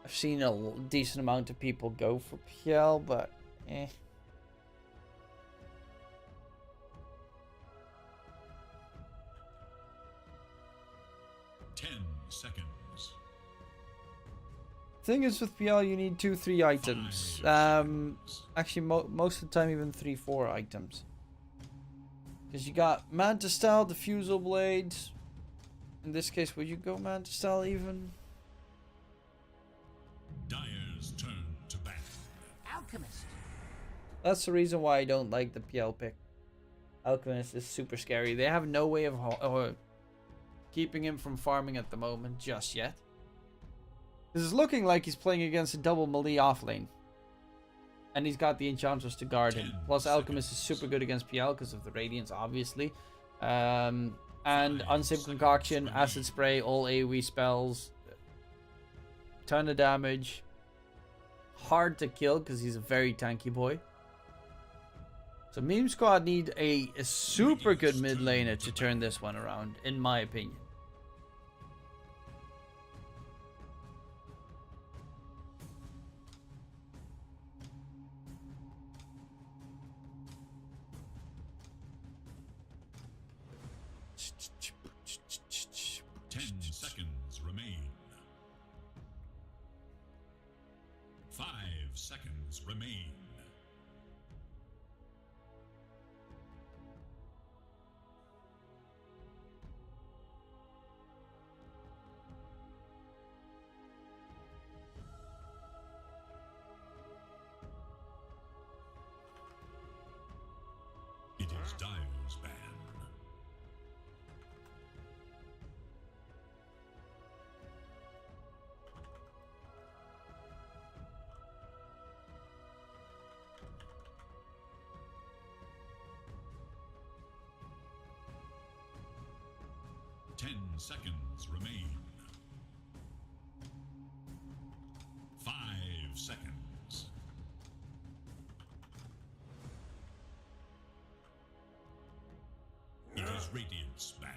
I've seen a decent amount of people go for PL, but eh. 10 seconds. Thing is with PL, you need 2-3 items. Actually, most of the time even 3-4 items. Because you got Manta Style, Diffusal Blade. In this case, would you go Manta Style even? Dyer's turn to bat. Alchemist. That's the reason why I don't like the PL pick. Alchemist is super scary. They have no way of keeping him from farming at the moment just yet. This is looking like he's playing against a double melee offlane. And he's got the Enchantress to guard him. Plus Alchemist is super good against PL because of the Radiance, obviously. And Unstable Concoction, Acid Spray, all AoE spells. Ton of damage. Hard to kill because he's a very tanky boy. So Meme Squad need a super good mid laner to turn this one around, in my opinion. Remain. It is Dyer's ban. Seconds remain. 5 seconds. It is Radiant's ban.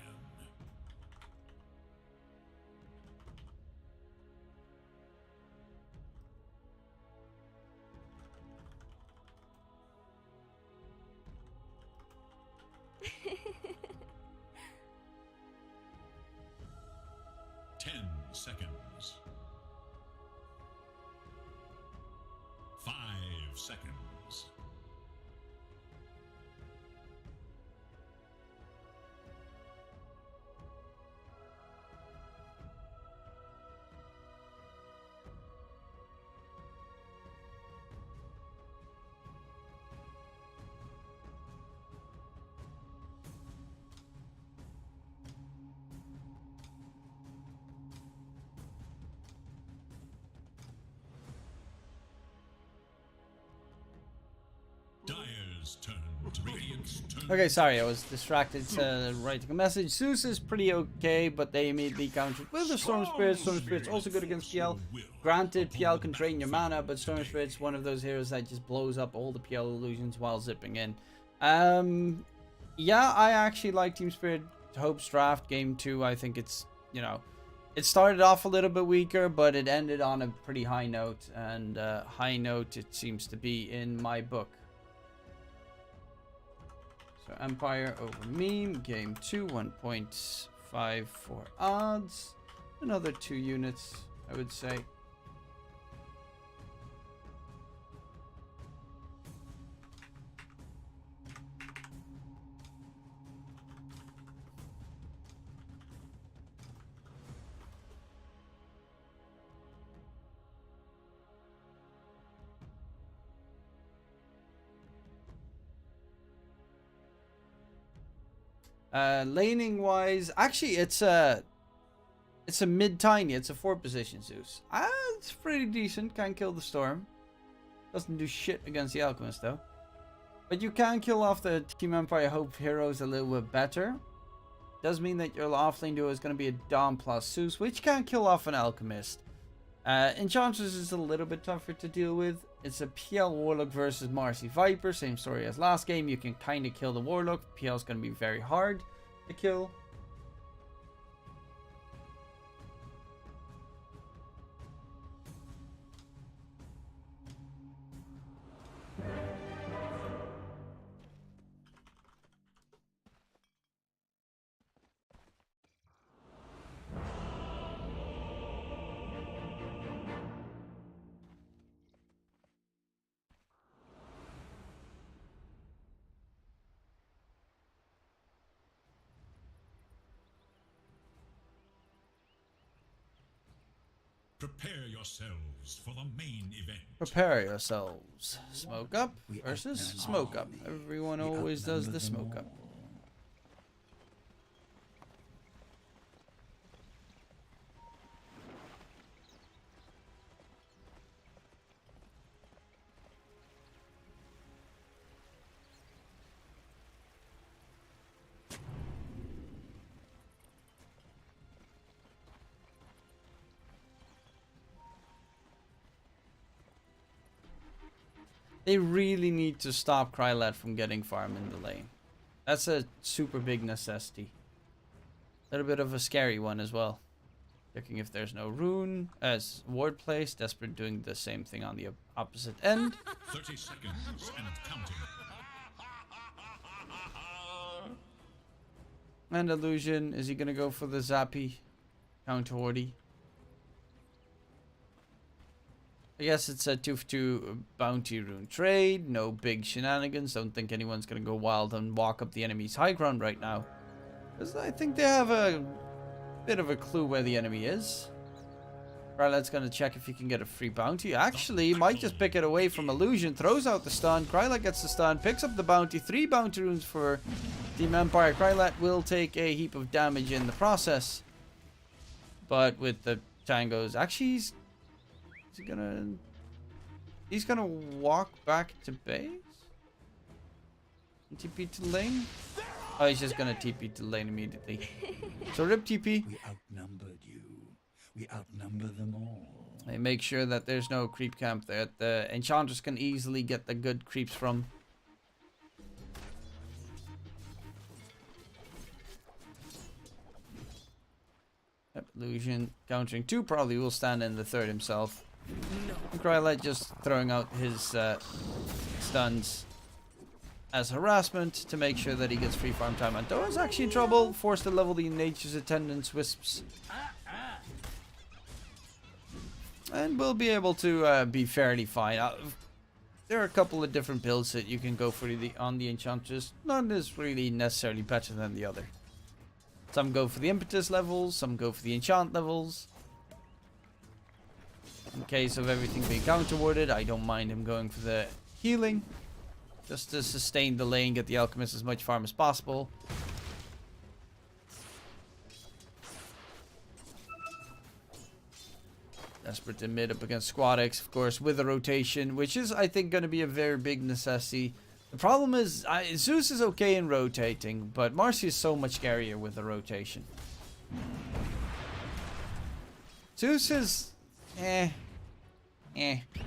Seconds. 5 seconds. Dyer's turn to Radiant's turn. Okay, sorry, I was distracted writing a message. Zeus is pretty okay, but they immediately countered with the Storm Spirit. Storm Spirit's also good against PL. Granted, PL can drain your mana, but Storm Spirit's one of those heroes that just blows up all the PL illusions while zipping in. Yeah, I actually like Team Spirit Hope's draft. Game 2, I think it's, you know, it started off a little bit weaker, but it ended on a pretty high note. And high note it seems to be in my book. So Empire over Meme, game 2, 1.54 odds. Another 2 units, I would say. Laning wise, actually it's a mid tiny. It's a 4 position Zeus. It's pretty decent. Can't kill the Storm. Doesn't do shit against the Alchemist though. But you can kill off the Team Empire Hope heroes a little bit better. does mean that your offlane duo is going to be a Dom plus Zeus, which can kill off an Alchemist. Enchantress is a little bit tougher to deal with. It's a PL Warlock versus Marcy Viper. Same story as last game. You can kind of kill the Warlock. PL is going to be very hard to kill. Prepare yourselves for the main event. Prepare yourselves. Smoke up versus smoke up. Everyone always does the smoke up. They really need to stop Krylat from getting farm in the lane. That's a super big necessity. A little bit of a scary one as well. Checking if there's no rune as ward place. Desperate doing the same thing on the opposite end. 30 seconds and counting. And Illusion, is he gonna go for the Zappy counter Hordy? I guess it's a 2-for-2 bounty rune trade. No big shenanigans. Don't think anyone's going to go wild and walk up the enemy's high ground right now. Because I think they have a bit of a clue where the enemy is. Krylat's going to check if he can get a free bounty. Actually, he might just pick it away from Illusion. Throws out the stun. Krylat gets the stun. Picks up the bounty. 3 bounty runes for Team Empire. Krylat will take a heap of damage in the process. But with the tangos... Actually, he's gonna walk back to base? TP to lane? Oh, he's just gonna TP to lane immediately. So rip TP. We outnumbered you. We outnumber them all. They make sure that there's no creep camp there. The Enchantress can easily get the good creeps from. Yep, Illusion countering 2 probably will stand in the 3rd himself. And Krylat just throwing out his stuns as harassment to make sure that he gets free farm time. Antoa's actually in trouble, forced to level the Nature's Attendance Wisps. And we'll be able to be fairly fine. There are a couple of different builds that you can go for on the Enchantress. None is really necessarily better than the other. Some go for the Impetus levels, some go for the Enchant levels. In case of everything being counter-warded, I don't mind him going for the healing. Just to sustain the lane, get the Alchemist as much farm as possible. Desperate to mid up against Squad X, of course, with a rotation, which is, I think, going to be a very big necessity. The problem is, Zeus is okay in rotating, but Marcy is so much scarier with the rotation. Zeus is... Denied.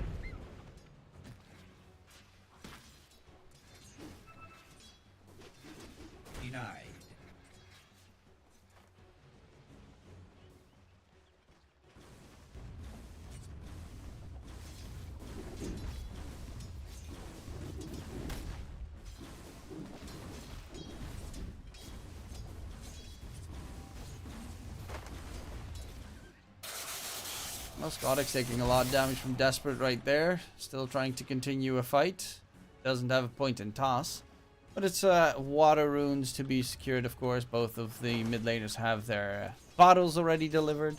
Well, Scotic's taking a lot of damage from Desperate right there. Still trying to continue a fight. Doesn't have a point in toss. But it's water runes to be secured, of course. Both of the mid laners have their bottles already delivered.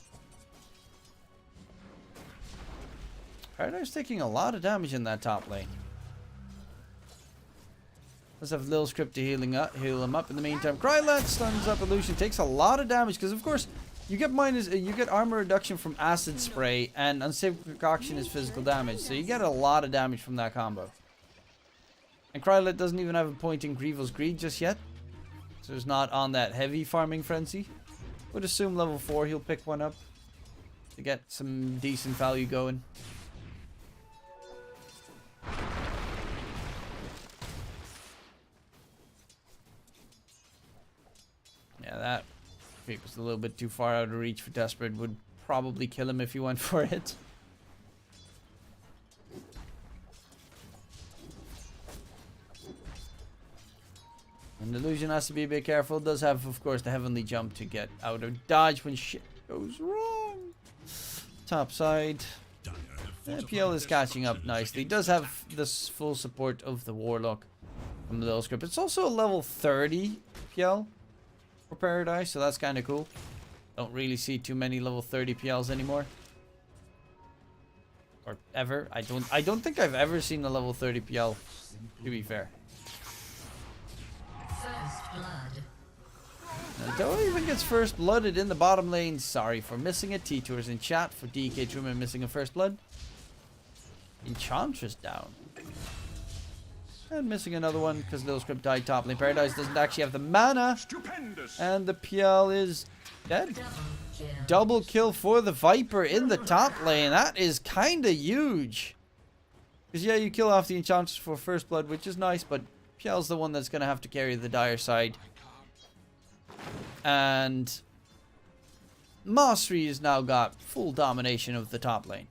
Paradise taking a lot of damage in that top lane. Let's have Lil Script to heal him up in the meantime. Krylat stuns up Illusion, takes a lot of damage because, of course, you get armor reduction from acid spray, and unsafe concoction is physical damage, so you get a lot of damage from that combo. And Krylat doesn't even have a point in Grievel's Greed just yet. So he's not on that heavy farming frenzy. Would assume level 4 he'll pick one up to get some decent value going. Yeah, that creep was a little bit too far out of reach for Desperate. Would probably kill him if he went for it. And Illusion has to be a bit careful. Does have, of course, the Heavenly Jump to get out of dodge when shit goes wrong. Top side. PL is catching up nicely. Does have this full support of the Warlock from the Lil Script. It's also a level 30 PL for Paradise, so that's kind of cool. Don't really see too many level 30 PLs anymore. Or ever. I don't think I've ever seen a level 30 PL, to be fair. Don't even gets first blooded in the bottom lane. Sorry for missing it. T-Tours in chat for DK Truman missing a first blood. Enchantress down. And missing another one because Lil Script died top lane. Paradise doesn't actually have the mana. Stupendous. And the PL is dead. Double kill for the Viper in the top lane. That is kind of huge. Because yeah, you kill off the Enchantress for first blood, which is nice, but PL's the one that's going to have to carry the dire side. And Mastery has now got full domination of the top lane.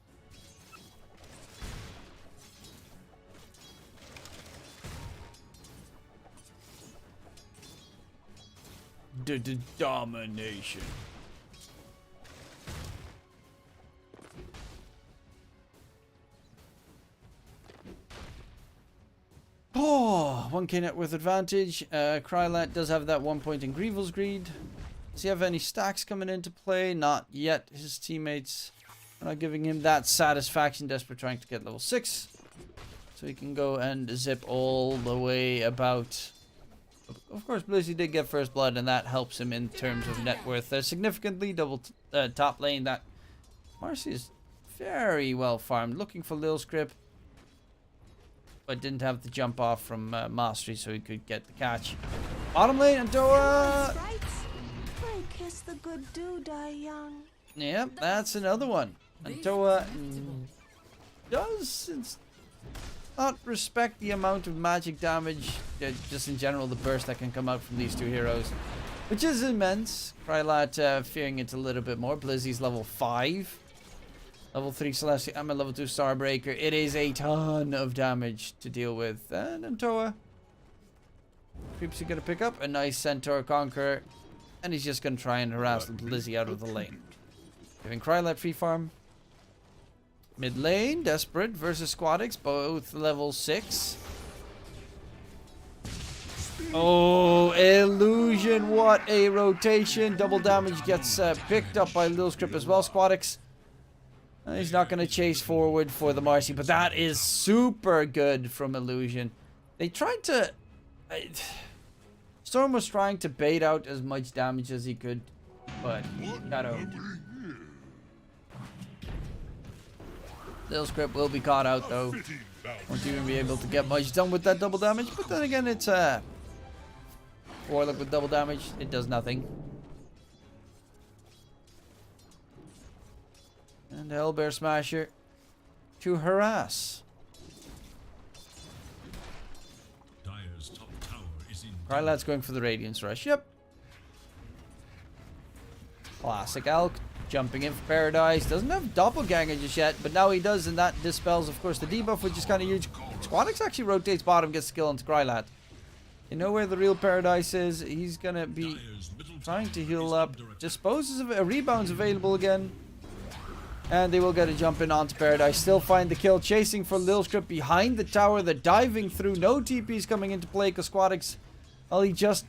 Domination. Oh, 1k net worth advantage. Krylat does have that 1 point in Grievel's Greed. Does he have any stacks coming into play? Not yet. His teammates are not giving him that satisfaction. Desperate trying to get level 6. So he can go and zip all the way about. Of course, Blizzy did get first blood, and that helps him in terms of net worth. Significantly double top lane. That Marcy is very well farmed. Looking for Lil Script. But didn't have the jump off from Mastery, so he could get the catch. Bottom lane, Antoa. Kiss the good dude, young. Yep, that's another one. Antoa does not respect the amount of magic damage, just in general, the burst that can come out from these two heroes, which is immense. Krylat fearing it a little bit more. Blizzy's level 5. Level 3 Celestia, I'm a level 2 Starbreaker. It is a ton of damage to deal with. And Antoa. Creeps are going to pick up a nice Centaur Conqueror. And he's just going to try and harass Blizzy out of the lane. Giving Krylat free farm. Mid lane, Desperate versus Squadix, both level 6. Oh, Illusion, what a rotation. Double damage gets picked up by Lil Script as well. Squadix. He's not going to chase forward for the Marcy, but that is super good from Illusion. They tried to... Storm was trying to bait out as much damage as he could, but got out. Lil Script will be caught out, though. Won't even be able to get much done with that double damage, but then again, it's Warlock with double damage. It does nothing. And Hellbear Smasher to harass. Dire's top tower is in. Krylat's going for the Radiance Rush. Yep. Classic Elk. Jumping in for Paradise. Doesn't have Doppelganger just yet, but now he does, and that dispels, of course, the debuff, which is kind of huge. Squadix actually rotates bottom, gets skill into Krylat. You know where the real Paradise is. He's going to be trying to heal up. Disposes of it. Rebound's available again. And they will get a jump in onto Paradise. Still find the kill. Chasing for Lil Script behind the tower. They're diving through. No TPs coming into play because Squadix, well, he just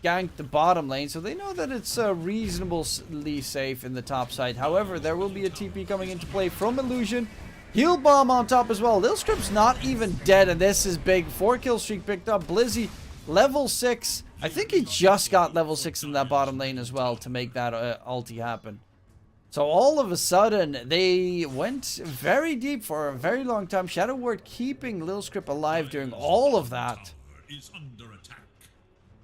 ganked the bottom lane. So they know that it's reasonably safe in the top side. However, there will be a TP coming into play from Illusion. Heal bomb on top as well. Lil Script's not even dead. And this is big. 4 kill streak picked up. Blizzy, level 6. I think he just got level 6 in that bottom lane as well to make that ulti happen. So all of a sudden, they went very deep for a very long time. Shadow Ward keeping Lil Script alive during all of that.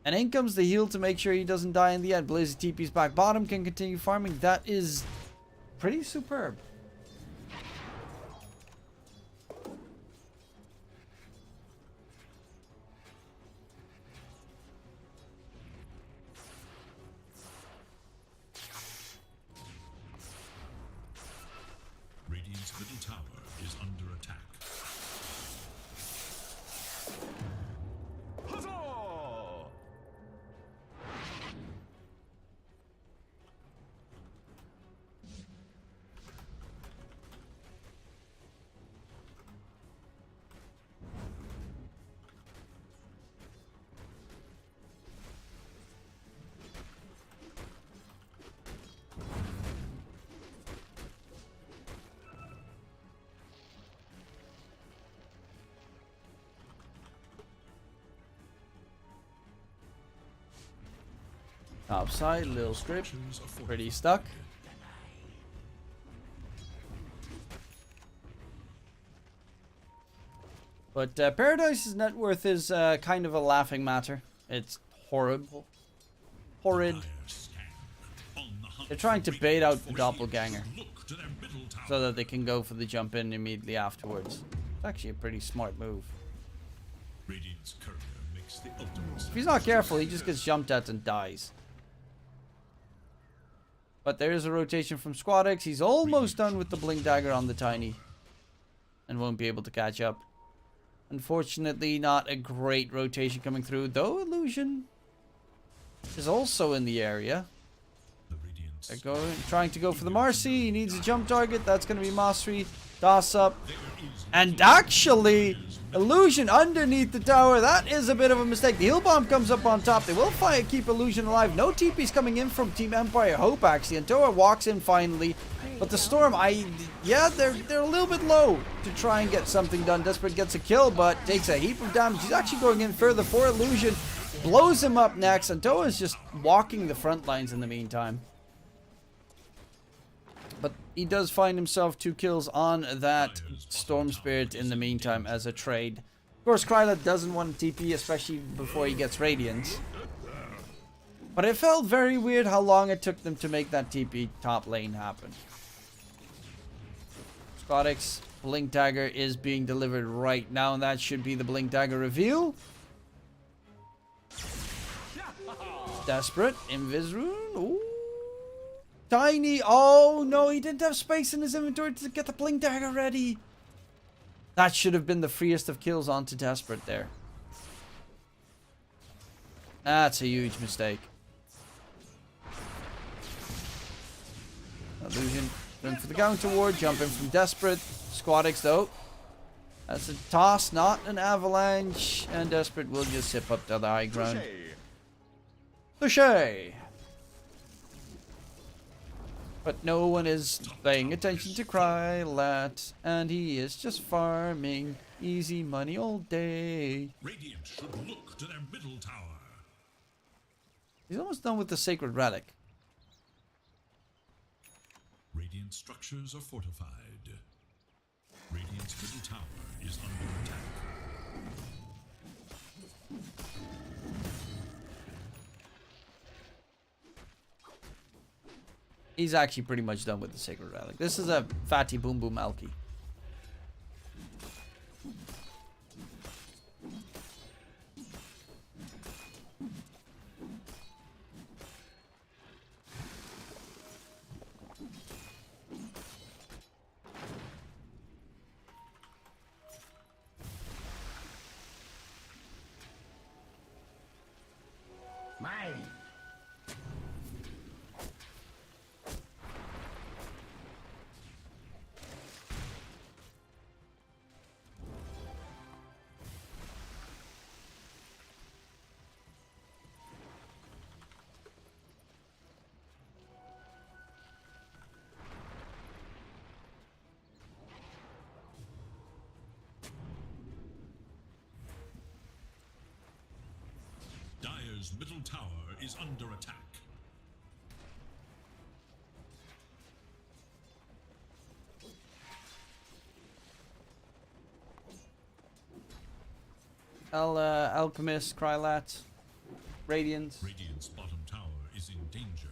And in comes the heal to make sure he doesn't die in the end. Blaze TP's back bottom, can continue farming. That is pretty superb. Radiant's middle tower is under attack. Huzzah! Top side, little strip. Pretty stuck. But Paradise's net worth is kind of a laughing matter. It's horrible. Horrid. They're trying to bait out the doppelganger so that they can go for the jump in immediately afterwards. It's actually a pretty smart move. Radiant's courier makes the ultimate. If he's not careful, he just gets jumped at and dies. But there is a rotation from Squadex. He's almost done with the Blink Dagger on the Tiny. And won't be able to catch up. Unfortunately, not a great rotation coming through. Though Illusion is also in the area. They're trying to go for the Marcy. He needs a jump target. That's going to be Mastery. Toss up. And actually, Illusion underneath the tower. That is a bit of a mistake. The heal bomb comes up on top. They will keep Illusion alive. No TP's coming in from Team Empire Hope, actually. And Toa walks in finally. But the Storm, yeah, they're a little bit low to try and get something done. Desperate gets a kill, but takes a heap of damage. He's actually going in further for Illusion. Blows him up next. And Toa is just walking the front lines in the meantime. But he does find himself 2 kills on that Storm Spirit in the meantime as a trade. Of course, Kryla doesn't want TP, especially before he gets Radiance. But it felt very weird how long it took them to make that TP top lane happen. Squadex Blink Dagger is being delivered right now, and that should be the Blink Dagger reveal. Desperate, Invis Rune, ooh. Tiny, oh no, he didn't have space in his inventory to get the Blink Dagger ready. That should have been the freest of kills onto Desperate there. That's a huge mistake. Illusion, going for the counter ward, jumping from Desperate. Squadex though. That's a toss, not an avalanche. And Desperate will just zip up to the high ground. Touché. But no one is paying attention to Krylat, and he is just farming easy money all day. Radiant should look to their middle tower. He's almost done with the Sacred Relic. Radiant structures are fortified. Radiant's middle tower is under attack. He's actually pretty much done with the Sacred Relic. This is a fatty boom boom alky. Mine. Dire's middle tower is under attack. Alchemist, Krylat. Radiance. Radiant's bottom tower is in danger.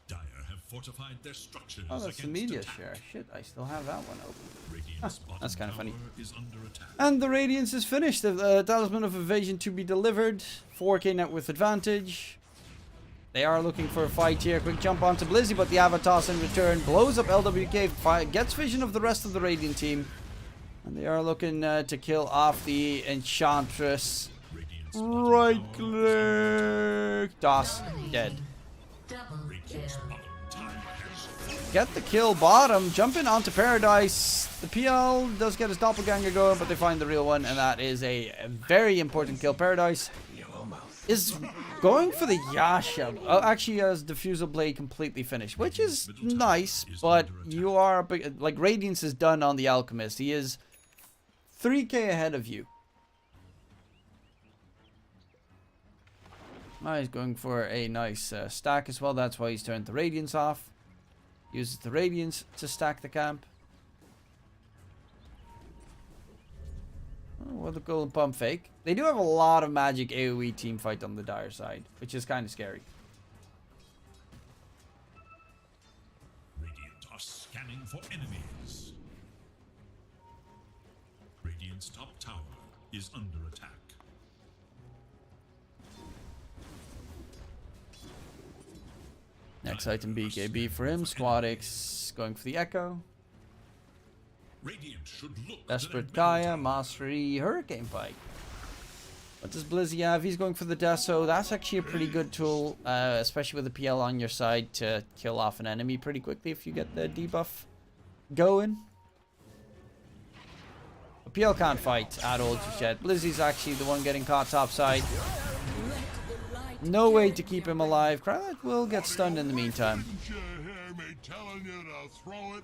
Dire have fortified their structures Oh, that's the against media attack. share. Shit, I still have that one open. Radiant's bottom That's kind of tower funny. is under attack. And the Radiance is finished. The Talisman of Evasion to be delivered. 4k net worth advantage. They are looking for a fight here. Quick jump onto Blizzy, but the Avatos in return blows up LWK, gets vision of the rest of the Radiant team. And they are looking to kill off the Enchantress. Radiant's Right bottom tower click. DOS dead. Radiant's bottom tower has fallen. Get the kill bottom. Jumping onto Paradise. The PL does get his doppelganger going, but they find the real one, and that is a very important kill. Paradise is going for the Yasha. Oh, actually has Diffusal Blade completely finished, which is nice, but you are, like, Radiance is done on the Alchemist. He is 3k ahead of you. He's going for a nice stack as well. That's why he's turned the Radiance off. Uses the Radiance to stack the camp. Oh, well, the golden pump fake. They do have a lot of magic AoE team fight on the Dire side, which is kind of scary. Radiant are scanning for enemies. Radiant's top tower is under attack. Next item BKB for him. Squad X going for the Echo. Radiant should look Desperate to their middle Gaia, tower. Mastery, Hurricane Pike. What does Blizzy have? He's going for the Deso. That's actually a pretty good tool, especially with the PL on your side, to kill off an enemy pretty quickly if you get the debuff going. The PL can't fight at all just yet. Blizzy's actually the one getting caught topside. No way to keep him alive. Krylak will get stunned in the meantime. Didn't you hear me telling you to throw it?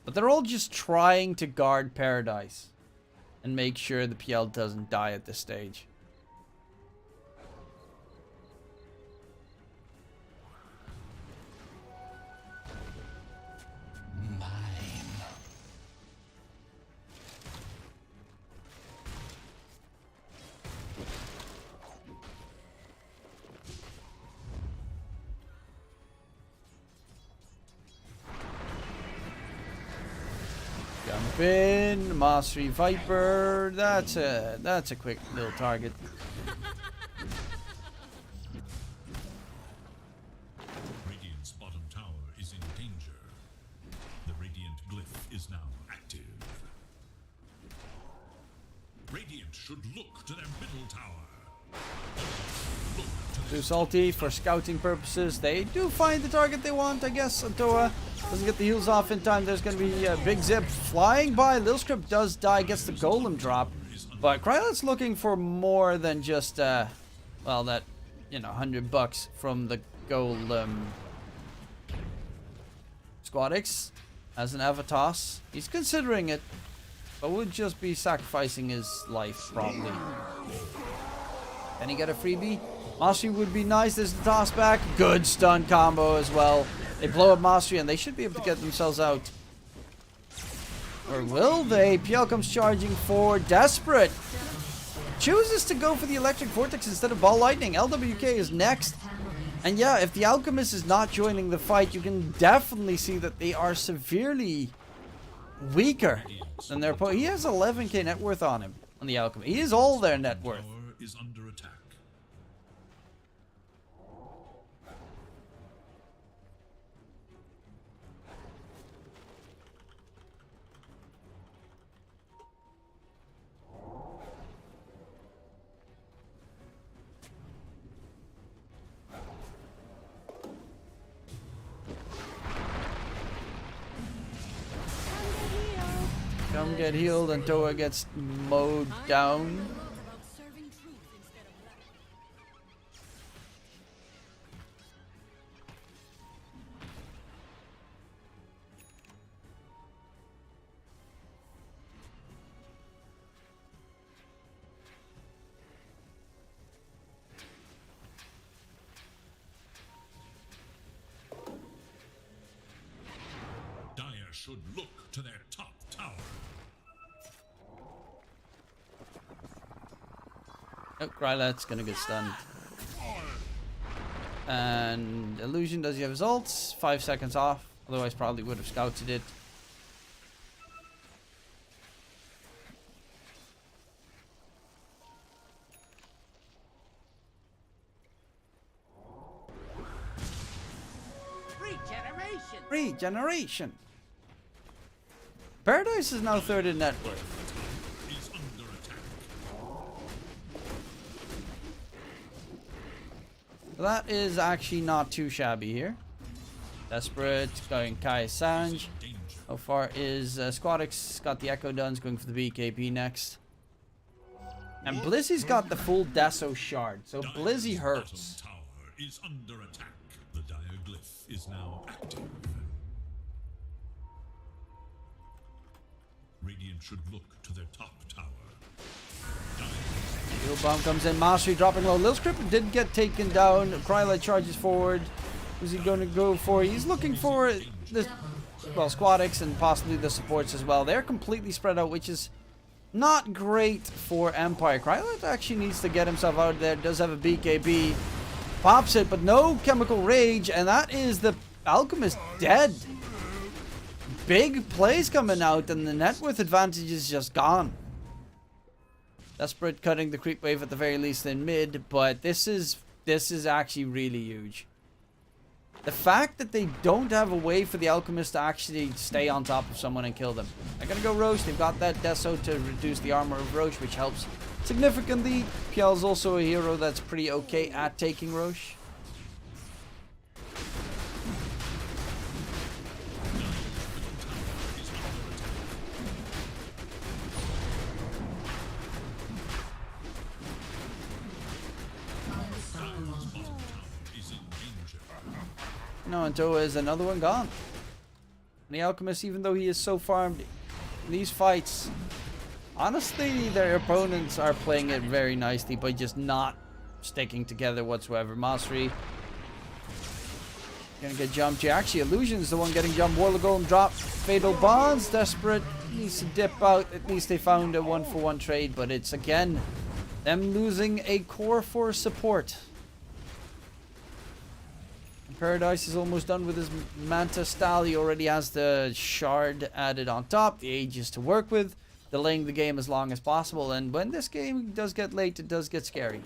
But they're all just trying to guard Paradise and make sure the PL doesn't die at this stage. Jump in, Mastery Viper. That's a quick little target. Radiant's bottom tower is in danger. The Radiant glyph is now active. Radiant should look to their middle tower. Look to Too their salty for scouting purposes. They do find the target they want, I guess. Antoa doesn't get the heals off in time. There's going to be a big zip flying by. Lil Script does die, gets the golem drop. But Krylak's looking for more than just, well, that, you know, $100 from the golem. Squadix as an Avatos. He's considering it, but would just be sacrificing his life, probably. Can he get a freebie? Mastery would be nice. There's the toss back. Good stun combo as well. They blow up Mastery and they should be able to get themselves out. Or will they? PL comes charging for Desperate. Chooses to go for the Electric Vortex instead of Ball Lightning. LWK is next. And yeah, if the Alchemist is not joining the fight, you can definitely see that they are severely weaker than their opponent. He has 11k net worth on him, on the Alchemist. He is all their net worth. tower is under attack. Come get healed and Toa gets mowed down. Dire should look to their top tower. Oh, Krylet's gonna get stunned. And Illusion, does he have his ults? 5 seconds off. Otherwise probably would have scouted it. Regeneration. Paradise is now third in net worth. Is under attack. That is actually not too shabby here. Desperate, going Kai Sanj. How far is Squadix? Got the Echo Duns, going for the BKB next. And Blizzy's got the full Deso shard, so Blizzy hurts. Bottom tower is under attack. The dire glyph is now active. Radiant should look to their top tower. Heal bomb comes in, Mastery dropping low. Lil Script did get taken down. Krylet charges forward. Who's he going to go for? He's looking for the, well, Squadix and possibly the supports as well. They're completely spread out, which is not great for Empire. Krylet actually needs to get himself out there. Does have a BKB. Pops it, but no Chemical Rage, and that is the Alchemist dead. Big plays coming out, and the net worth advantage is just gone. Desperate cutting the creep wave at the very least in mid, but this is actually really huge. The fact that they don't have a way for the Alchemist to actually stay on top of someone and kill them. They're gonna go Roche. They've got that Deso to reduce the armor of Roche, which helps significantly. PL's also a hero that's pretty okay at taking Roche. No, and Toa is another one gone. And the Alchemist, even though he is so farmed in these fights, honestly, their opponents are playing it very nicely by just not sticking together whatsoever. Mastery gonna get jumped here. Actually, Illusion's the one getting jumped. Warlock Golem drop. Fatal Bonds. Desperate needs to dip out. At least they found a 1-for-1 trade, but it's again them losing a core for support. Paradise is almost done with his Manta style. He already has the shard added on top. The Aegis to work with. Delaying the game as long as possible. And when this game does get late, it does get scary.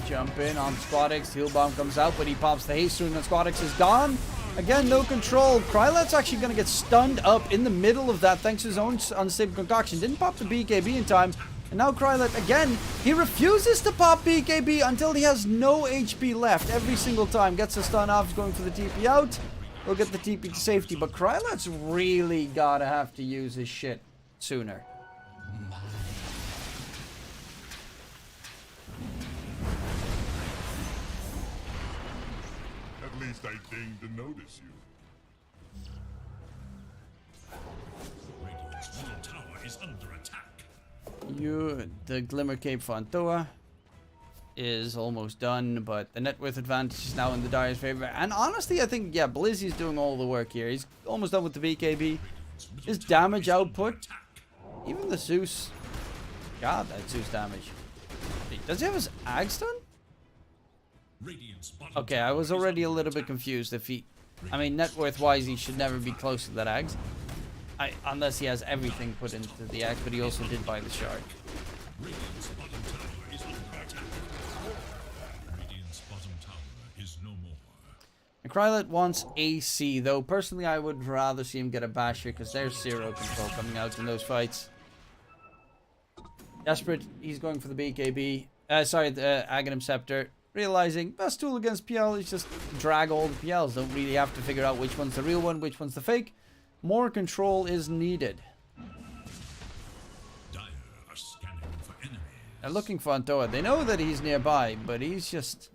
Jump in on Squadix. Heal bomb comes out, but he pops the haste rune, and Squadix is gone. Again, no control. Krylet's actually going to get stunned up in the middle of that thanks to his own unstable concoction. Didn't pop the BKB in time. And now Krylet, again, he refuses to pop BKB until he has no HP left. Every single time. Gets the stun off, he's going for the TP out. He'll get the TP to safety. But Krylet's really got to have to use his shit sooner. At least I deigned to notice you. Radiant's middle tower is under attack. The Glimmer Cape for Antoa is almost done, but the net worth advantage is now in the Dire's favor. And honestly, I think, yeah, Blizzy's doing all the work here. He's almost done with the BKB. His damage output, even the Zeus. God, that Zeus damage. Does he have his Ag stun? Okay, I was already a little bit confused if he... I mean, net worth wise, he should never be close to that Ags. Unless he has everything put into the Ag, but he also did buy the shard. Radiant's bottom tower is under attack. Radiant's bottom tower is no more. And Krylet wants AC, though personally I would rather see him get a Basher, because there's zero control coming out in those fights. Desperate, he's going for the BKB. Sorry, the Aghanim Scepter. Realizing best tool against PL is just drag all the PLs. Don't really have to figure out which one's the real one, which one's the fake. More control is needed. They're looking for Antoa. They know that he's nearby, but he's just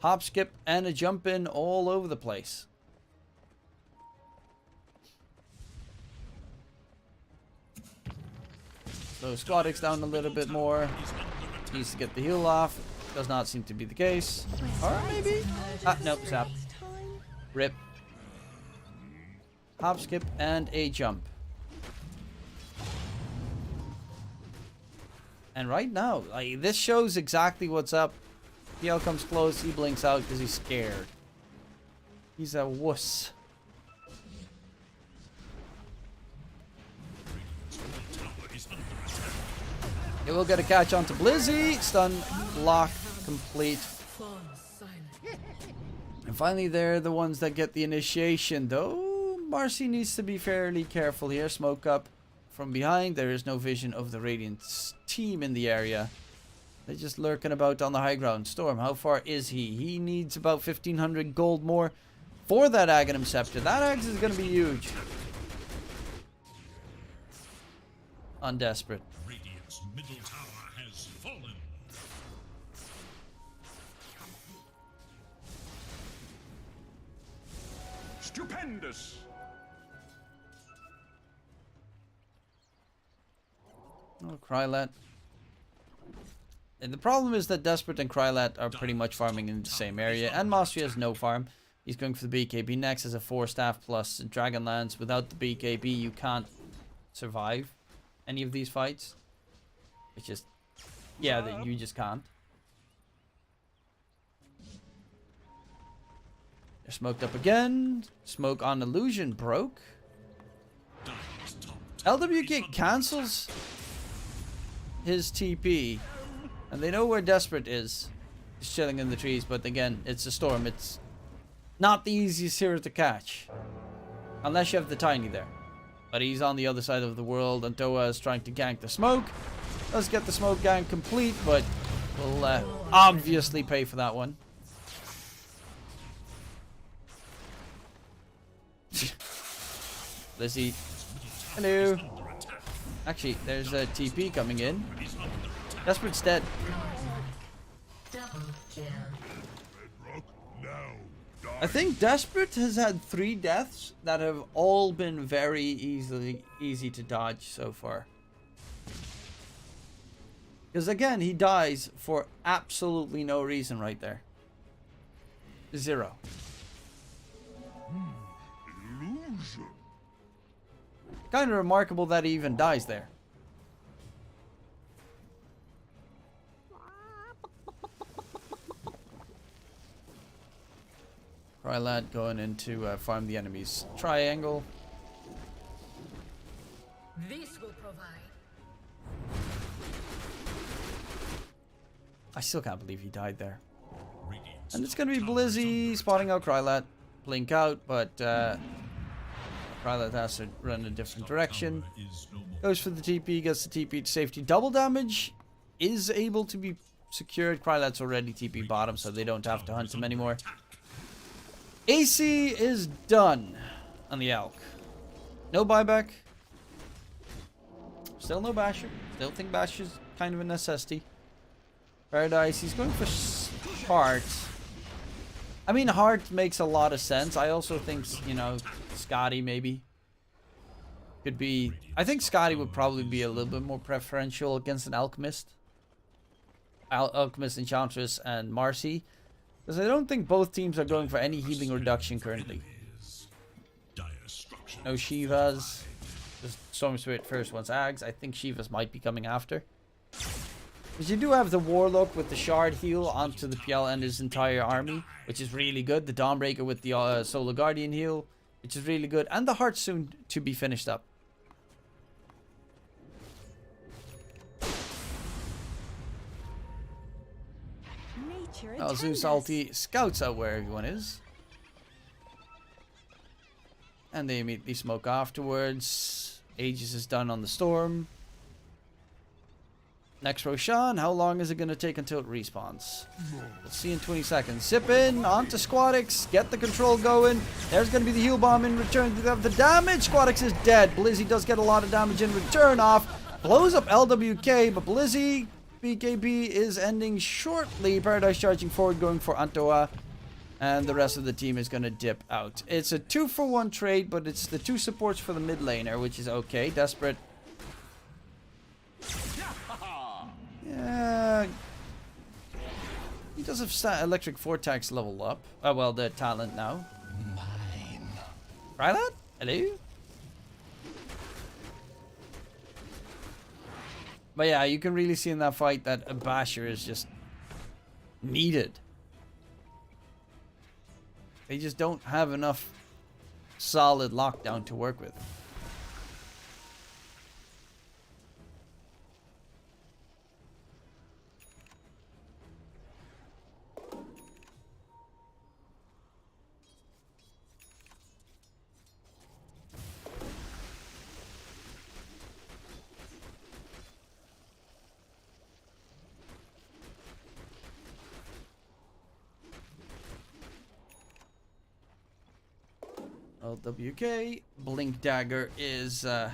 hop, skip, and a jump in all over the place. So Squadix down a little bit more. Needs to get the heal off. Does not seem to be the case. Or maybe? Ah, nope, zap. Rip. Hop, skip, and a jump. And right now, like, this shows exactly what's up. PL comes close, he blinks out because he's scared. He's a wuss. It will get a catch onto Blizzy. Stun, lock, complete. And finally, they're the ones that get the initiation, though Marcy needs to be fairly careful here. Smoke up from behind. There is no vision of the Radiant's team in the area. They're just lurking about on the high ground. Storm, how far is he? He needs about 1,500 gold more for that Aghanim Scepter. That axe is going to be huge. On Desperate. Radiant's middle tower has fallen. Stupendous! Oh, Krylat. And the problem is that Desperate and Krylat are pretty much farming in the same area, and Mastery has no farm. He's going for the BKB next as a 4-staff plus Dragonlance. Without the BKB, you can't survive any of these fights. It's just, yeah, you just can't. They're smoked up again. Smoke on Illusion broke. LWK cancels his TP. And they know where Desperate is. He's chilling in the trees, but again, it's a storm. It's not the easiest hero to catch. Unless you have the Tiny there. But he's on the other side of the world, and Toa is trying to gank the smoke. Let's get the smoke gank complete, but we'll obviously pay for that one. Lizzie. Hello. Actually, there's a TP coming in. Desperate's dead. I think Desperate has had 3 deaths that have all been very easy to dodge so far. Because again, he dies for absolutely no reason right there. 0. Illusion. Kind of remarkable that he even dies there. Krylat going into farm the enemy's triangle. This will provide. I still can't believe he died there. And it's going to be Blizzy spotting out Krylat. Blink out, but Krylat has to run a different direction. Goes for the TP, gets the TP to safety. Double damage is able to be secured. Krylat's already TP bottom, so they don't have to hunt him anymore. AC is done on the Elk. No buyback. Still no Basher. Still think Basher's kind of a necessity. Paradise, he's going for Heart. I mean, Heart makes a lot of sense. I also think, you know, Scotty maybe. Could be... I think Scotty would probably be a little bit more preferential against an Alchemist. Alchemist, Enchantress, and Marcy. Because I don't think both teams are going for any healing reduction currently. No Shivas. Just Storm Spirit first once Ags. I think Shivas might be coming after. Because you do have the Warlock with the Shard heal onto the PL and his entire army, which is really good. The Dawnbreaker with the Solar Guardian heal, which is really good. And the Heart soon to be finished up. Oh, Zeus ulti scouts out where everyone is. And they immediately smoke afterwards. Aegis is done on the Storm. Next Roshan, how long is it going to take until it respawns? We'll see in 20 seconds. Sip in, onto Squadix, get the control going. There's going to be the heal bomb in return to have the damage. Squadix is dead. Blizzy does get a lot of damage in return off. blows up LWK, but Blizzy BKB is ending shortly. Paradise charging forward, going for Antoa. And the rest of the team is going to dip out. It's a 2-for-1 trade, but it's the 2 supports for the mid laner, which is okay. Desperate. Yeah. He does have Electric Vortex level up. Oh, well, the talent now. Mine. Try that? Hello? But yeah, you can really see in that fight that a Basher is just needed. They just don't have enough solid lockdown to work with. LWK. Blink Dagger is at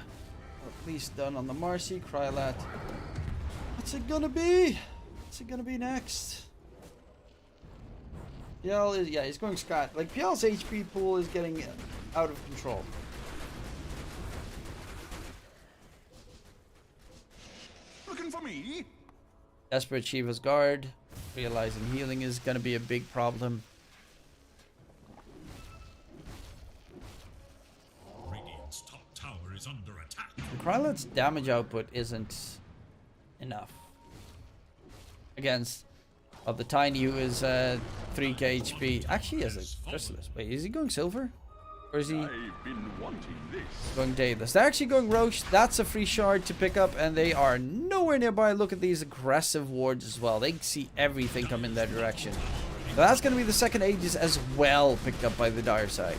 least done on the Marcy. Krylat. What's it gonna be? What's it gonna be next? PL is, yeah, he's going Scott. Like, PL's HP pool is getting out of control. Looking for me? Desperate Shiva's guard. Realizing healing is gonna be a big problem. Radiant's top tower is under attack. Krylat's damage output isn't enough against the Tiny, who is 3k HP. Actually, he has a Chrysalis. Wait, is he going silver? Or is he I've been wanting this. going Daedalus? They're actually going Roche. That's a free shard to pick up, and they are nowhere nearby. Look at these aggressive wards as well. They see everything come in their direction. So that's going to be the second Aegis as well, picked up by the dire side.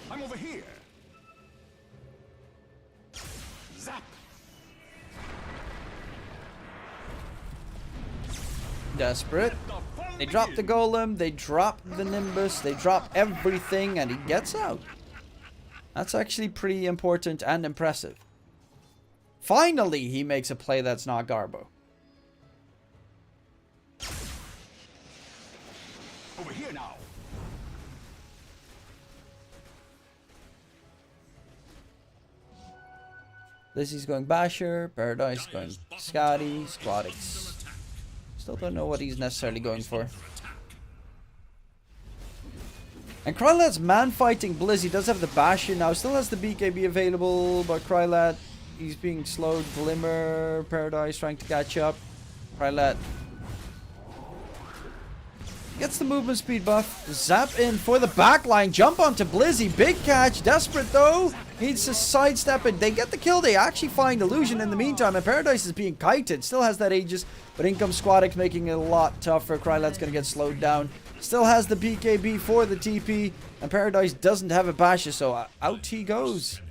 I'm over here. Zap. Desperate. They drop the Golem, they drop the Nimbus, they drop everything, and he gets out. That's actually pretty important and impressive. Finally, he makes a play that's not Garbo. Over here now. Lizzie's going Basher, Paradise going Scotty, Squadix. Still don't know what he's necessarily going for. And Krylat's man fighting Blizzy does have the Basher now. Still has the BKB available, but Krylat, he's being slowed. Glimmer, Paradise trying to catch up. Krylat gets the movement speed buff. Zap in for the backline. Jump onto Blizzy. Big catch. Desperate though. Needs to sidestep it. They get the kill. They actually find Illusion in the meantime. And Paradise is being kited. Still has that Aegis. But in comes Squadix, making it a lot tougher. Krylat's going to get slowed down. Still has the BKB for the TP. And Paradise doesn't have a Basher. So out he goes.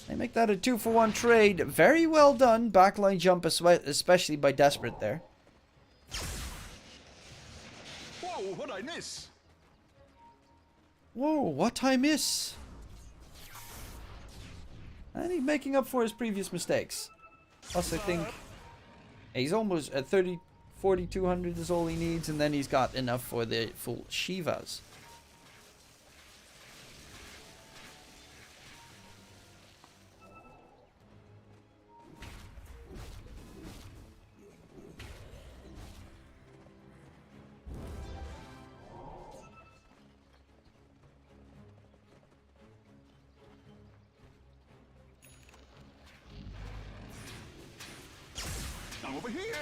They make that a 2-for-1 trade. Very well done. Backline jump, especially by Desperate there. Whoa, what'd I miss? Whoa, what I miss? And he's making up for his previous mistakes. Plus, I think he's almost at 4,200 is all he needs, and then he's got enough for the full Shivas. I'm over here.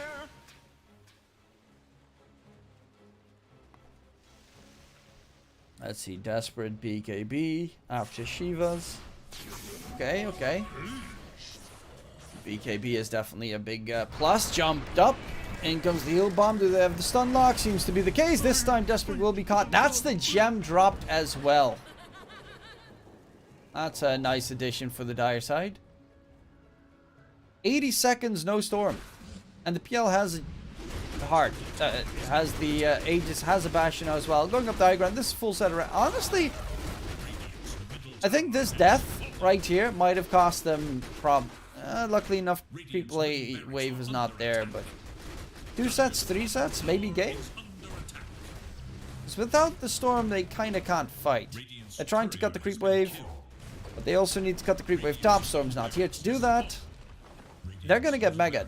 Let's see, Desperate BKB after Shivas. Okay, okay. BKB is definitely a big plus. Jumped up. In comes the heal bomb. Do they have the stun lock? Seems to be the case. This time Desperate will be caught. That's the gem dropped as well. That's a nice addition for the dire side. 80 seconds, no storm. And the PL has a heart. Has the Aegis, has a Bastion as well. Going up the high ground. This is full set around. Honestly, I think this death right here might have cost them luckily enough, Replay Wave is not there, but 2 sets, 3 sets, maybe game? Because without the storm, they kind of can't fight. They're trying to cut the creep wave, but they also need to cut the creep wave top. Storm's not here to do that. They're going to get Mega'd.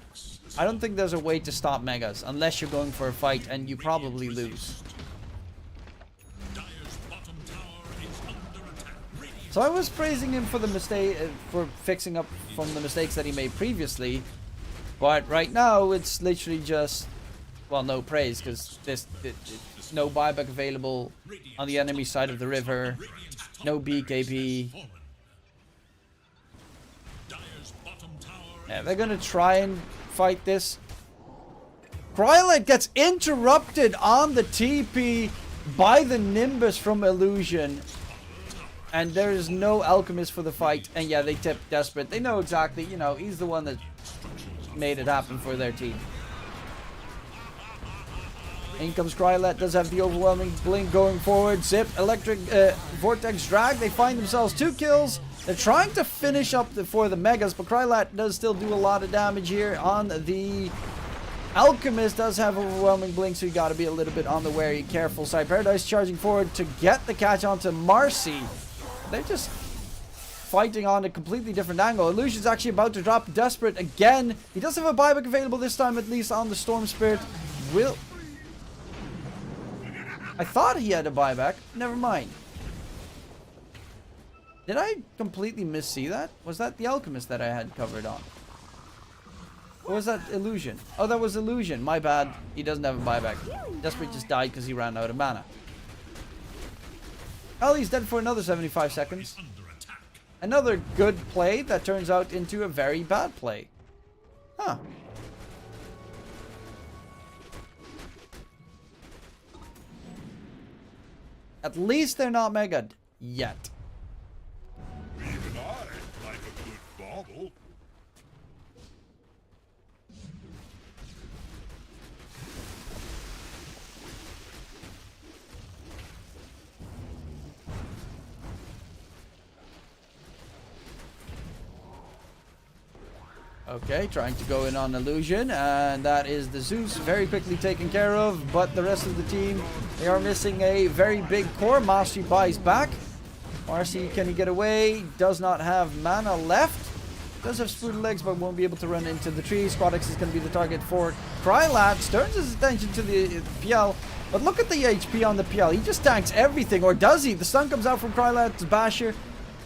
I don't think there's a way to stop Megas, unless you're going for a fight, and you probably lose. So I was praising him for the mistake, for fixing up from the mistakes that he made previously, but right now it's literally just, well, no praise, because there's no buyback available on the enemy side of the river, no BKB. Yeah, they're gonna try and fight this. Krylet gets interrupted on the TP by the Nimbus from Illusion. And there is no Alchemist for the fight. And yeah, they tip Desperate. They know exactly, you know, he's the one that made it happen for their team. In comes Krylet, does have the overwhelming blink going forward. Zip, Electric Vortex Drag. They find themselves 2 kills. They're trying to finish up for the Megas, but Krylet does still do a lot of damage here on the Alchemist. Does have overwhelming blink, so you gotta be a little bit on the wary, careful side. Paradise charging forward to get the catch onto Marcy. They're just fighting on a completely different angle. Illusion's actually about to drop Desperate again. He does have a buyback available this time, at least on the Storm Spirit. I thought he had a buyback. Never mind. Did I completely missee that? Was that the Alchemist that I had covered on? Or was that Illusion? Oh, that was Illusion. My bad. He doesn't have a buyback. Desperate just died because he ran out of mana. Well, he's dead for another 75 seconds. Another good play that turns out into a very bad play. Huh. At least they're not Mega'd yet. Even I like a good bauble. Okay, trying to go in on Illusion, and that is the Zeus very quickly taken care of, but the rest of the team, they are missing a very big core. Mastery buys back. Marcy, can he get away? Does not have mana left. Does have spooted legs, but won't be able to run into the tree. Squadex is going to be the target for Krylat. Turns his attention to the PL, but look at the HP on the PL. He just tanks everything, or does he? The stun comes out from Krylat's Basher.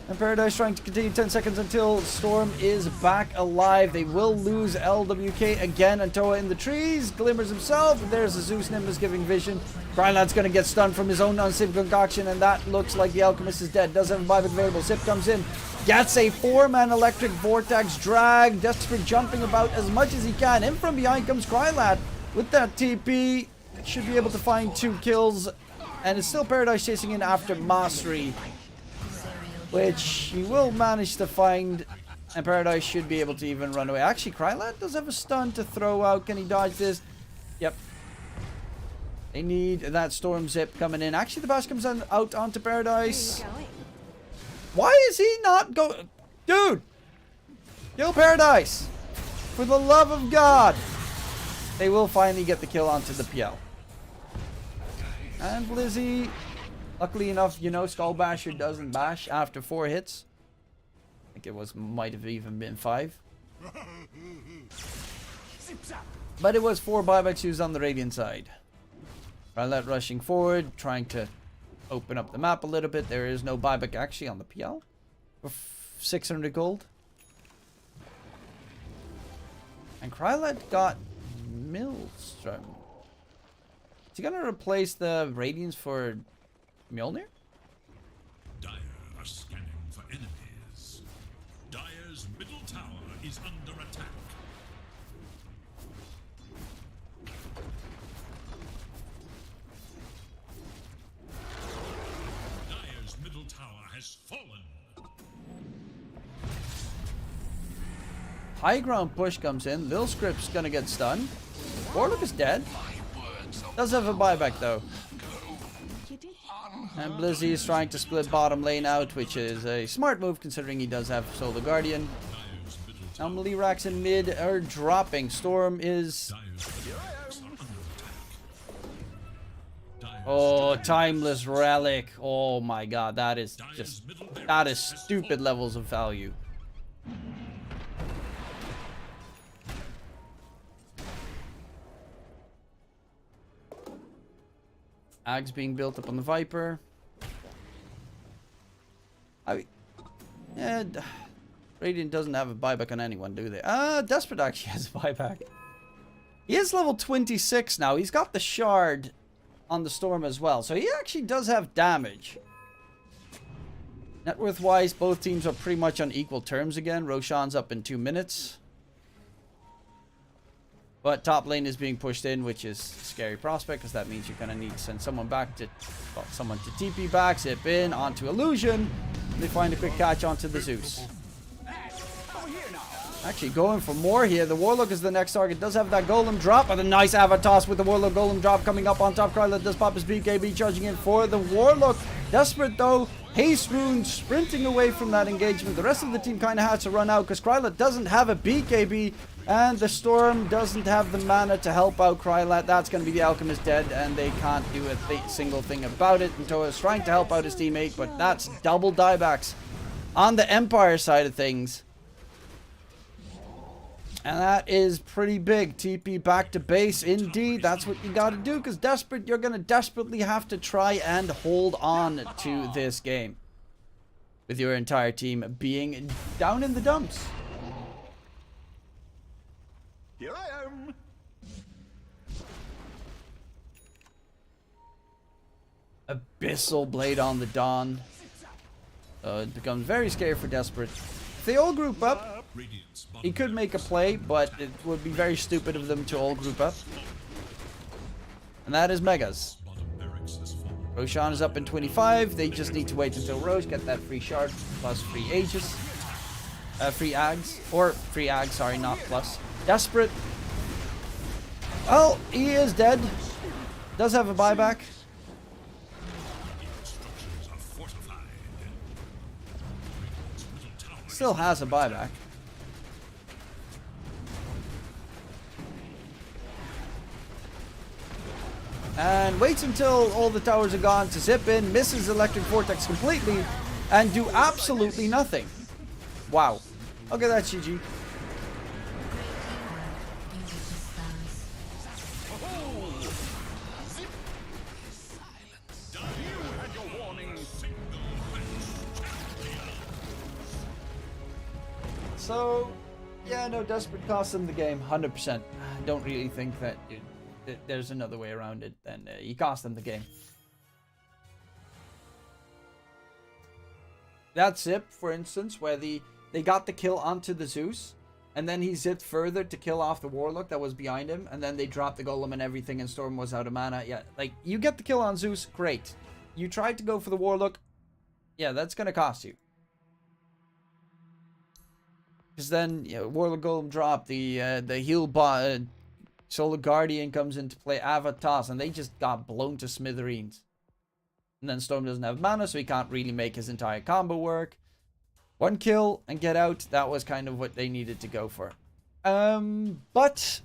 And Paradise trying to continue 10 seconds until Storm is back alive. They will lose LWK again. And Toa in the trees. Glimmers himself. There's a Zeus Nimbus giving vision. Krylat's going to get stunned from his own unsafe concoction. And that looks like the Alchemist is dead. Does have a buyback available. Zip comes in. Gets a 4-man Electric Vortex Drag. Desperate jumping about as much as he can. In from behind comes Krylat with that TP. Should be able to find 2 kills. And it's still Paradise chasing in after Mastery, which he will manage to find, and Paradise should be able to even run away. Actually, Krylat does have a stun to throw out. Can he dodge this? Yep. They need that Storm Zip coming in. Actually, the Bash comes out onto Paradise. Why is he not going? Dude! Kill Paradise! For the love of God! They will finally get the kill onto the PL. And Blizzy, luckily enough, you know, Skull Basher doesn't bash after 4 hits. I think it might have even been 5. But it was 4 buybacks used on the Radiant side. Rylet rushing forward, trying to open up the map a little bit. There is no buyback actually on the PL. For 600 gold. And Krylet got Millstrom. Is he gonna replace the Radiance for Mjolnir? Dire are scanning for enemies. Dire's middle tower is under attack. Dire's middle tower has fallen. high ground push comes in. Lil Script's gonna get stunned. Warlock is dead. Does have a buyback though. And Blizzy is trying to split bottom lane out, which is a smart move considering he does have Solar Guardian. Now Malirax in mid are dropping. Storm is... Oh, Timeless Relic. Oh my god, that is just... That is stupid levels of value. Ags being built up on the Viper. Radiant doesn't have a buyback on anyone, do they? Desperate actually has a buyback. He is level 26 now. He's got the shard on the Storm as well. So he actually does have damage. Net worth wise, both teams are pretty much on equal terms again. Roshan's up in 2 minutes. But top lane is being pushed in, which is a scary prospect because that means you're going to need to send someone back to... Well, someone to TP back, zip in, onto Illusion. And they find a quick catch onto the Zeus. Actually going for more here. The Warlock is the next target. Does have that Golem drop. And a nice Avatos with the Warlock Golem drop coming up on top. Kryla does pop his BKB, charging in for the Warlock. Desperate though. Haste Rune sprinting away from that engagement. The rest of the team kind of has to run out because Kryla doesn't have a BKB. And the Storm doesn't have the mana to help out Kryla. That's going to be the Alchemist dead. And they can't do a single thing about it. And Toa is trying to help out his teammate. But that's double diebacks on the Empire side of things. And that is pretty big. TP back to base. Indeed, that's what you got to do. Because Desperate, you're going to desperately have to try and hold on to this game. With your entire team being down in the dumps. Here I am. Abyssal Blade on the Dawn. It becomes very scary for Desperate. If they all group up, he could make a play, but it would be very stupid of them to all group up. And that is Megas. Roshan is up in 25. They just need to wait until Roche get that free shard plus free Aegis. Free Ags. Or free Ags, sorry, not plus. Desperate. Well, he is dead. Does have a buyback. Still has a buyback. And waits until all the towers are gone to zip in, misses Electric Vortex completely, and do absolutely nothing. Wow. Okay, that's GG. So, yeah, no, Desperate cost them the game, 100%. I don't really think that there's another way around it than he cost them the game. That zip, for instance, where they got the kill onto the Zeus, and then he zipped further to kill off the Warlock that was behind him, and then they dropped the Golem and everything, and Storm was out of mana. Yeah, like, you get the kill on Zeus, great. You tried to go for the Warlock, yeah, that's gonna cost you. Because then, you know, Warlock Golem drop, the heal bot, Solar Guardian comes into play, Avatos, and they just got blown to smithereens. And then Storm doesn't have mana, so he can't really make his entire combo work. One kill and get out, that was kind of what they needed to go for. But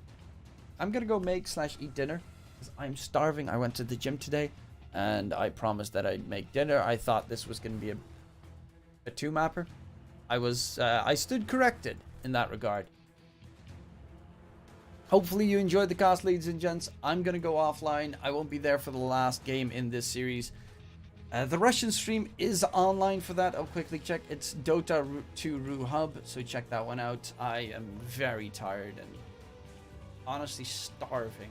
I'm gonna go make/eat dinner, because I'm starving. I went to the gym today, and I promised that I'd make dinner. I thought this was gonna be a 2-mapper. I stood corrected in that regard. Hopefully you enjoyed the cast, ladies and gents. I'm going to go offline. I won't be there for the last game in this series. The Russian stream is online for that. I'll quickly check. It's Dota 2 Ru Hub, so check that one out. I am very tired and honestly starving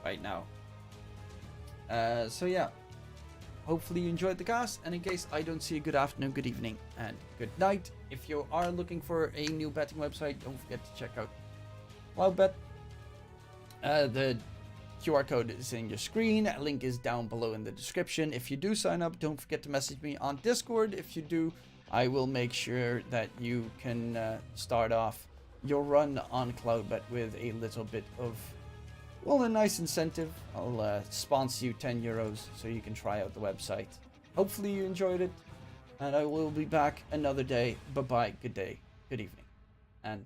right now. So yeah. Hopefully you enjoyed the cast, and in case I don't see you, good afternoon, good evening, and good night. If you are looking for a new betting website, don't forget to check out WildBet. The QR code is in your screen. Link is down below in the description. If you do sign up, don't forget to message me on Discord. If you do, I will make sure that you can start off your run on Cloudbet with a little bit of, well, a nice incentive. I'll sponsor you 10 euros so you can try out the website. Hopefully you enjoyed it, and I will be back another day. Bye-bye, good day, good evening, and